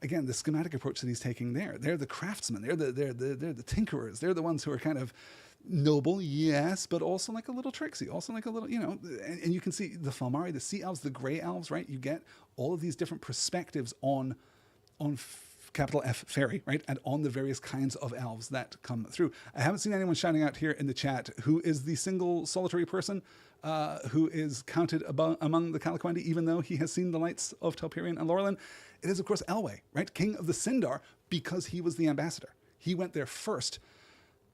again, the schematic approach that he's taking there. They're the craftsmen. They're the tinkerers. They're the ones who are kind of noble, yes, but also like a little tricksy, also like a little, and you can see the Falmari, the sea elves, the grey elves, right? You get all of these different perspectives on capital F fairy, right? And on the various kinds of elves that come through. I haven't seen anyone shouting out here in the chat who is the single solitary person who is counted among the Calaquendi, even though he has seen the lights of Telperion and Lorelin. It is, of course, Elwë, right? King of the Sindar, because he was the ambassador. He went there first,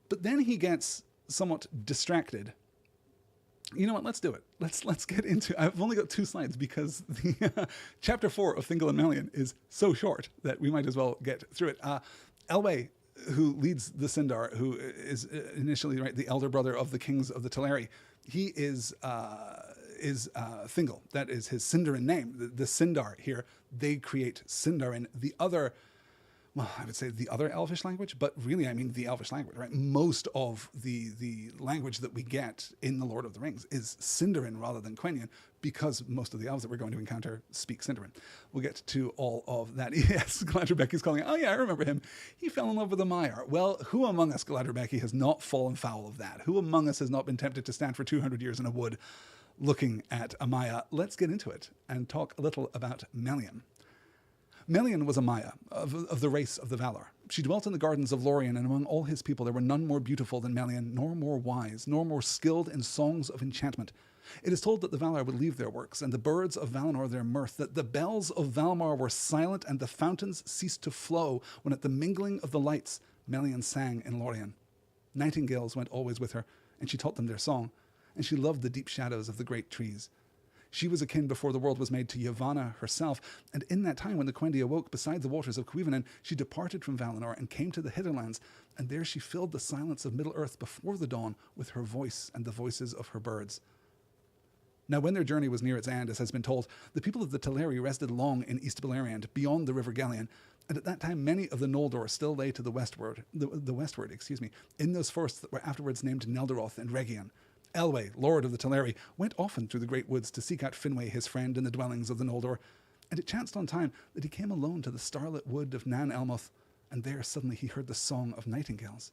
but then he gets somewhat distracted. You know what? Let's do it. Let's get into. I've only got 2 slides because the chapter 4 of Thingol and Melian is so short that we might as well get through it. Elwë, who leads the Sindar, who is initially the elder brother of the kings of the Teleri, he is Thingol. That is his Sindarin name. The Sindar here, they create Sindarin. The other. Well, I would say the other Elvish language, but really I mean the Elvish language, right? Most of the language that we get in The Lord of the Rings is Sindarin rather than Quenya, because most of the elves that we're going to encounter speak Sindarin. We'll get to all of that. Yes, Galadriel calling, oh yeah, I remember him. He fell in love with a Maiar. Well, who among us, Galadriel, has not fallen foul of that? Who among us has not been tempted to stand for 200 years in a wood looking at a Maiar? Let's get into it and talk a little about Melian. Melian was a Maya of the race of the Valar. She dwelt in the gardens of Lorien, and among all his people there were none more beautiful than Melian, nor more wise, nor more skilled in songs of enchantment. It is told that the Valar would leave their works, and the birds of Valinor their mirth, that the bells of Valmar were silent, and the fountains ceased to flow, when at the mingling of the lights Melian sang in Lorien. Nightingales went always with her, and she taught them their song, and she loved the deep shadows of the great trees. She was akin before the world was made to Yavanna herself, and in that time when the Quendi awoke beside the waters of Cuivanen, she departed from Valinor and came to the Hitherlands, and there she filled the silence of Middle-earth before the dawn with her voice and the voices of her birds. Now when their journey was near its end, as has been told, the people of the Teleri rested long in East Beleriand, beyond the river Gallion, and at that time many of the Noldor still lay to the westward, in those forests that were afterwards named Nelderoth and Region. Elwë, lord of the Teleri, went often through the great woods to seek out Finwë, his friend, in the dwellings of the Noldor, and it chanced on time that he came alone to the starlit wood of Nan Elmoth, and there suddenly he heard the song of nightingales.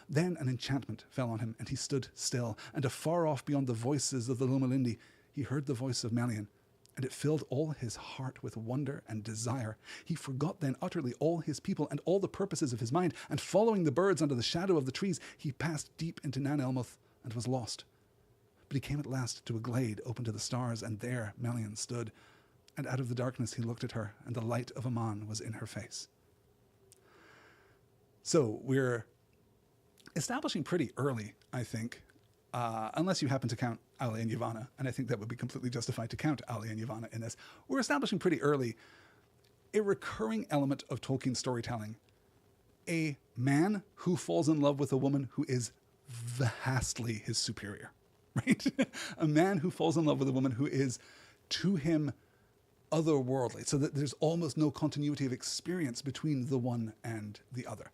Then an enchantment fell on him, and he stood still, and afar off beyond the voices of the Lomelindi, he heard the voice of Melian, and it filled all his heart with wonder and desire. He forgot then utterly all his people and all the purposes of his mind, and following the birds under the shadow of the trees, he passed deep into Nan Elmoth, and was lost. But he came at last to a glade open to the stars, and there Melian stood, and out of the darkness he looked at her, and the light of Aman was in her face. So we're establishing pretty early, I think, unless you happen to count Ali and Yavanna, and I think that would be completely justified to count Ali and Yavanna in this. We're establishing pretty early a recurring element of Tolkien storytelling. A man who falls in love with a woman who is vastly his superior, right? A man who falls in love with a woman who is to him otherworldly, so that there's almost no continuity of experience between the one and the other.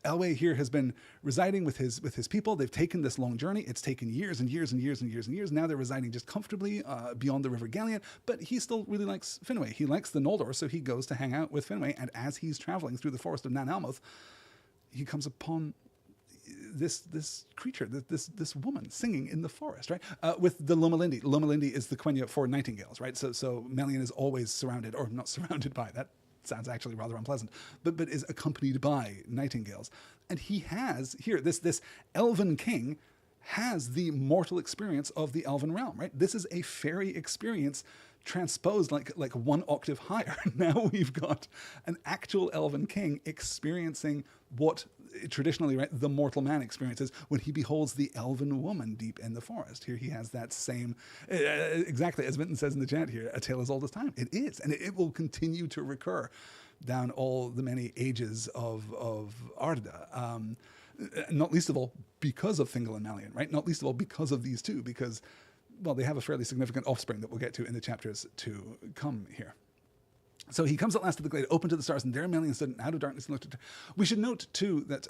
Elwë here has been residing with his people. They've taken this long journey. It's taken years and years and years and years and years. Now they're residing just comfortably beyond the River Gallion, but he still really likes Finwë. He likes the Noldor, so he goes to hang out with Finwë, and as he's traveling through the forest of Nan Elmoth, he comes upon this creature, this woman singing in the forest, right? With the Lomelindi. Lomelindi is the Quenya for nightingales, right? So Melian is always surrounded, or not surrounded by, that sounds actually rather unpleasant, but is accompanied by nightingales. And he has here, this elven king has the mortal experience of the elven realm, right? This is a fairy experience transposed like one octave higher. Now we've got an actual elven king experiencing what traditionally, right, the mortal man experiences when he beholds the elven woman deep in the forest. Here he has that same, exactly as Vinton says in the chat here, a tale as old as time. It is, and it will continue to recur down all the many ages of Arda. Not least of all because of Thingol and Melian, right? Not least of all because of these two, because, well, they have a fairly significant offspring that we'll get to in the chapters to come here. So he comes at last to the glade, open to the stars, and there Melian stood out of darkness and looked at her. We should note, too, that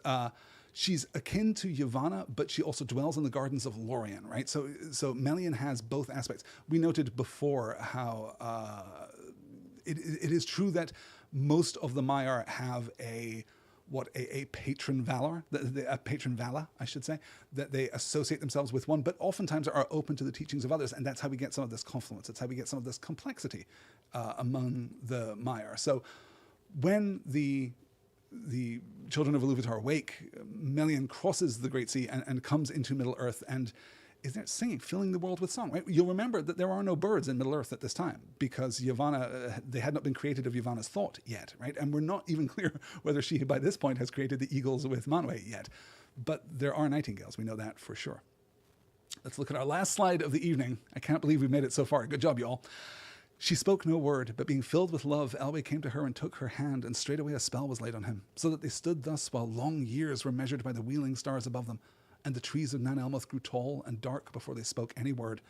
she's akin to Yavanna, but she also dwells in the gardens of Lorien, right? So Melian has both aspects. We noted before how it is true that most of the Maiar have a patron valor, a patron valor, I should say, that they associate themselves with one, but oftentimes are open to the teachings of others, and that's how we get some of this confluence. That's how we get some of this complexity among the Maiar. So when the children of Iluvatar wake, Melian crosses the Great Sea and comes into Middle-earth and is there singing, filling the world with song, right? You'll remember that there are no birds in Middle-earth at this time because Yavanna, they had not been created of Yavanna's thought yet, right? And we're not even clear whether she, by this point, has created the eagles with Manwë yet. But there are nightingales. We know that for sure. Let's look at our last slide of the evening. I can't believe we've made it so far. Good job, y'all. She spoke no word, but being filled with love, Elwë came to her and took her hand, and straightway a spell was laid on him, so that they stood thus while long years were measured by the wheeling stars above them. And the trees of Nan Elmoth grew tall and dark before they spoke any word.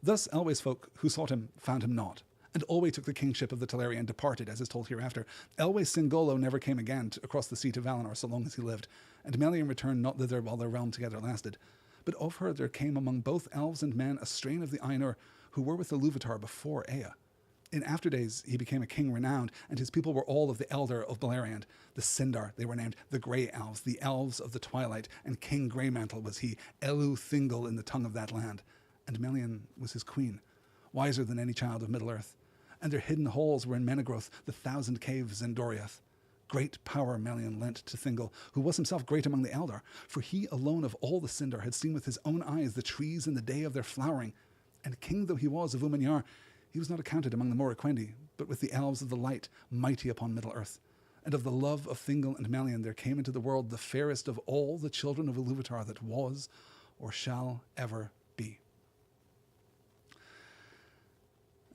Thus Elwë's folk who sought him found him not, and Olwe took the kingship of the Teleri and departed, as is told hereafter. Elwë Singolo never came again across the sea to Valinor so long as he lived, and Melian returned not thither while their realm together lasted. But of her there came among both elves and men a strain of the Ainur who were with the Iluvatar before Ea. In after days he became a king renowned, and his people were all of the elder of Beleriand. The Sindar they were named, the Grey Elves, the Elves of the Twilight, and King Greymantle was he, Elu Thingol in the tongue of that land. And Melian was his queen, wiser than any child of Middle-earth. And their hidden halls were in Menegroth, the 1,000 caves in Doriath. Great power Melian lent to Thingol, who was himself great among the Eldar, for he alone of all the Sindar had seen with his own eyes the trees in the day of their flowering. And king though he was of Umanyar, he was not accounted among the Moraquendi, but with the elves of the light, mighty upon Middle-earth. And of the love of Thingol and Melian there came into the world the fairest of all the children of Iluvatar that was or shall ever be.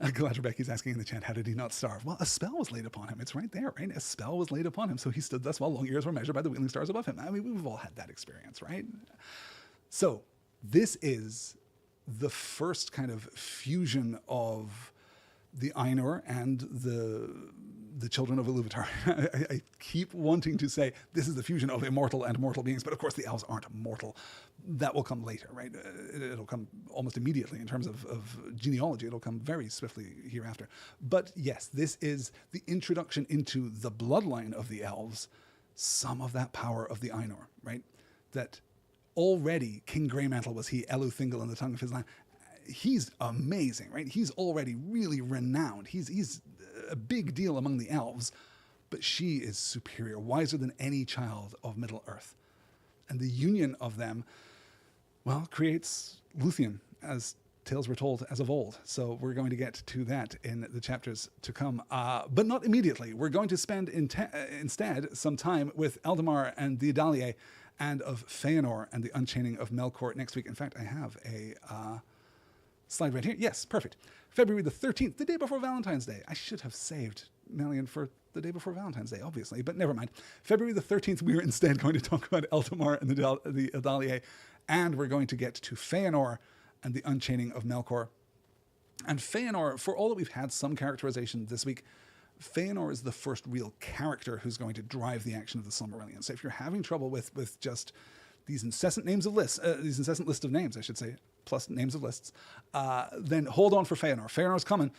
I'm glad Rebecca's asking in the chat, how did he not starve? Well, a spell was laid upon him. It's right there, right? A spell was laid upon him, so he stood thus while long years were measured by the wheeling stars above him. I mean, we've all had that experience, right? So this is the first kind of fusion of the Ainur and the children of Iluvatar. I keep wanting to say this is the fusion of immortal and mortal beings, but of course the elves aren't mortal. That will come later, right? It'll come almost immediately in terms of genealogy. It'll come very swiftly hereafter. But yes, this is the introduction into the bloodline of the elves, some of that power of the Ainur, right? That already King Greymantle was he, Elu Thingol in the tongue of his land. He's amazing, right? He's already really renowned. He's a big deal among the elves, but she is superior, wiser than any child of Middle-earth. And the union of them, well, creates Luthien, as tales were told as of old. So we're going to get to that in the chapters to come, but not immediately. We're going to spend instead some time with Eldamar and the Adalier, and of Feanor and the Unchaining of Melkor next week. In fact, I have a slide right here. Yes, perfect. February the 13th, the day before Valentine's Day. I should have saved Melian for the day before Valentine's Day, obviously, but never mind. February the 13th, we are instead going to talk about Eldamar and the Adalier, and we're going to get to Feanor and the Unchaining of Melkor. And Feanor, for all that we've had some characterization this week, Feanor is the first real character who's going to drive the action of the Silmarillion. So if you're having trouble with just these incessant list of names, I should say, plus names of lists, then hold on for Feanor. Feanor's coming,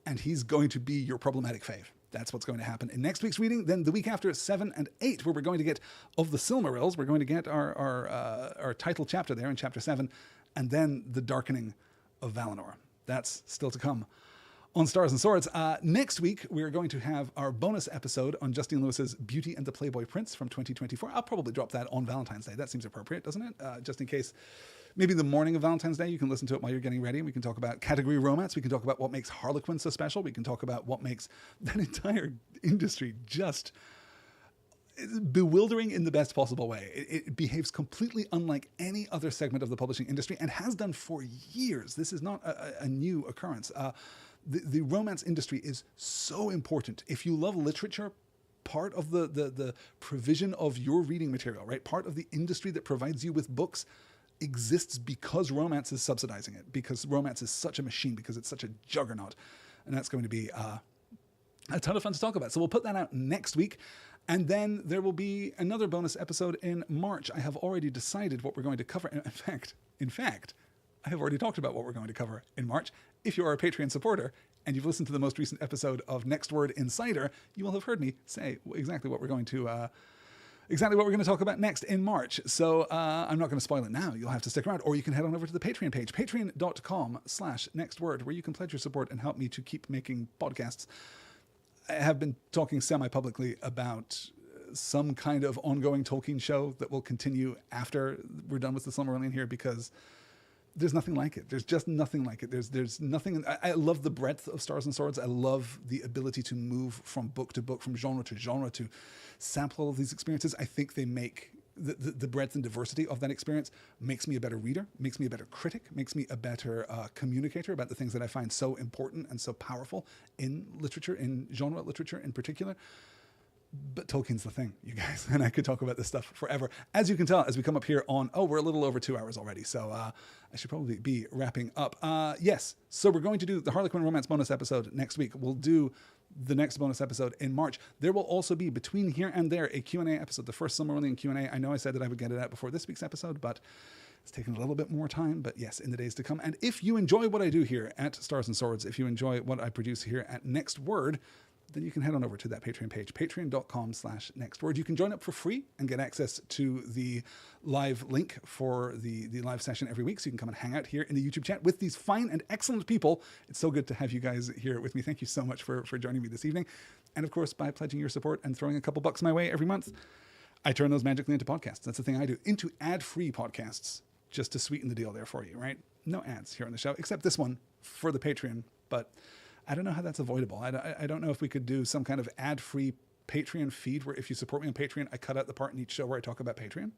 and he's going to be your problematic fave. That's what's going to happen in next week's reading. Then the week after, 7 and 8, where we're going to get of the Silmarils. We're going to get our title chapter there in chapter 7, and then the Darkening of Valinor. That's still to come on Stars and Swords. Next week, we're going to have our bonus episode on Justine Lewis's Beauty and the Playboy Prince from 2024. I'll probably drop that on Valentine's Day. That seems appropriate, doesn't it? Just in case maybe the morning of Valentine's Day, you can listen to it while you're getting ready. We can talk about category romance. We can talk about what makes Harlequin so special. We can talk about what makes that entire industry just bewildering in the best possible way. It behaves completely unlike any other segment of the publishing industry and has done for years. This is not a new occurrence. The romance industry is so important. If you love literature, part of the provision of your reading material, right? Part of the industry that provides you with books exists because romance is subsidizing it, because romance is such a machine, because it's such a juggernaut. And that's going to be a ton of fun to talk about. So we'll put that out next week. And then there will be another bonus episode in March. I have already decided what we're going to cover. In fact, I have already talked about what we're going to cover in March. If you are a Patreon supporter and you've listened to the most recent episode of Next Word Insider, you will have heard me say exactly what we're going to talk about next in March. So I'm not going to spoil it now. You'll have to stick around, or you can head on over to the Patreon page, patreon.com/nextword, where you can pledge your support and help me to keep making podcasts. I have been talking semi-publicly about some kind of ongoing Tolkien show that will continue after we're done with the Silmarillion here, because there's nothing like it. There's just nothing like it. There's nothing. I love the breadth of Stars and Swords. I love the ability to move from book to book, from genre to genre, to sample all of these experiences. I think they make the breadth and diversity of that experience makes me a better reader, makes me a better critic, makes me a better communicator about the things that I find so important and so powerful in literature, in genre literature in particular. But Tolkien's the thing, you guys, and I could talk about this stuff forever. As you can tell, as we come up here on, we're a little over 2 hours already, so I should probably be wrapping up. Yes, so we're going to do the Harlequin Romance bonus episode next week. We'll do the next bonus episode in March. There will also be, between here and there, a Q&A episode, the first Silmarillion Q&A. I know I said that I would get it out before this week's episode, but it's taken a little bit more time, but yes, in the days to come. And if you enjoy what I do here at Stars and Swords, if you enjoy what I produce here at Next Word, then you can head on over to that Patreon page, patreon.com/nextword. You can join up for free and get access to the live link for the live session every week. So you can come and hang out here in the YouTube chat with these fine and excellent people. It's so good to have you guys here with me. Thank you so much for joining me this evening. And of course, by pledging your support and throwing a couple bucks my way every month, I turn those magically into podcasts. That's the thing I do, into ad-free podcasts, just to sweeten the deal there for you, right? No ads here on the show, except this one for the Patreon, but I don't know how that's avoidable. I don't know if we could do some kind of ad-free Patreon feed where if you support me on Patreon, I cut out the part in each show where I talk about Patreon.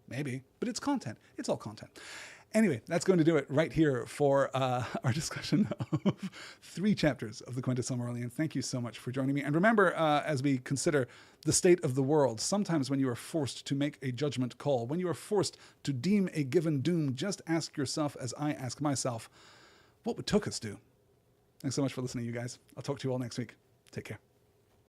Maybe, but it's content. It's all content. Anyway, that's going to do it right here for our discussion of 3 chapters of the Quintus Silmarillion. Thank you so much for joining me. And remember, as we consider the state of the world, sometimes when you are forced to make a judgment call, when you are forced to deem a given doom, just ask yourself, as I ask myself, what would Tokus do? Thanks so much for listening, you guys. I'll talk to you all next week. Take care.